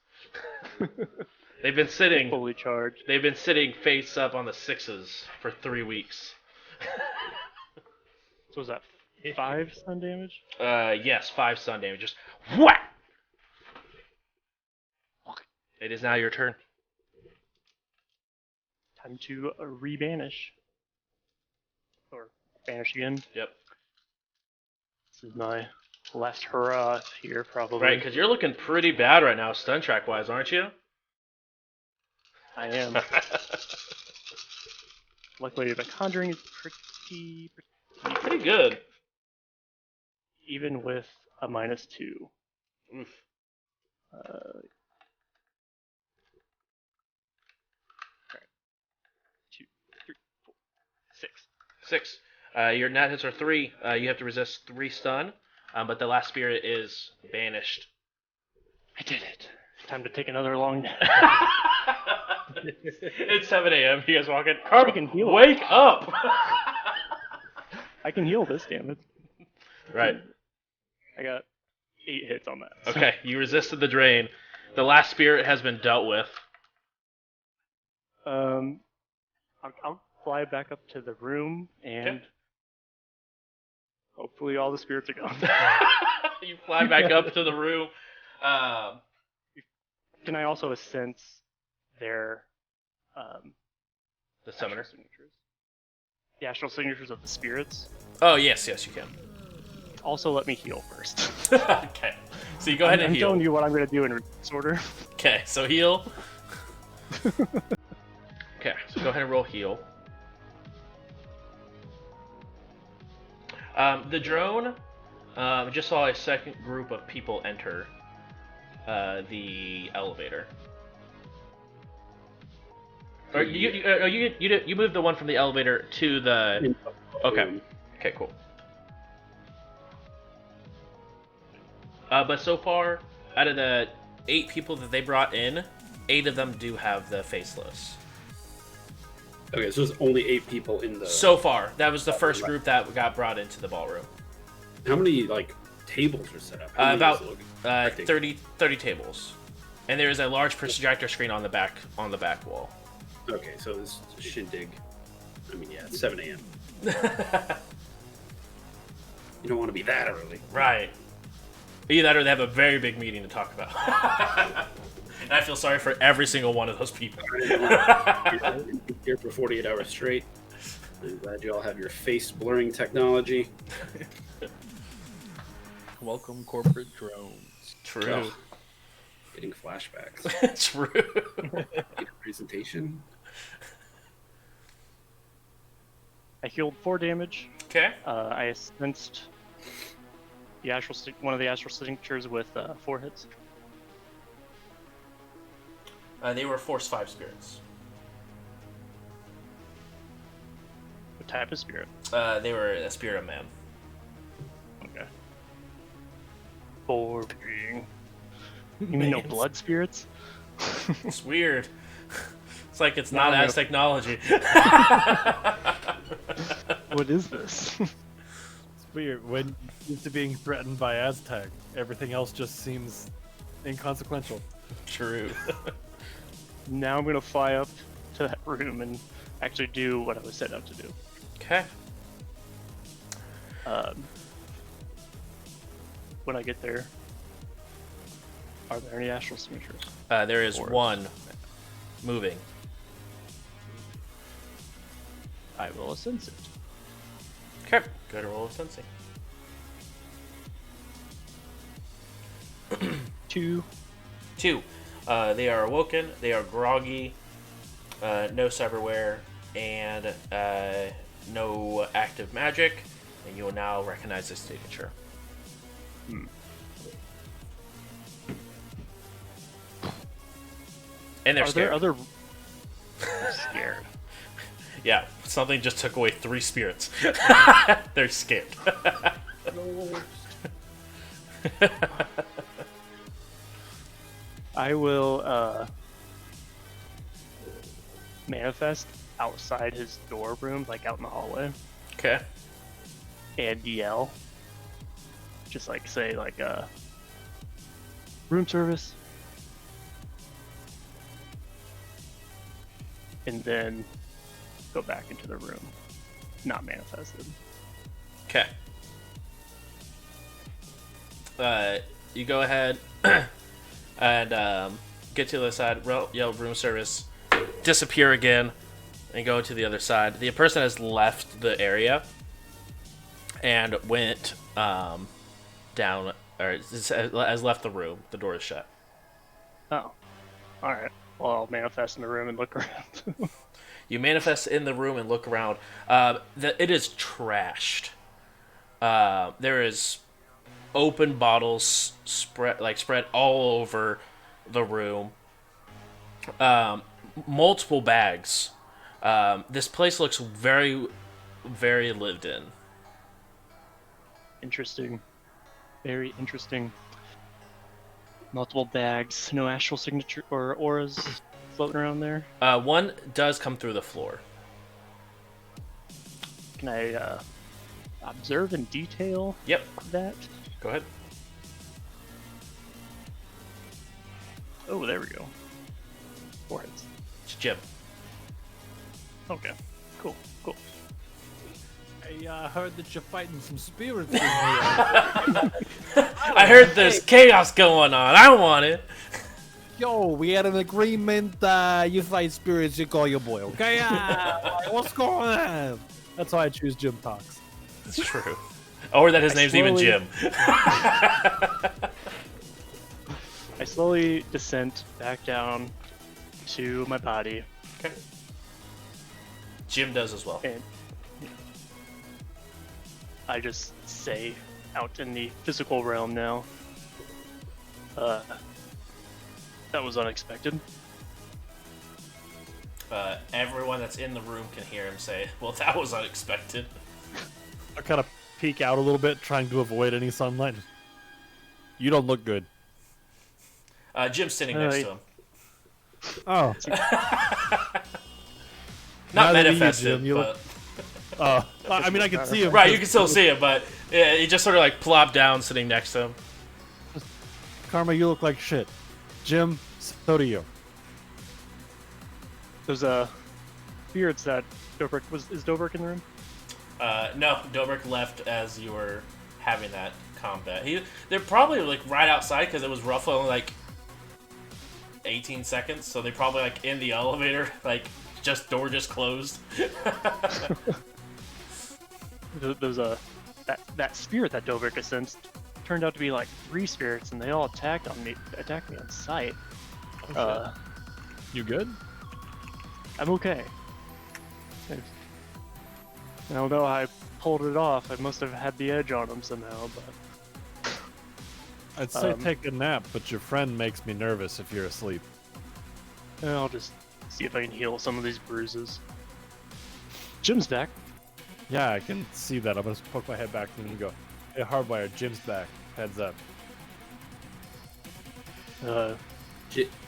They've been sitting. Fully charged. They've been sitting face up on the 6s for 3 weeks. So was that 5 stun damage? Yes, 5 stun damage. Just whack. It is now your turn. Time to re-banish. Or banish again. Yep. This is my last hurrah here, probably. Right, because you're looking pretty bad right now, stun track wise, aren't you? I am. Luckily, the conjuring is pretty Pretty good. even with a -2. Oof. Alright. 2, 3, 4, 6. 6. Your net hits are 3. You have to resist 3 stun, but the last spirit is banished. I did it. Time to take another long nap. It's 7 a.m. You guys walking? I can heal. Wake up! I can heal this damage. Right. I got 8 hits on that. so- Okay, you resisted the drain. The last spirit has been dealt with. I'll fly back up to the room and Okay. hopefully all the spirits are gone. You fly back up to the room. Can I also sense their The summoner. astral signatures? The astral signatures of the spirits. Oh, yes, you can. Also, let me heal first. Okay. So you go ahead and I'm heal. telling you what I'm going to do in reverse order. Okay, so heal. Okay, so go ahead and roll heal. The drone just saw a second group of people enter the elevator. Or you moved the one from the elevator to the. Okay. Okay, cool. But so far, out of the 8 people that they brought in, 8 of them do have the faceless. Okay, so there's only 8 people in the. So far, that was the first group that got brought into the ballroom. How many like tables are set up? How many About does it look? 30 tables, and there is a large projector screen on the back wall. Okay, so this shindig. I mean, yeah, it's 7 a.m. You don't want to be that early. Right. Either that or they have a very big meeting to talk about. And I feel sorry for every single one of those people. Here for 48 hours straight. I'm glad you all have your face blurring technology. Welcome, corporate drones. True. Oh, getting flashbacks. True. Presentation. I healed 4 damage. Okay. I sensed the one of the astral signatures with 4 hits. They were Force 5 spirits. What type of spirit? They were a spirit of man. Okay. Boring. You mean no blood spirits? It's weird. It's like it's not as technology. What is this? It's weird. When used to being threatened by Aztec, everything else just seems inconsequential. True. Now I'm gonna fly up to that room and actually do what I was set out to do. Okay. When I get there, are there any astral signatures? There is Or- one moving. I will sense it. Okay. Go to roll of sensing. 2. 2. They are awoken. They are groggy. No cyberware and no active magic. And you will now recognize this signature. And they're Are scared. there other? I'm scared. Yeah, something just took away 3 spirits. They're scared. I will manifest outside his door room, like out in the hallway, Okay. and yell. Just like say like room service. And then go back into the room. Not manifested. Okay. You go ahead and get to the other side, yell room service, disappear again, and go to the other side. The person has left the area and went down, or has left the room. The door is shut. Oh. Alright. Well, I'll manifest in the room and look around. You manifest in the room and look around. It is trashed. There is open bottles spread all over the room. Multiple bags. This place looks very, very lived in. Interesting. Very interesting. Multiple bags. No astral signature or auras floating around there. One does come through the floor. Can I observe in detail Yep. that? Go ahead. Oh, there we go. 4 hits. It's Jim. Okay. Cool. I heard that you're fighting some spirits in here. I heard there's chaos going on. I want it. Yo, we had an agreement. You fight spirits, you call your boy, okay? What's going on? That's why I choose Jim Talks. It's true. Or that his name's even slowly- Jim. I slowly descend back down to my body, Okay. Jim does as well. and I just say out in the physical realm now. That was unexpected. Everyone that's in the room can hear him say, "Well, that was unexpected." I kind of peek out a little bit, trying to avoid any sunlight. You don't look good. Jim's sitting next to him. Oh, Not Neither do you, manifested, Jim. You but I mean, I can see him. right, you can still see it, but yeah, he just sort of like plopped down, sitting next to him. Karma, you look like shit. Jim, so do you. Those spirits that Dobrik is Dobrik in the room? No, Dobrik left as you were having that combat. They're probably like right outside because it was roughly only like 18 seconds, so they probably like in the elevator, like door just closed. Those that spirit that Dobrik sensed turned out to be like 3 spirits, and they all attacked me on sight. You good? I'm okay. I don't know how I pulled it off. I must have had the edge on them somehow, but I'd say take a nap, but your friend makes me nervous if you're asleep. I'll just see if I can heal some of these bruises. Jim's back. Yeah, I can see that. I'm gonna poke my head back and go, "Hey, Hardwire, Jim's back. Heads up."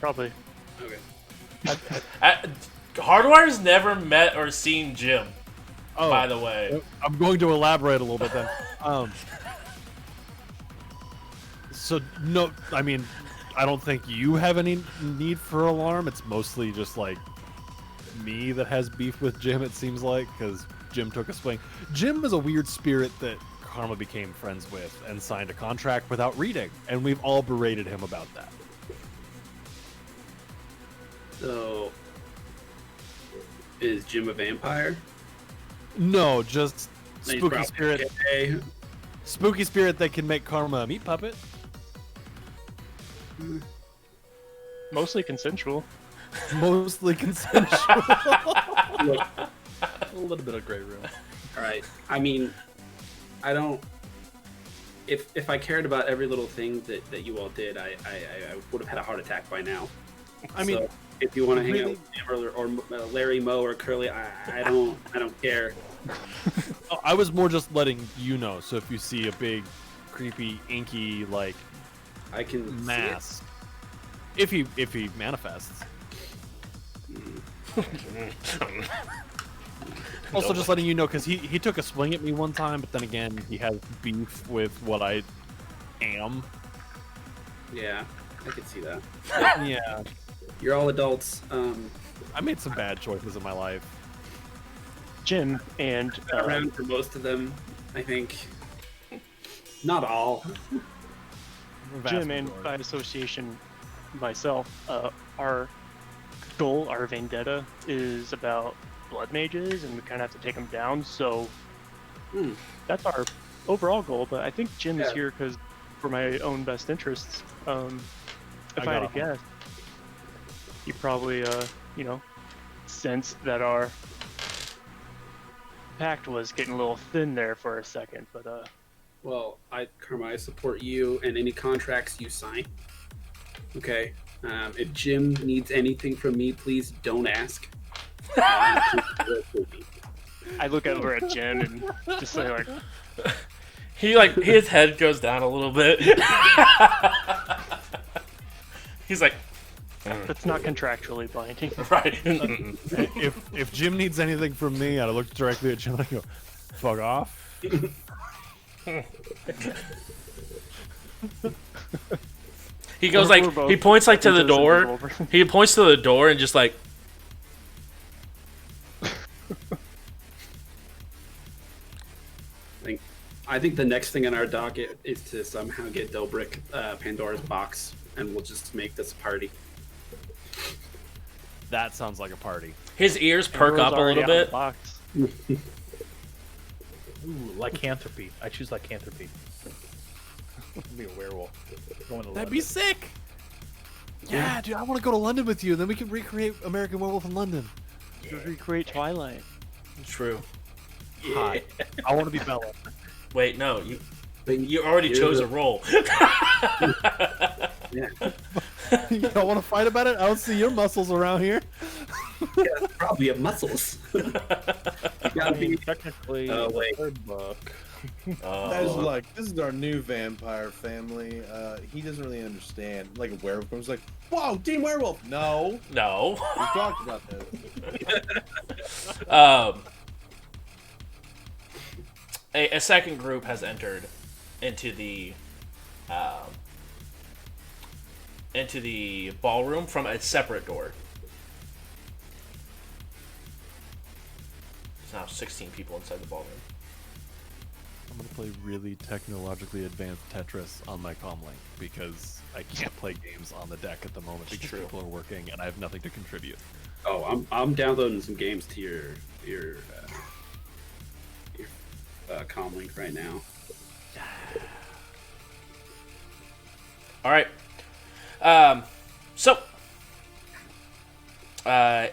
Probably. Okay. Hardwire's never met or seen Jim. Oh, By the way, I'm going to elaborate a little bit then. So no, I mean, I don't think you have any need for alarm. It's mostly just like me that has beef with Jim. It seems like because Jim took a swing. Jim is a weird spirit that Karma became friends with and signed a contract without reading, and we've all berated him about that. So, is Jim a vampire? No, just Then he's spooky probably spirit. gay. Spooky spirit that can make Karma a meat puppet. Mostly consensual. Mostly consensual. Look, A little bit of gray room. all right. I mean, I don't. If I cared about every little thing that you all did, I would have had a heart attack by now. I mean, So, if you want to hang out really- with Jim or Larry, Moe, or Curly, I don't care. Oh, I was more just letting you know. So if you see a big, creepy, inky like I can see it. mass, if he manifests. Also, just letting you know because he took a swing at me one time, but then again he has beef with what I am. Yeah, I can see that. Yeah, You're all adults. I made some bad choices in my life. Jim and Been around for most of them, I think. Not all. Vast Jim and majority. by association myself, our goal, our vendetta, is about blood mages, and we kind of have to take them down. So that's our overall goal. But I think Jim is Yeah. here because for my own best interests. If I I had got to guess, you probably sensed that our pact was getting a little thin there for a second. But Well, Karma, I support you and any contracts you sign. Okay. If Jim needs anything from me, please don't ask. I look over at Jim and just say like, his head goes down a little bit. He's like, "That's not contractually binding." right. If Jim needs anything from me, I look directly at Jim and I go, "Fuck off." He goes We're like, both he points like to the into this door. over. He points to the door and just like, I think the next thing on our docket is to somehow get Dobrik Pandora's box, and we'll just make this a party. That sounds like a party. his ears perk Pandora's up a already little out of bit. the box. Ooh, lycanthropy. I choose lycanthropy. Be a werewolf. Going to That'd be London. sick. Yeah, dude, I want to go to London with you. Then we can recreate American Werewolf in London. To recreate Twilight. True. Hot. I want to be Bella. Wait, no, you already chose a role. You don't want to fight about it? I don't see your muscles around here. Probably have muscles. You gotta be. Technically, Oh, in the wait. third book. Guys are like, this is our new vampire family. He doesn't really understand. Like a werewolf comes like, whoa, Team Werewolf. No, No. we talked about this. A second group has entered into the ballroom from a separate door. There's now 16 people inside the ballroom. I'm gonna play really technologically advanced Tetris on my comlink because I can't play games on the deck at the moment because True. people are working and I have nothing to contribute. Oh, I'm downloading some games to your comlink right now. All right. So,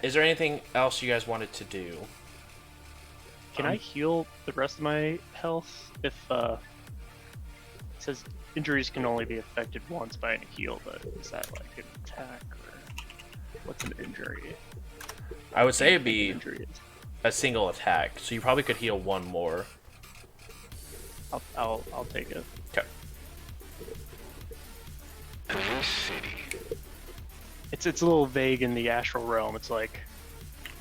is there anything else you guys wanted to do? Can I heal the rest of my health if it says injuries can only be affected once by a heal, but is that like an attack or what's an injury? I would say it'd be Injury is. a single attack, so you probably could heal one more. I'll take it. Okay. This city. It's a little vague in the astral realm. It's like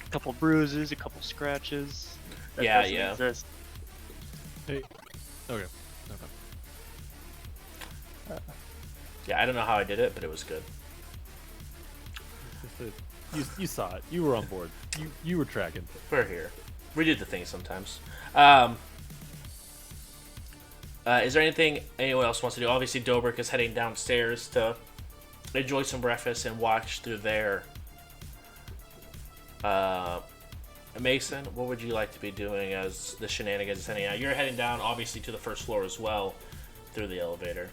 a couple bruises, a couple scratches. That Yeah, doesn't yeah. exist. Hey, okay. Yeah, I don't know how I did it, but it was good. You saw it. You were on board. You were tracking. We're here. We do the thing sometimes. Is there anything anyone else wants to do? Obviously, Dobrik is heading downstairs to enjoy some breakfast and watch through there. Mason, what would you like to be doing as the shenanigans is heading out? You're heading down, obviously, to the first floor as well through the elevator.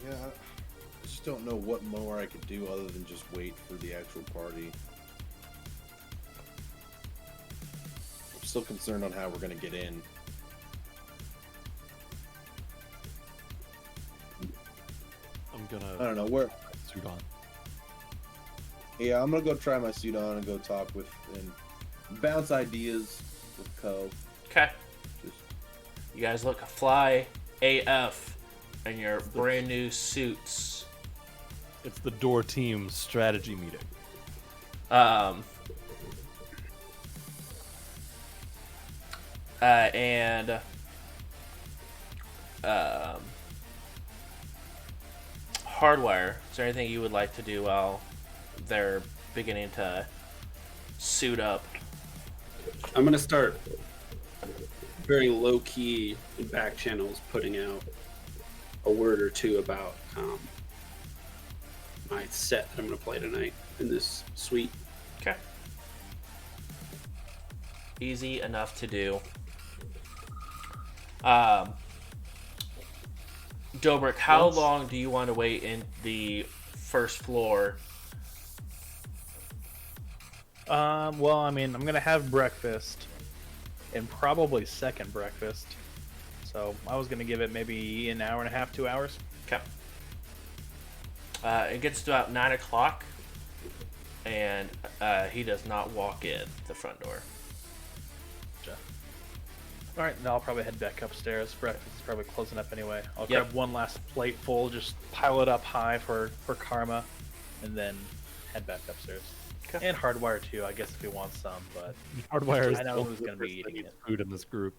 Yeah, I just don't know what more I could do other than just wait for the actual party. I'm still concerned on how we're gonna get in. I'm I gonna don't know where. suit on. Yeah, I'm gonna go try my suit on and go talk with and bounce ideas with Co. Okay. Just You guys look fly AF in your brand new suits. It's the door team strategy meeting. And Hardwire, is there anything you would like to do while they're beginning to suit up? I'm gonna start very low key in back channels, putting out a word or two about my set that I'm gonna play tonight in this suite. Okay. Easy enough to do. Dobrik, how long do you want to wait in the first floor? Well, I mean, I'm gonna have breakfast, and probably second breakfast. So I was gonna give it maybe an hour and a half, 2 hours. Okay. It gets to about 9 o'clock, and he does not walk in the front door. All right, now I'll probably head back upstairs. Breakfast is probably closing up anyway. I'll Yep. grab one last plate full, just pile it up high for karma, and then head back upstairs. Okay. And Hardwire too, I guess if he wants some, but Hardwire is I know the only who's gonna be person that eating needs it. food in this group.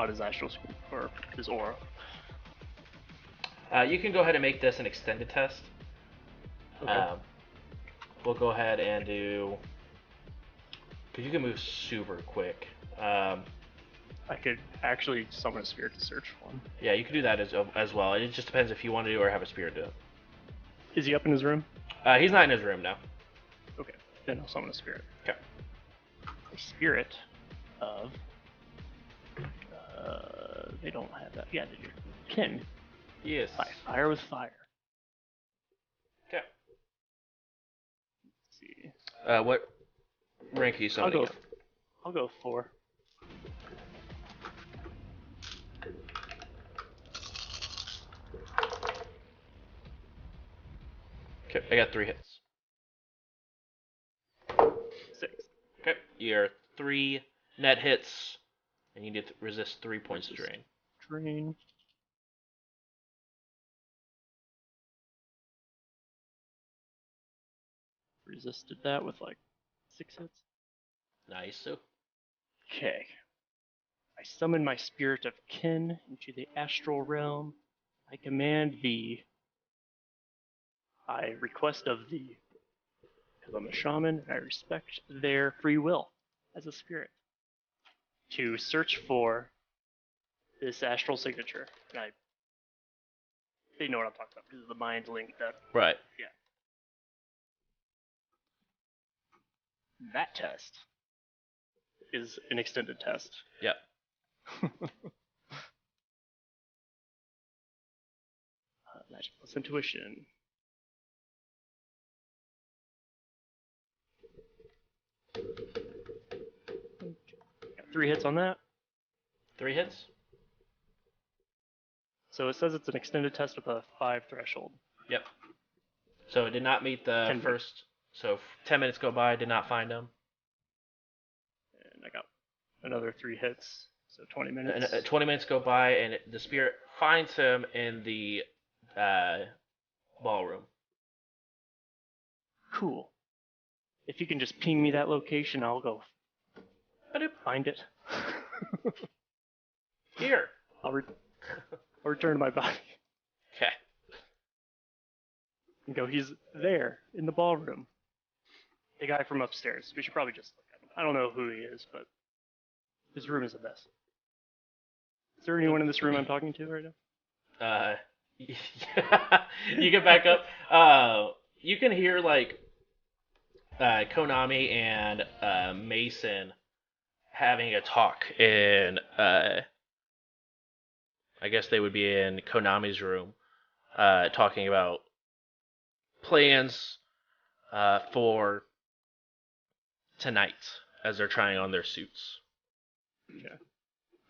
his astral or his aura. You can go ahead and make this an extended test. Okay. We'll go ahead and do, because you can move super quick. I could actually summon a spirit to search for him. Yeah, you can do that as well. It just depends if you want to do it or have a spirit do it. Is he up in his room? He's not in his room now. Okay, then I'll summon a spirit. Okay. A spirit of. They don't have that. Yeah, they do. Kin. Yes. Fire with fire. Okay. Let's see. What rank are you summoning? I'll go 4. Okay, I got 3 hits. 6. Okay, you're 3 net hits, and you need to resist 3 points of drain. Drain. Resisted that with like 6 hits. Nice. So, Okay. I summon my spirit of kin into the astral realm. I command thee. I request of thee, because I'm a shaman and I respect their free will as a spirit, to search for this astral signature. And they know what I'm talking about because of the mind link that. right. That test is an extended test. Yep. Magic plus intuition. Got 3 hits on that. 3 hits? So it says it's an extended test with a 5 threshold. Yep. So it did not meet the 10 first. So 10 minutes go by, did not find him. And I got another 3 hits, so 20 minutes. And 20 minutes go by, and the spirit finds him in the ballroom. Cool. If you can just ping me that location, I'll go find it. Here. I'll return to my body Okay. and go, he's there in the ballroom. The guy from upstairs. We should probably just look at him. I don't know who he is, but his room is the best. Is there anyone in this room I'm talking to right now? You get back up. You can hear like Konami and Mason having a talk in. I guess they would be in Konami's room, talking about plans for tonight as they're trying on their suits. Okay.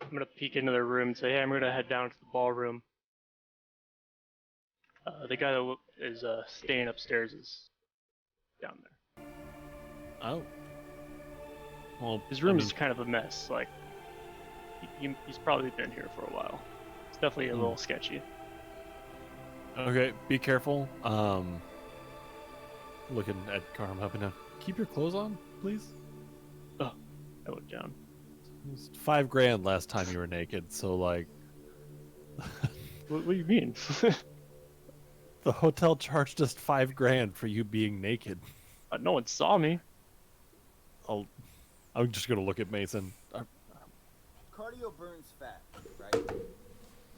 I'm gonna peek into their room and say, hey, I'm gonna head down to the ballroom. The guy that is staying upstairs is down there. Oh. Well, His room is kind of a mess. Like, he's probably been here for a while. It's definitely a little sketchy. Okay, be careful. Looking at Karma up and down. Keep your clothes on, please. Oh, I look down. It was $5,000 last time you were naked, so like. What do you mean? The hotel charged us $5,000 for you being naked. No one saw me. I'm just gonna look at Mason. Cardio burns fat, right?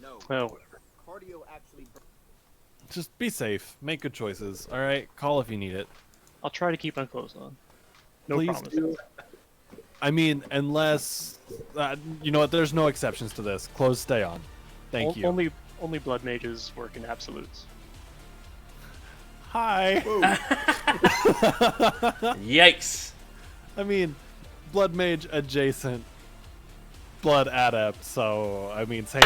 No. Well, whatever. Cardio actually Just be safe. Make good choices. All right. Call if you need it. I'll try to keep my clothes on. No Please promises. do. I mean, unless you know what, there's no exceptions to this. Clothes stay on. Thank you. Only blood mages work in absolutes. Hi. Yikes! I mean, blood mage adjacent, blood adept. So I mean, same,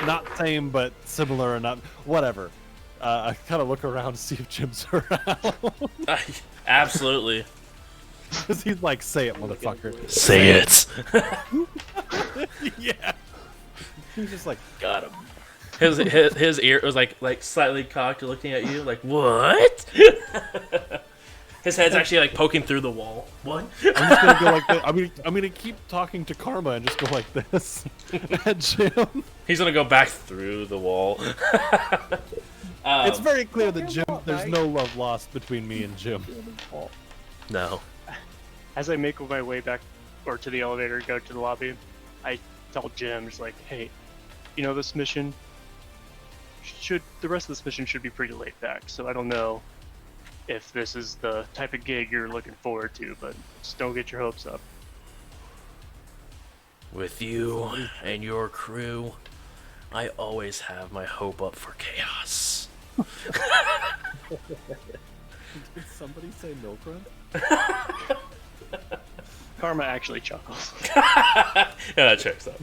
not same, but similar enough. Whatever. I kind of look around to see if Jim's around. Absolutely. Because he's like, say it, motherfucker. Say it. Yeah. He's just like, Got him. His ear was like slightly cocked, looking at you, like what? His head's actually like poking through the wall. What? I'm just gonna go like this. I'm gonna keep talking to Karma and just go like this at Jim. He's gonna go back through the wall. It's very clear that Jim. There's no love lost between me and Jim. No. As I make my way back or to the elevator, go to the lobby, I tell Jim, just like, hey, you know, this mission the rest of this mission should be pretty laid back. So I don't know if this is the type of gig you're looking forward to, but just don't get your hopes up. With you and your crew, I always have my hope up for chaos. Did somebody say milk run? Karma actually chuckles. Yeah, that checks out.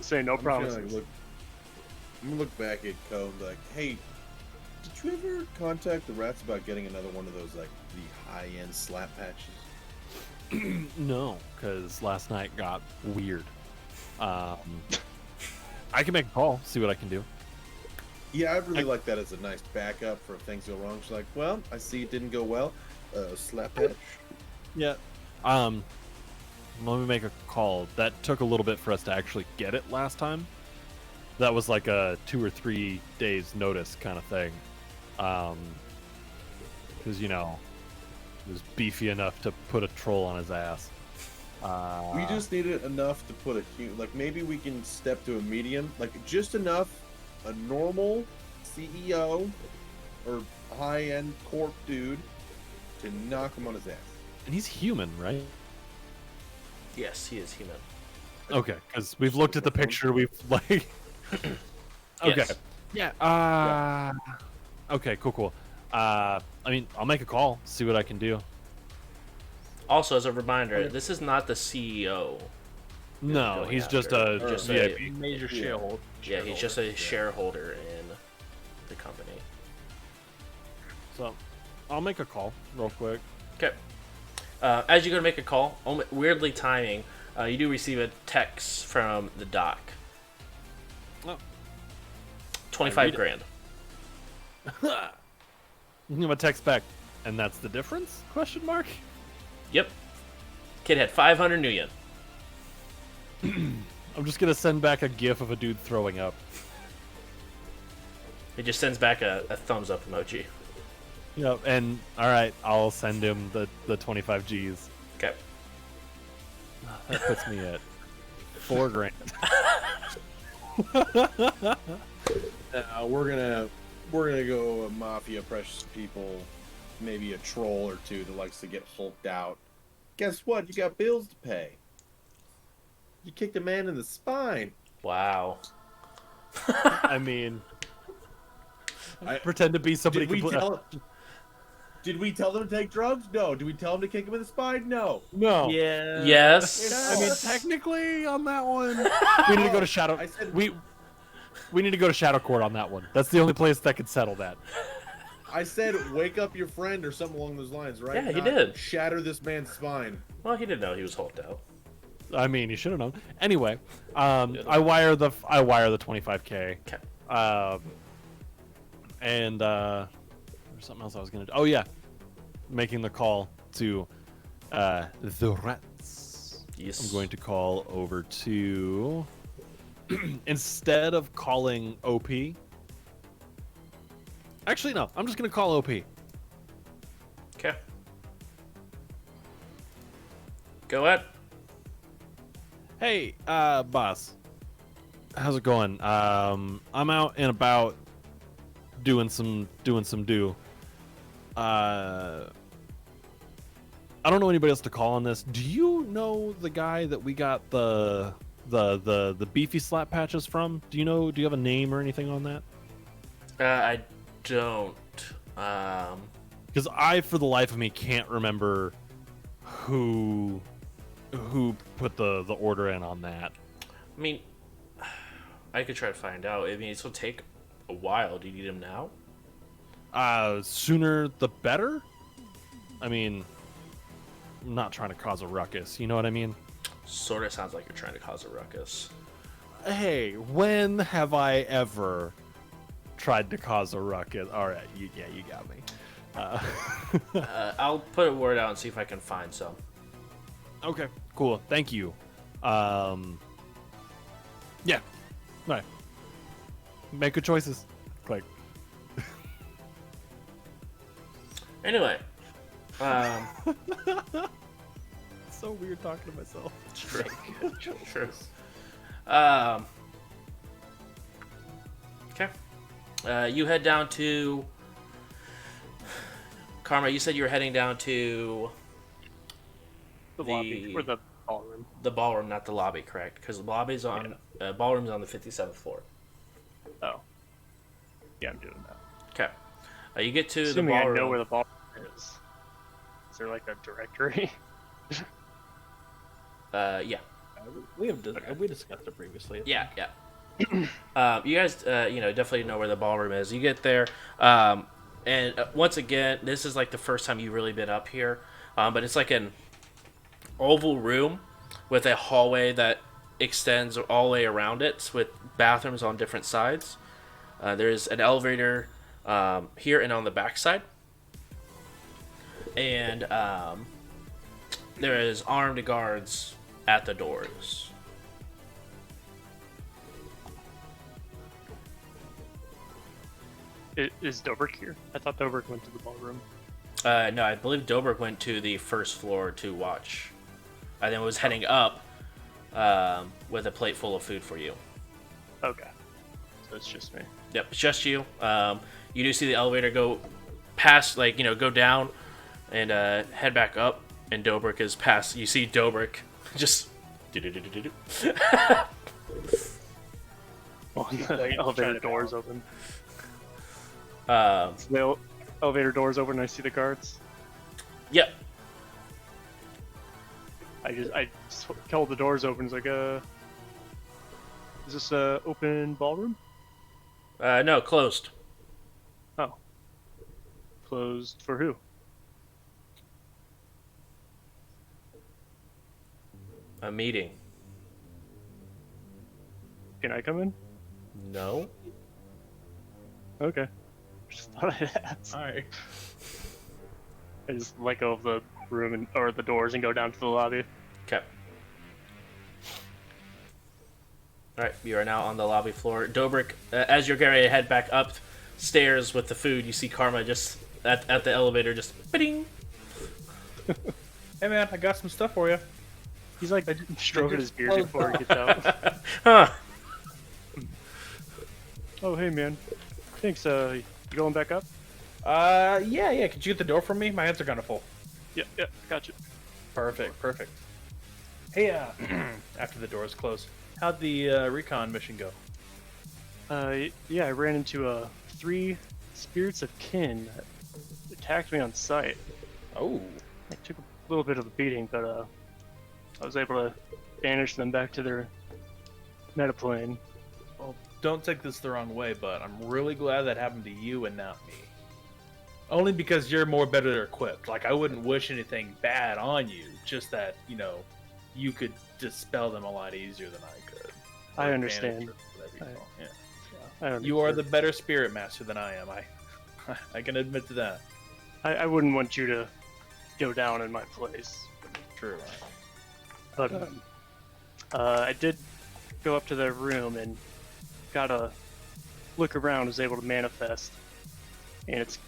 Say no I'm promises. gonna look back at Ko and be like, hey, did you ever contact the rats about getting another one of those, like, the high-end slap patches? No, because last night got weird. I can make a call, see what I can do. Yeah, I really like that as a nice backup for if things go wrong. She's like, well, I see it didn't go well. Slap patch. Yeah. Let me make a call. That took a little bit for us to actually get it last time. That was like a 2 or 3 days notice kind of thing. Because, you know, it was beefy enough to put a troll on his ass. We just needed enough to put like, maybe we can step to a medium, like just enough, a normal CEO or high-end corp dude to knock him on his ass. And he's human, right? Yes, he is human. Okay, because we've looked at the picture, we've like... Okay. Yes. Yeah, okay, cool. I mean, I'll make a call, see what I can do. Also, as a reminder, this is not the CEO. No, going he's just after. a Just VIP. Major shareholder. Yeah, he's just a shareholder in the company. So, I'll make a call real quick. Okay. As you go to make a call, weirdly timing, you do receive a text from the doc. Oh. 25 grand. I'm gonna text back, and that's the difference? Question mark. Yep. Kid had 500 new yen. I'm just gonna send back a gif of a dude throwing up. He just sends back a thumbs up emoji. Yep, and alright, I'll send him the 25 G's. Okay. That puts me at 4 grand. We're gonna go mafia precious people, maybe a troll or two that likes to get hulked out. Guess what? You got bills to pay. You kicked a man in the spine. Wow. I mean, I pretend to be somebody. Did we tell them to take drugs? No. Did we tell them to kick him in the spine? No. No. Yeah. Yes. I mean, technically, on that one, we need to go to Shadow. We need to go to Shadow Court on that one. That's the only place that could settle that. I said, wake up your friend or something along those lines, right? Yeah, he did. Shatter this man's spine. Well, he didn't know he was hulked out. I mean, you should have known. Anyway, I wire the 25K. Okay. And there's something else I was gonna do. Oh yeah, making the call to the rats. Yes. I'm going to call over to instead of calling OP. Actually, no. I'm just gonna call OP. Okay. Go ahead. Hey, boss. How's it going? I'm out and about doing some do. I don't know anybody else to call on this. Do you know the guy that we got the beefy slap patches from? Do you have a name or anything on that? I don't. Because I, for the life of me, can't remember who put the order in on that. I mean, I could try to find out. I mean, it's gonna take a while. Do you need him now? Sooner the better. I mean, I'm not trying to cause a ruckus. You know what I mean? Sort of sounds like you're trying to cause a ruckus. Hey, when have I ever tried to cause a ruckus. All right, you got me. I'll put a word out and see if I can find some. Okay, cool. Thank you. Yeah. All right. Make good choices. Click. Anyway, It's so weird talking to myself. true. True. Okay. You head down to Karma. You said you were heading down to The lobby or the ballroom. the ballroom, not the lobby, correct? Because the lobby's on ballroom's on the 57th floor. Oh. Yeah, I'm doing that. Okay. You get to Assuming the I ballroom. know where the ballroom is. Is there like a directory? Yeah. We discussed it previously. Yeah. You guys, definitely know where the ballroom is. You get there, and once again, this is like the first time you've really been up here. But it's like an oval room with a hallway that extends all the way around it, with bathrooms on different sides. There's an elevator here and on the back side, and there is armed guards at the doors. Is Dobrik here? I thought Dobrik went to the ballroom. No, I believe Dobrik went to the first floor to watch, and then was heading up with a plate full of food for you. Okay. So it's just me. Yep, it's just you. You do see the elevator go past, go down and head back up, and Dobrik is past. You see Dobrik just do-do-do-do-do-do. Well, the elevator doors open. Um, The elevator doors open and I see the guards. Yep. I just held the doors open. It's like, is this a open ballroom? No, closed. Oh. Closed for who? A meeting. Can I come in? No. Okay. Just thought I'd ask. Alright. I just let go of the room or the doors and go down to the lobby. Okay. All right, you are now on the lobby floor. Dobrik, as you're getting ready to head back upstairs with the food, you see Karma just at the elevator, just bing. Hey man, I got some stuff for you. He's like stroking his beard before he gets out. Huh. Oh, hey man. Thanks. You going back up? Yeah. Could you get the door for me? My hands are kind of full. Yeah, gotcha. Perfect. Hey, after the doors close, how'd the recon mission go? Yeah, I ran into 3 spirits of kin that attacked me on sight. Oh. I took a little bit of a beating, but I was able to banish them back to their metaplane. Well, don't take this the wrong way, but I'm really glad that happened to you and not me. Only because you're more better equipped. Like, I wouldn't wish anything bad on you, just that, you could dispel them a lot easier than I could. I Or understand. banish or whatever you call it. I don't You are the better spirit master than I am. I can admit to that. I wouldn't want you to go down in my place. True. But I did go up to their room and got a look around, was able to manifest, and it's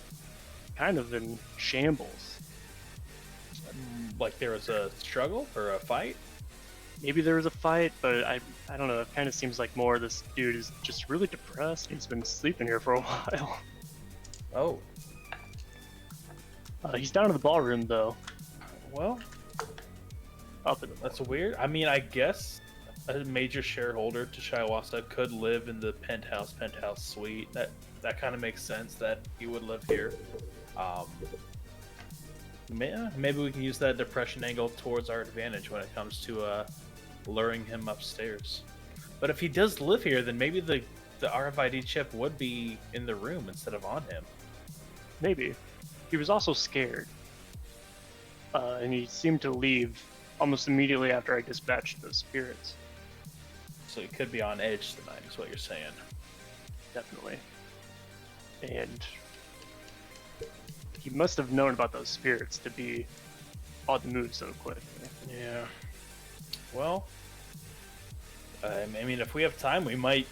kind of in shambles. Like there was a struggle or a fight? Maybe there was a fight, but I don't know. It kind of seems like more this dude is just really depressed. He's been sleeping here for a while. Oh. He's down in the ballroom though. Well, Up in the that's weird. I mean, I guess a major shareholder to Shiawase could live in the penthouse suite. That kind of makes sense that he would live here. Maybe we can use that depression angle towards our advantage when it comes to luring him upstairs. But if he does live here, then maybe the RFID chip would be in the room instead of on him. Maybe. He was also scared. And he seemed to leave almost immediately after I dispatched those spirits. So he could be on edge tonight, is what you're saying. Definitely. And he must have known about those spirits to be on the move so quickly. Yeah. Well, I mean, if we have time, we might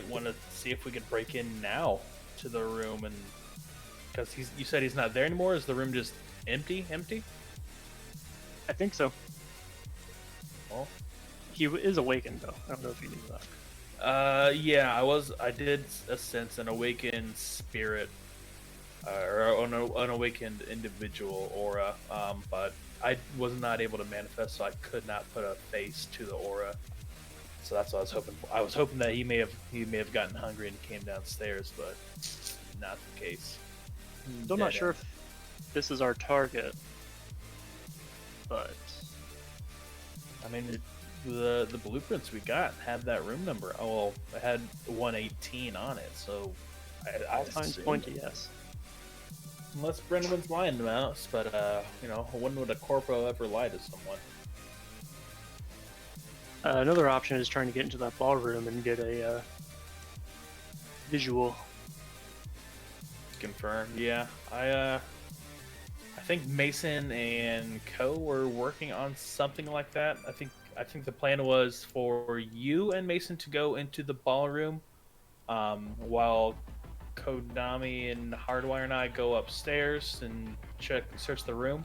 want to see if we could break in now to the room, and because you said he's not there anymore. Is the room just empty? I think so. Well, He is awakened though. I don't know if you knew that. yeah, I did sense an awakened spirit, or an awakened individual aura, but I was not able to manifest, so I could not put a face to the aura. So that's what I was hoping for. I was hoping that he may have gotten hungry and came downstairs, but not the case. Still not sure if this is our target, but I mean, the blueprints we got had that room number. Oh, well, it had 118 on it, so I signs assume- point to yes. Unless Brendan's lying to us, but when would a corpo ever lie to someone? Another option is trying to get into that ballroom and get a visual. Confirmed. Yeah, I think Mason and Co were working on something like that. I think the plan was for you and Mason to go into the ballroom, while Konami and Hardwire and I go upstairs and search the room.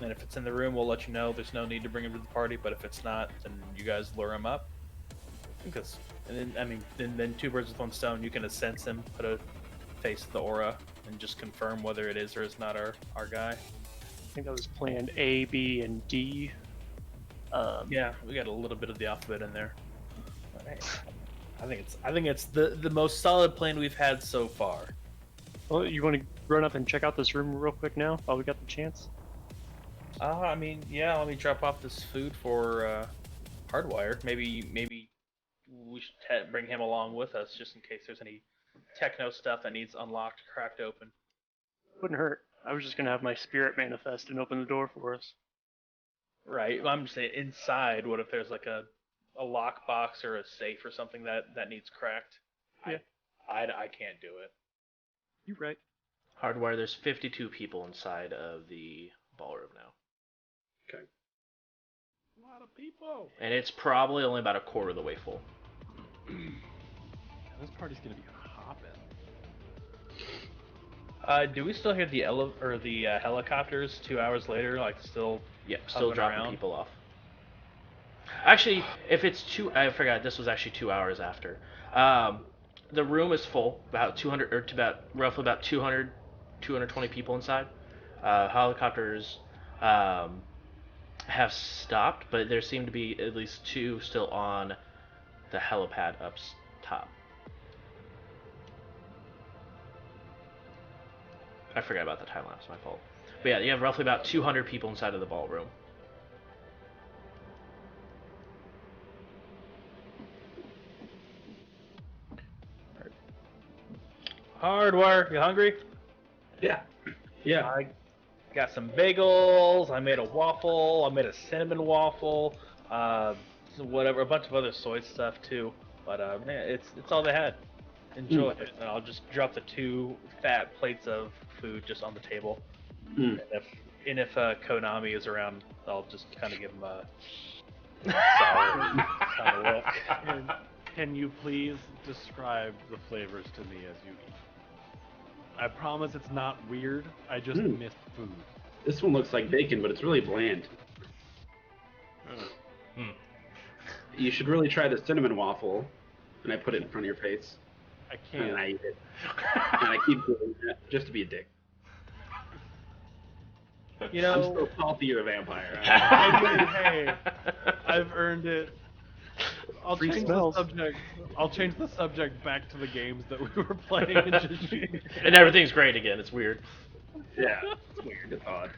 And if it's in the room, we'll let you know. There's no need to bring him to the party, but if it's not, then you guys lure him up. Then two birds with one stone. You can sense him, put a face to the aura, and just confirm whether it is or is not our guy. I think that was plan A, B, and D. Yeah, we got a little bit of the alphabet in there. All right. I think it's the most solid plan we've had so far. Well, you want to run up and check out this room real quick now while we got the chance? Let me drop off this food for Hardwire. Maybe we should bring him along with us just in case there's any techno stuff that needs unlocked, cracked open. Wouldn't hurt. I was just gonna have my spirit manifest and open the door for us. Right. I'm just saying inside. What if there's like a lockbox or a safe or something that needs cracked? Yeah. I can't do it. You're right. Hardwire, there's 52 people inside of the ballroom now. Okay. A lot of people. And it's probably only about a quarter of the way full. This party's gonna be hopping. Do we still hear the helicopters 2 hours later? Like still? Yep, still Hovering dropping around? people off. Actually, if it's I forgot, this was actually 2 hours after. The room is full, about 200, or roughly about 200, 220 people inside. Helicopters have stopped, but there seem to be at least two still on the helipad up top. I forgot about the time lapse, my fault. But yeah, you have roughly about 200 people inside of the ballroom. Hardwire, you hungry? Yeah. Yeah. I got some bagels. I made a waffle. I made a cinnamon waffle. A bunch of other soy stuff too. But it's all they had. Enjoy it. And I'll just drop the 2 fat plates of food just on the table. And if Konami is around, I'll just kind of give him a sour kind of look. And can you please describe the flavors to me as you eat? I promise it's not weird. I just miss food. This one looks like bacon, but it's really bland. You should really try the cinnamon waffle. And I put it in front of your face. I can't. And I eat it. And I keep doing that just to be a dick. You I'm know, so salty you're a vampire. Hey, I've earned it. I'll Free change smells. the subject. I'll change the subject back to the games that we were playing and just And everything's great again. It's weird. Yeah, it's weird. It's odd.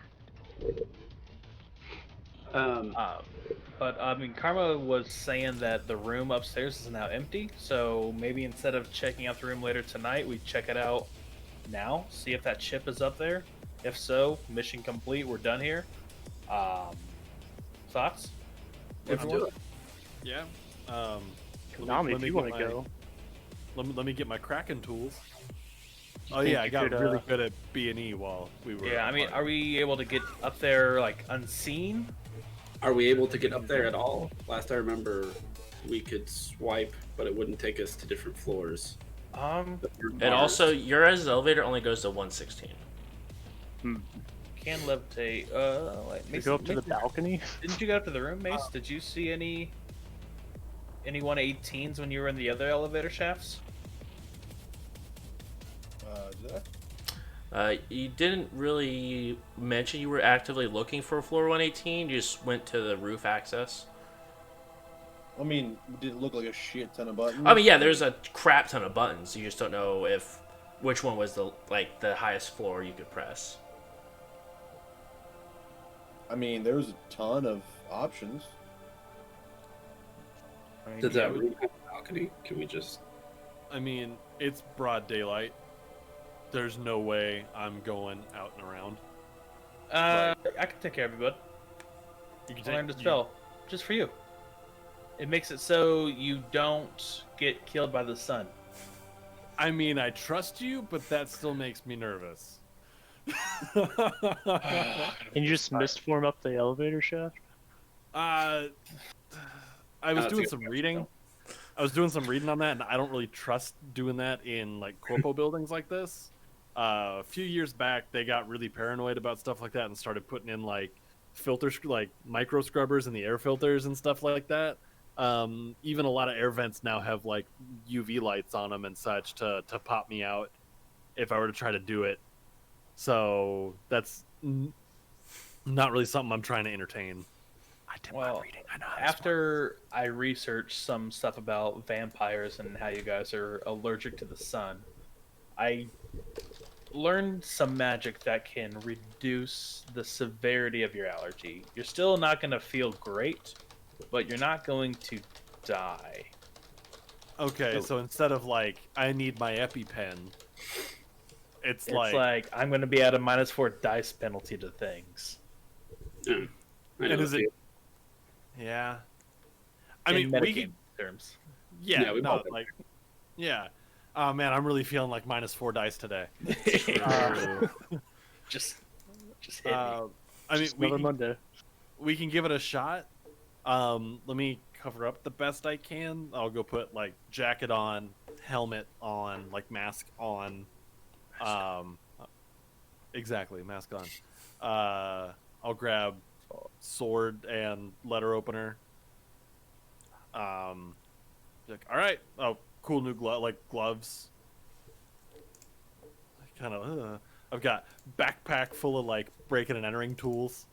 But I mean, Karma was saying that the room upstairs is now empty. So maybe instead of checking out the room later tonight, we check it out now. See if that chip is up there. If so, mission complete. We're done here. Thoughts? Let's do it. Yeah. Konami, if you want to go. Let me get my Kraken tools. Oh think yeah, I you got could, really good at B&E while we were. Yeah, I mean, are we able to get up there like unseen? Are we able to get up there at all? Last I remember, we could swipe, but it wouldn't take us to different floors. Um, And also, your guys' elevator only goes to 116. can levitate. Wait, You Mace, go up to the Mace, balcony. didn't you go up to the room, Mace? Did you see any 118s when you were in the other elevator shafts? Did You didn't really mention you were actively looking for floor 118. You just went to the roof access. I mean, did it look like a shit ton of buttons? I mean, yeah, there's a crap ton of buttons. You just don't know which one was the highest floor you could press. I mean, there was a ton of options. I mean, Does yeah, that room have a balcony? Can we just? I mean, it's broad daylight. There's no way I'm going out and around. I can take care of you, bud. You can I learned a spell just for you. It makes it so you don't get killed by the sun. I mean, I trust you, but that still makes me nervous. And you just mistform up the elevator shaft. I was that's a doing good some question, reading. I was doing some reading on that, and I don't really trust doing that in like corpo buildings like this. A few years back, they got really paranoid about stuff like that and started putting in like filters, like micro scrubbers in the air filters and stuff like that. Even a lot of air vents now have like UV lights on them and such to pop me out if I were to try to do it. So that's not really something I'm trying to entertain. I did my reading. I know how to After I researched some stuff about vampires and how you guys are allergic to the sun, I learned some magic that can reduce the severity of your allergy. You're still not going to feel great, but you're not going to die. Okay, so instead of like I need my EpiPen, it's like I'm going to be at a -4 dice penalty to things. I know and is the it? feel. Yeah. I In mean, we metagame could, terms. yeah, we no, both- like, yeah. Oh man, I'm really feeling like -4 dice today. Just hit me. I mean, Just another Monday. we can give it a shot. Let me cover up the best I can. I'll go put like jacket on, helmet on, like mask on. Exactly, mask on. I'll grab sword and letter opener. Like, all right. Oh, cool new gloves. Kind of. I've got backpack full of like breaking and entering tools.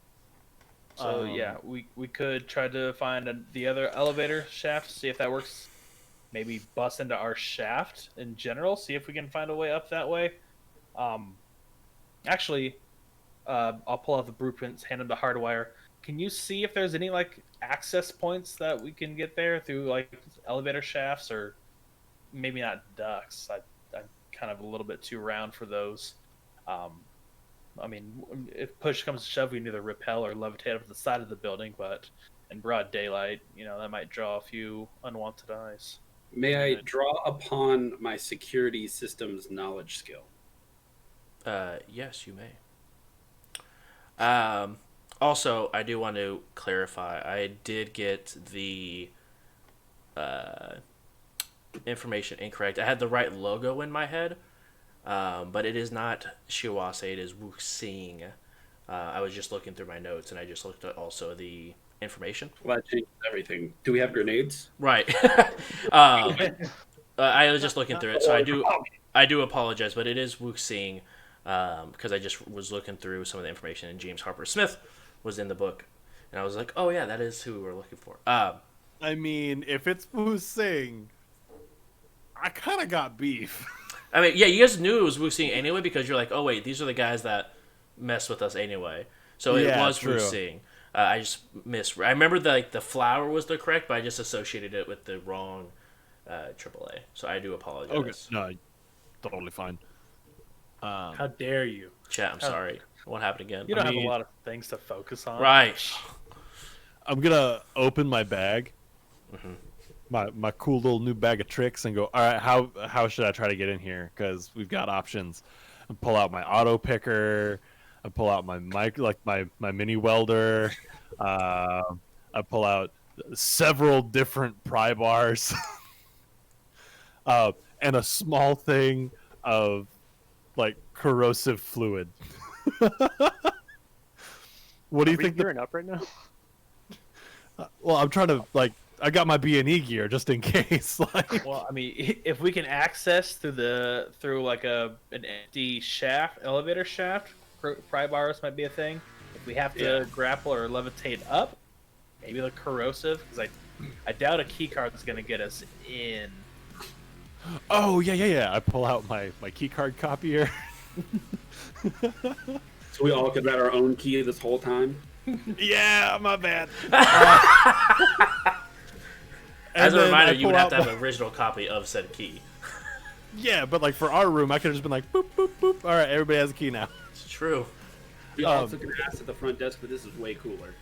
So yeah, we could try to find the other elevator shaft, see if that works. Maybe bust into our shaft in general, see if we can find a way up that way. Actually, I'll pull out the blueprints, hand them to Hardwire. Can you see if there's any like access points that we can get there through like elevator shafts, or maybe not ducts? I'm kind of a little bit too round for those. I mean, if push comes to shove, we can either repel or levitate up to the side of the building, but in broad daylight, that might draw a few unwanted eyes. May I draw upon my security systems knowledge skill? Yes, you may. Also, I do want to clarify. I did get the information incorrect. I had the right logo in my head, but it is not Shiwase. It is Wuxing. I was just looking through my notes, and I just looked at also the information. Well, that changes everything. Do we have grenades? Right. I was just looking through it, so I do apologize, but it is Wuxing, because I just was looking through some of the information, and James Harper Smith was in the book, and I was like, oh yeah, that is who we were looking for. I mean, if it's Wu Sing, I kind of got beef. I mean, yeah, you guys knew it was Wuxing anyway, because you're like, oh wait, these are the guys that mess with us anyway. So it Yeah, was true. Wuxing. I just I remember the flower was the correct, but I just associated it with the wrong AAA. So I do apologize. Okay, no, totally fine. How dare you? Chat, I'm sorry. It won't happen again. You don't I have mean- a lot of things to focus on. Right. I'm gonna open my bag, my cool little new bag of tricks and go, all right, how should I try to get in here? Because we've got options. I pull out my auto picker. I pull out my my mini welder. I pull out several different pry bars, and a small thing of like corrosive fluid. What do you Are we think? gearing up right now? Well, I'm trying to like. I got my B&E gear just in case. Like, Well, I mean, if we can access through like an empty shaft, elevator shaft, pry bars might be a thing. If we have to grapple or levitate up, maybe the corrosive, because I doubt a key card is going to get us in. oh yeah. I pull out my key card copier. So we all could write our own key this whole time. Yeah, my bad. As a And then reminder, I you would pull have to out have an original copy of said key. Yeah, but like for our room, I could have just been like, boop, boop, boop. All right, everybody has a key now. It's true. We also could ask at the front desk, but this is way cooler.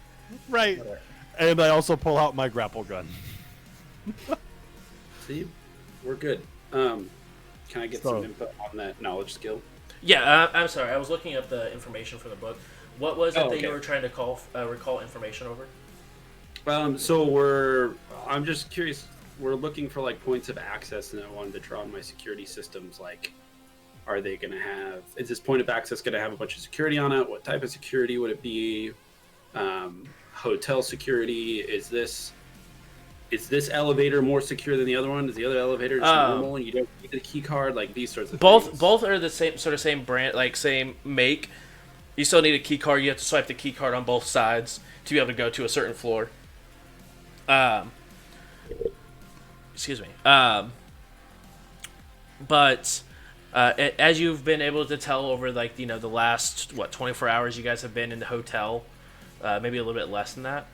Right. And I also pull out my grapple gun. See, we're good. Can I get So- some input on that knowledge skill? Yeah, I'm sorry. I was looking up the information from the book. What was it Oh, that you okay. were trying to recall information over? So I'm just curious. We're looking for like points of access, and I wanted to draw on my security systems. Like, are they going to have? Is this point of access going to have a bunch of security on it? What type of security would it be? Hotel security? Is this elevator more secure than the other one? Is the other elevator just normal and you don't need the key card? Like these sorts of things. Both are the same brand, like same make. You still need a key card. You have to swipe the key card on both sides to be able to go to a certain floor. Excuse me. But as you've been able to tell over like the last 24 hours you guys have been in the hotel, maybe a little bit less than that.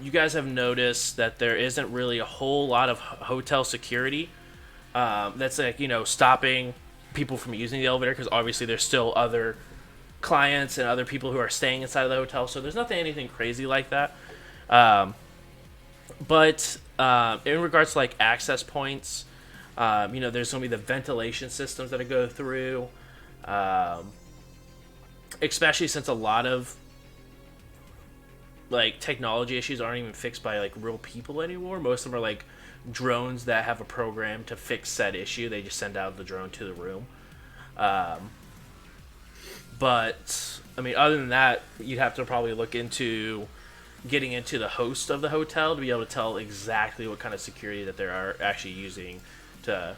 You guys have noticed that there isn't really a whole lot of hotel security that's like stopping people from using the elevator, because obviously there's still other clients and other people who are staying inside of the hotel, so there's anything crazy like that. But in regards to like access points, there's going to be the ventilation systems that go through, especially since a lot of like technology issues aren't even fixed by like real people anymore. Most of them are like drones that have a program to fix said issue. They just send out the drone to the room. But I mean, other than that, you'd have to probably look into getting into the host of the hotel to be able to tell exactly what kind of security that they are actually using to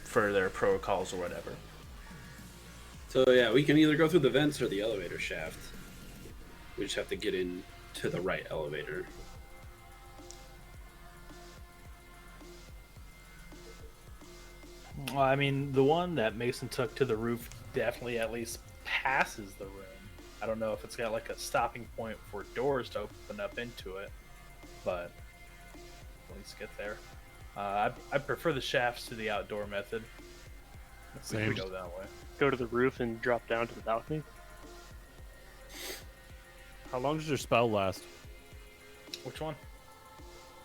for their protocols or whatever. So yeah, we can either go through the vents or the elevator shaft. We just have to get in to the right elevator. Well, I mean, the one that Mason took to the roof definitely at least passes the room. I don't know if it's got like a stopping point for doors to open up into it, but at least get there. I prefer the shafts to the outdoor method. If we Same. could go that way. Go to the roof and drop down to the balcony. How long does your spell last? Which one?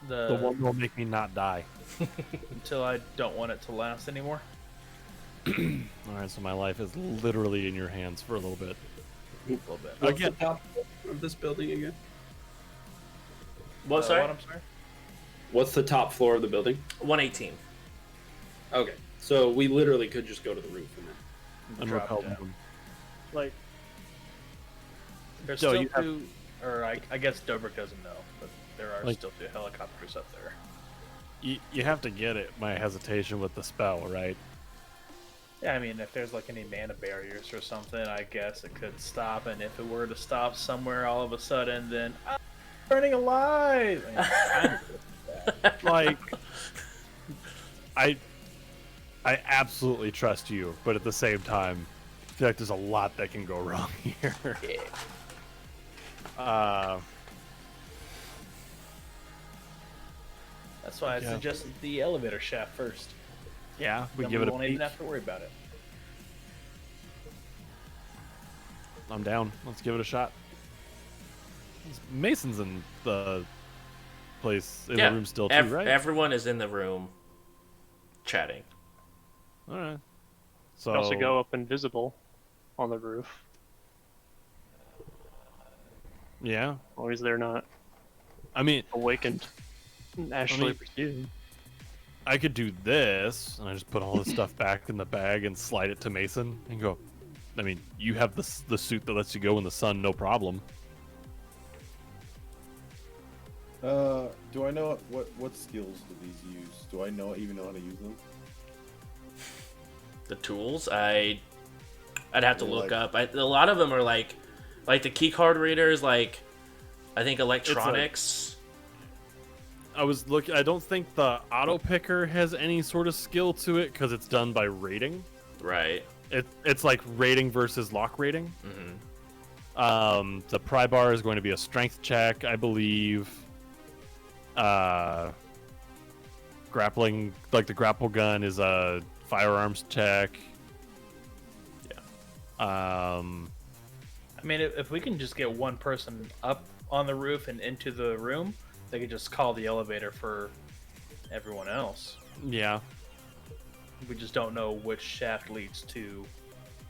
The one that will make me not die. Until I don't want it to last anymore. All right, so my life is literally in your hands for a little bit. A little bit. What's Again. the top of this building again? What? Sorry, What, I'm sorry? What's the top floor of the building? 118. Okay, so we literally could just go to the roof and then. And Drop repel down. them. Like, There's Joe, still you have- two, or I guess Dobrik doesn't know, but there are Like- still two helicopters up there. You have to get it. My hesitation with the spell, right? Yeah, I mean, if there's like any mana barriers or something, I guess it could stop. And if it were to stop somewhere all of a sudden, then I'm burning alive. I mean, kind of that. Like, I absolutely trust you, but at the same time, I feel like there's a lot that can go wrong here. That's why I Yeah. suggested the elevator shaft first. Yeah, we Then give we it a won't peek. even have to worry about it. I'm down. Let's give it a shot. Mason's in the place in Yeah, the room still too, right? Everyone is in the room chatting. All right. You So can also go up invisible on the roof, yeah, as long as they're not I mean, awakened and actually mean- pursued. I could do this, and I just put all this stuff back in the bag and slide it to Mason and go. I mean, you have the suit that lets you go in the sun, no problem. Do I know what skills do these use? Do I even know how to use them? The tools, I'd have to Yeah, look like- up. A lot of them are like the key card readers, like I think electronics. I was looking. I don't think the auto picker has any sort of skill to it because it's done by rating. Right. It's like rating versus lock rating. Mm-hmm. The pry bar is going to be a strength check, I believe. Grappling, like the grapple gun, is a firearms check. Yeah. I mean, if we can just get one person up on the roof and into the room, they could just call the elevator for everyone else. Yeah. We just don't know which shaft leads to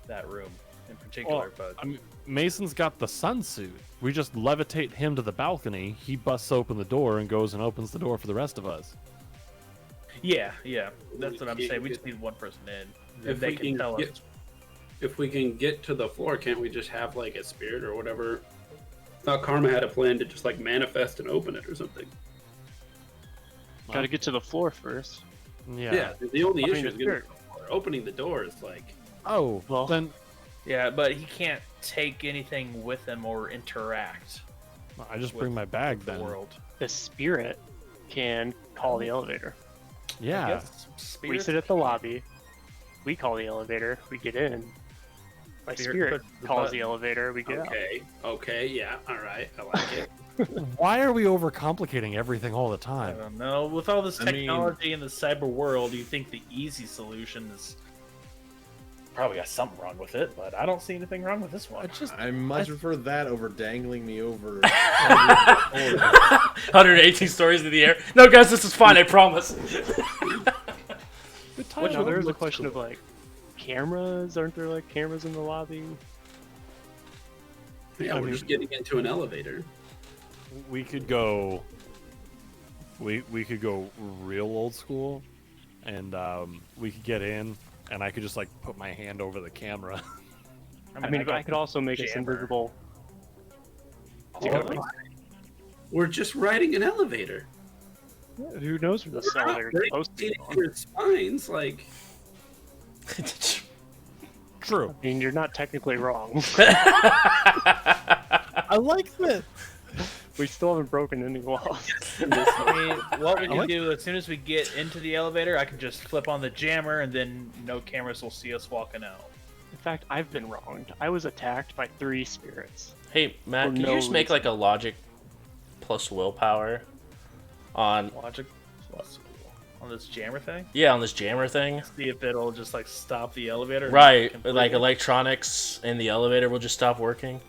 that room in particular. But I mean, Mason's got the sun suit. We just levitate him to the balcony. He busts open the door and goes and opens the door for the rest of us. yeah, that's what I'm saying. We just need one person in. If they can tell us. If we can get to the floor, can't we just have like a spirit or whatever? I thought Karma had a plan to just like manifest and open it or something. Got to get to the floor first. Yeah. The only Opening issue is the getting door. to the floor. Opening the door is like Oh, Well- then Yeah, but he can't take anything with him or interact I just with bring my bag the then. world. The spirit can call the elevator. I Yeah. guess We spirits sit at the lobby. We call the elevator. We get in. My Spirit spirit pushes the calls button. the elevator. We get out. okay, yeah, all right, I like it. Why are we overcomplicating everything all the I time? don't know. With all this I mean- technology in the cyber world, you think the easy solution is probably got something wrong with it, but I don't see anything wrong with this one. I much prefer that over dangling me over. 118 stories in the air. No, guys, this is fine. I promise. Well, no, there's a question of like cameras. Aren't there like cameras in the lobby? Yeah, we're just getting into an elevator. We could go. We could go real old school, and we could get in, and I could just like put my hand over the camera. I mean, I could also make us jammer. invisible. Oh, we're just riding an elevator. Who knows where the elevator is supposed to be on? Your spines, like True. I mean, you're not technically wrong. I like that. We still haven't broken any walls. I mean, what we can like- do as soon as we get into the elevator, I can just flip on the jammer, and then no cameras will see us walking out. In fact, I've been wronged. I was attacked by 3 spirits. Hey, Matt, For can no you just make reason. like a logic plus willpower on Logic plus on this jammer thing. on this jammer thing? See if it'll just like stop the elevator. Right, completely. like electronics in the elevator will just stop working.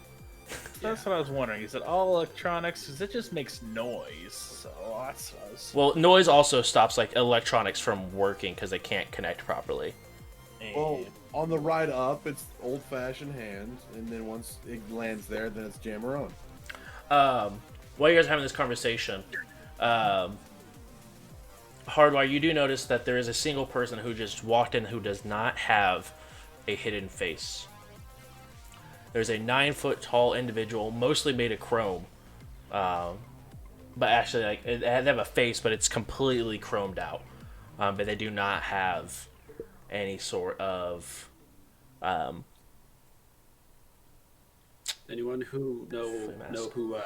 That's what I was wondering. Is it all electronics? Because it just makes noise. So that's what I was. Well, noise also stops like electronics from working because they can't connect properly. Well, on the ride up, it's old-fashioned hand, and then once it lands there, then it's jammer on. While you guys are having this conversation, Hardwire, you do notice that there is a single person who just walked in who does not have a hidden face. There's a 9-foot-tall individual, mostly made of chrome, but actually, like they have a face, but it's completely chromed out. But they do not have any sort of anyone who know mask. who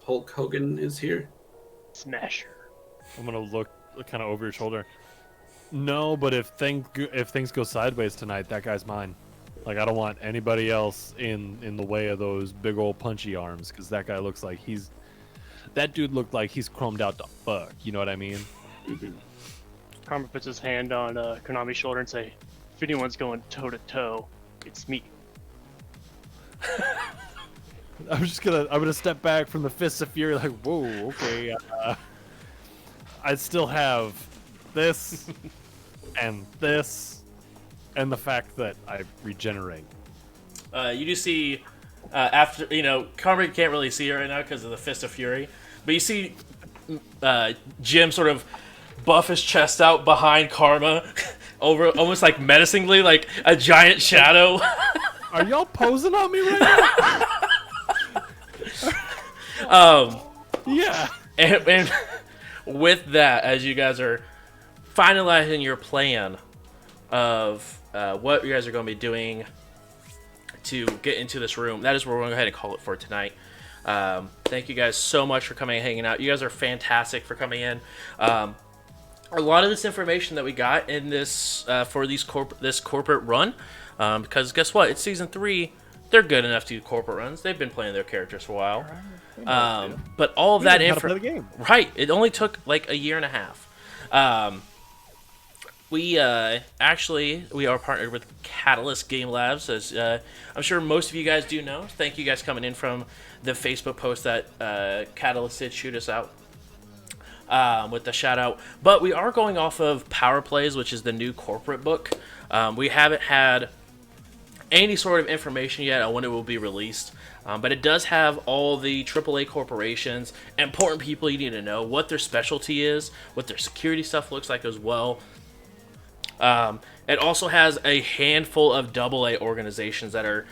Hulk Hogan is here. Smasher. I'm gonna look kind of over your shoulder. No, but if things go sideways tonight, that guy's mine. Like I don't want anybody else in the way of those big old punchy arms, because that guy looks like that dude looked like he's chromed out to fuck. You know what I mean? Karma puts his hand on Konami's shoulder and say, "If anyone's going toe to toe, it's me." I'm gonna step back from the fists of fury, like, whoa, okay. I still have this and this and the fact that I regenerate. You do see after Karma can't really see it right now because of the Fist of Fury, but you see Jim sort of buff his chest out behind Karma, over almost like menacingly, like a giant shadow. Are y'all posing on me right now? Yeah. And with that, as you guys are finalizing your plan of what you guys are going to be doing to get into this room, that is where we're going to go ahead and call it for tonight. Thank you guys so much for coming and hanging out. You guys are fantastic for coming in. A lot of this information that we got in this for this corporate run, because guess what? It's season 3. They're good enough to do corporate runs. They've been playing their characters for a while. But all of that information, right? It only took like a year and a half. We are partnered with Catalyst Game Labs, as I'm sure most of you guys do know. Thank you guys coming in from the Facebook post that Catalyst did shoot us out with the shout out. But we are going off of Power Plays, which is the new corporate book. We haven't had any sort of information yet on when it will be released. But it does have all the AAA corporations, important people you need to know, what their specialty is, what their security stuff looks like as well. It also has a handful of AA organizations that are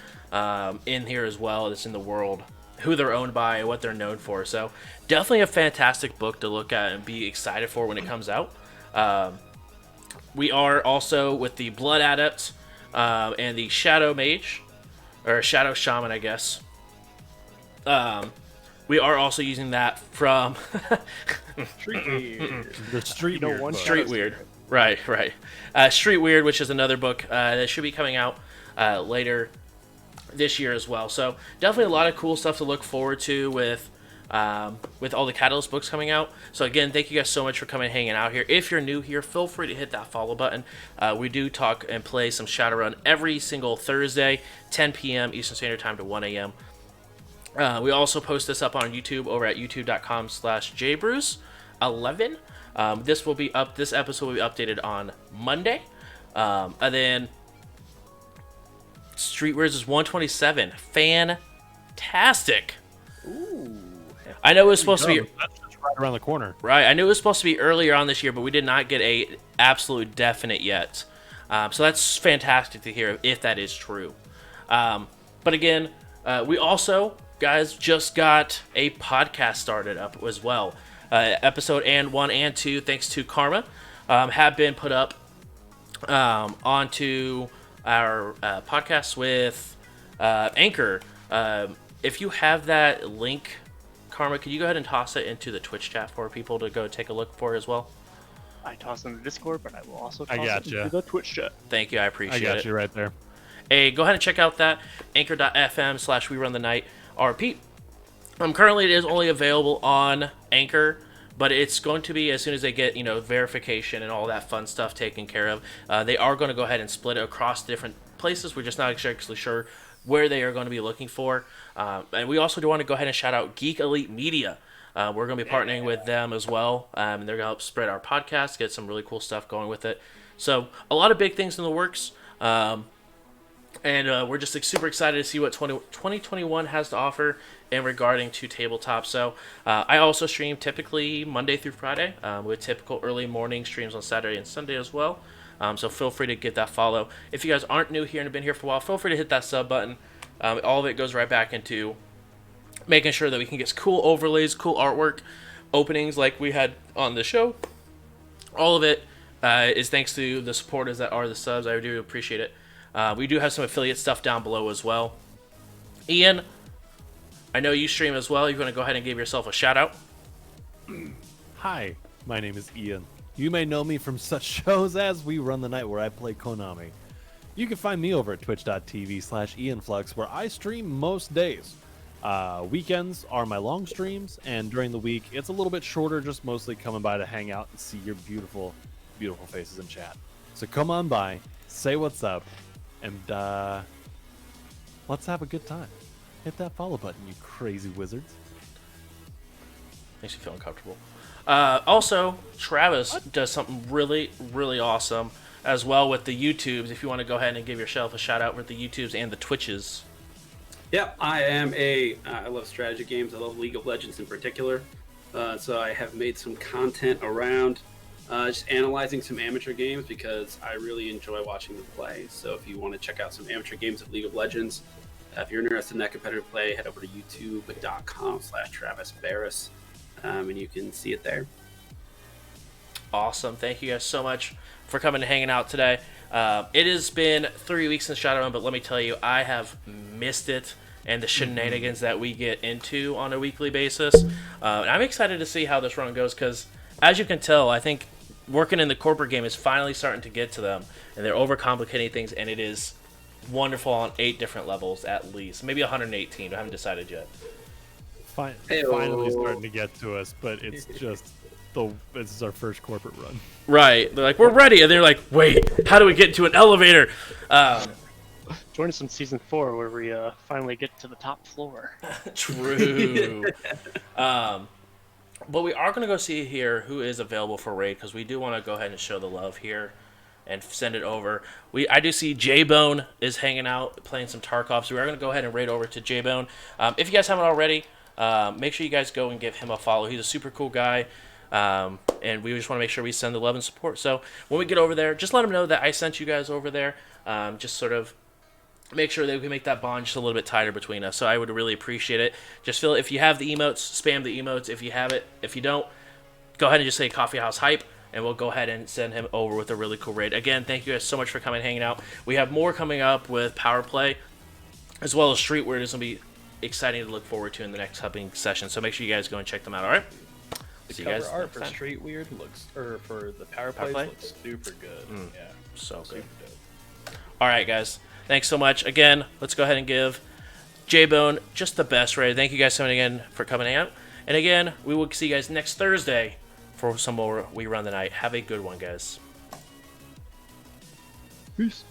in here as well, that's in the world, who they're owned by, what they're known for. So definitely a fantastic book to look at and be excited for when it comes out. We are also with the Blood Adept and the Shadow Mage, or Shadow Shaman, I guess. We are also using that from Street Weird. The Street Weird. one book. Street Weird. Right. Street Weird, which is another book that should be coming out later this year as well. So definitely a lot of cool stuff to look forward to with all the Catalyst books coming out. So again, thank you guys so much for coming and hanging out here. If you're new here, feel free to hit that follow button. We do talk and play some Shadowrun every single Thursday, 10 p.m. Eastern Standard Time to 1 a.m. We also post this up on YouTube over at youtube.com/jbruce11. This episode will be updated on Monday. And then Streetwears is 127. Fantastic. Ooh. I know it was supposed to be That's just right around the corner. right. I knew it was supposed to be earlier on this year, but we did not get a absolute definite yet. So that's fantastic to hear if that is true. But again, we also, guys, just got a podcast started up as well. Episode 1 and 2, thanks to Karma, have been put up onto our podcast with Anchor. If you have that link, Karma, could you go ahead and toss it into the Twitch chat for people to go take a look for as well? I toss them in Discord, but I will also I toss it gotcha. into the Twitch chat. Thank you, I appreciate I got it. you right there. Hey, go ahead and check out that anchor.fm/WeRunTheNight. Repeat. Currently it is only available on Anchor, but it's going to be as soon as they get, verification and all that fun stuff taken care of. They are going to go ahead and split it across different places. We're just not actually sure where they are going to be looking for. And we also do want to go ahead and shout out Geek Elite Media. We're going to be partnering with them as well. And they're going to help spread our podcast, get some really cool stuff going with it. So a lot of big things in the works. And we're just super excited to see what 2021 has to offer in regarding to tabletop. So I also stream typically Monday through Friday with typical early morning streams on Saturday and Sunday as well. So feel free to get that follow. If you guys aren't new here and have been here for a while, feel free to hit that sub button. All of it goes right back into making sure that we can get cool overlays, cool artwork, openings like we had on the show. All of it is thanks to the supporters that are the subs. I do appreciate it. We do have some affiliate stuff down below as well. Ian, I know you stream as well. You're going to go ahead and give yourself a shout out. Hi, my name is Ian. You may know me from such shows as We Run the Night, where I play Konami. You can find me over at twitch.tv/IanFlux, where I stream most days. Weekends are my long streams, and during the week, it's a little bit shorter, just mostly coming by to hang out and see your beautiful, beautiful faces in chat. So come on by, say what's up, and let's have a good time. Hit that follow button, you crazy wizards. Makes me feel uncomfortable. Also, Travis does something really, really awesome as well with the YouTubes. If you want to go ahead and give yourself a shout out with the YouTubes and the Twitches. Yep, I love strategy games. I love League of Legends in particular. So I have made some content around just analyzing some amateur games because I really enjoy watching them play. So if you want to check out some amateur games of League of Legends, if you're interested in that competitive play, head over to youtube.com/Travis Barris, and you can see it there. Awesome. Thank you guys so much for coming and hanging out today. It has been 3 weeks since Shadowrun, but let me tell you, I have missed it and the shenanigans that we get into on a weekly basis. And I'm excited to see how this run goes because, as you can tell, I think working in the corporate game is finally starting to get to them, and they're overcomplicating things, and it is wonderful on 8 different levels at least. Maybe 118. I haven't decided yet. Finally starting to get to us, but it's just this is our first corporate run. Right. They're like, we're ready. And they're like, wait, how do we get to an elevator? Join us in season 4 where we finally get to the top floor. True. But we are going to go see here who is available for raid because we do want to go ahead and show the love here and send it over. I do see J-Bone is hanging out playing some Tarkov, so we are going to go ahead and raid over to J-Bone. If you guys haven't already, make sure you guys go and give him a follow. He's a super cool guy. And we just want to make sure we send the love and support. So when we get over there, just let them know that I sent you guys over there. Just sort of make sure that we can make that bond just a little bit tighter between us. So I would really appreciate it. Just feel if you have the emotes, spam the emotes. If you have it, if you don't, go ahead and just say Coffee House Hype, and we'll go ahead and send him over with a really cool raid. Again, thank you guys so much for coming and hanging out. We have more coming up with Power Play, as well as Street Weird. It's going to be exciting to look forward to in the next hubbing session. So make sure you guys go and check them out, all right? The See you cover guys art next for time. Street Weird for the Power Plays Play? looks super good. Yeah, So good. super dope. All right, guys. Thanks so much. Again, let's go ahead and give J-Bone just the best raid. Thank you guys so much again for coming out. And again, we will see you guys next Thursday for some more We Run the Night. Have a good one, guys. Peace.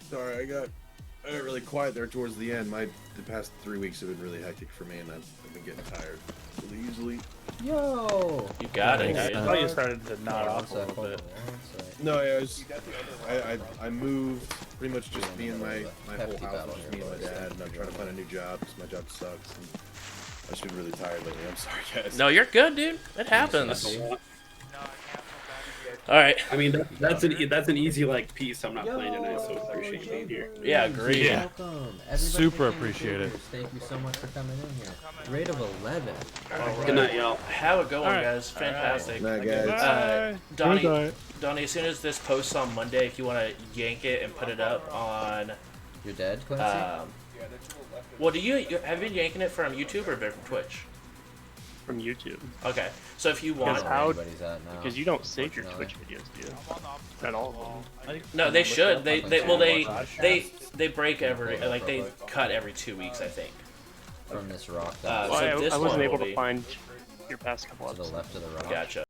Sorry, I got really quiet there towards the end. The past 3 weeks have been really hectic for me, and I've been getting tired really easily. Yo! You got it, I dude. thought you started to nod off a little bit. No, yeah, I moved, pretty much just me and my whole house, just me and my dad, and I'm trying to find a new job because my job sucks. And I've just been really tired lately. I'm sorry, guys. No, you're good, dude. It happens. All right. I mean, that's an easy piece. I'm not playing tonight, so I appreciate being here. Yeah, agree. Yeah. Welcome. Everybody Super became appreciate it. viewers. Thank you so much for coming in here. Rate of 11. Good night, y'all. Have a good one, All right. guys. Fantastic. Night, guys. Donnie, as soon as this posts on Monday, if you want to yank it and put it up on... You're dead, Clancy? Well, have you been yanking it from YouTube or from Twitch? From YouTube. Okay, so if you want... I don't know where anybody's at now, Because you don't save your unfortunately. Twitch videos, do you? Not all of them. No, they should. They break every... they cut every 2 weeks, I think. From this rock Uh, that so Well, this I wasn't one able will to be- find your past couple to the episodes. left of the rock. Gotcha.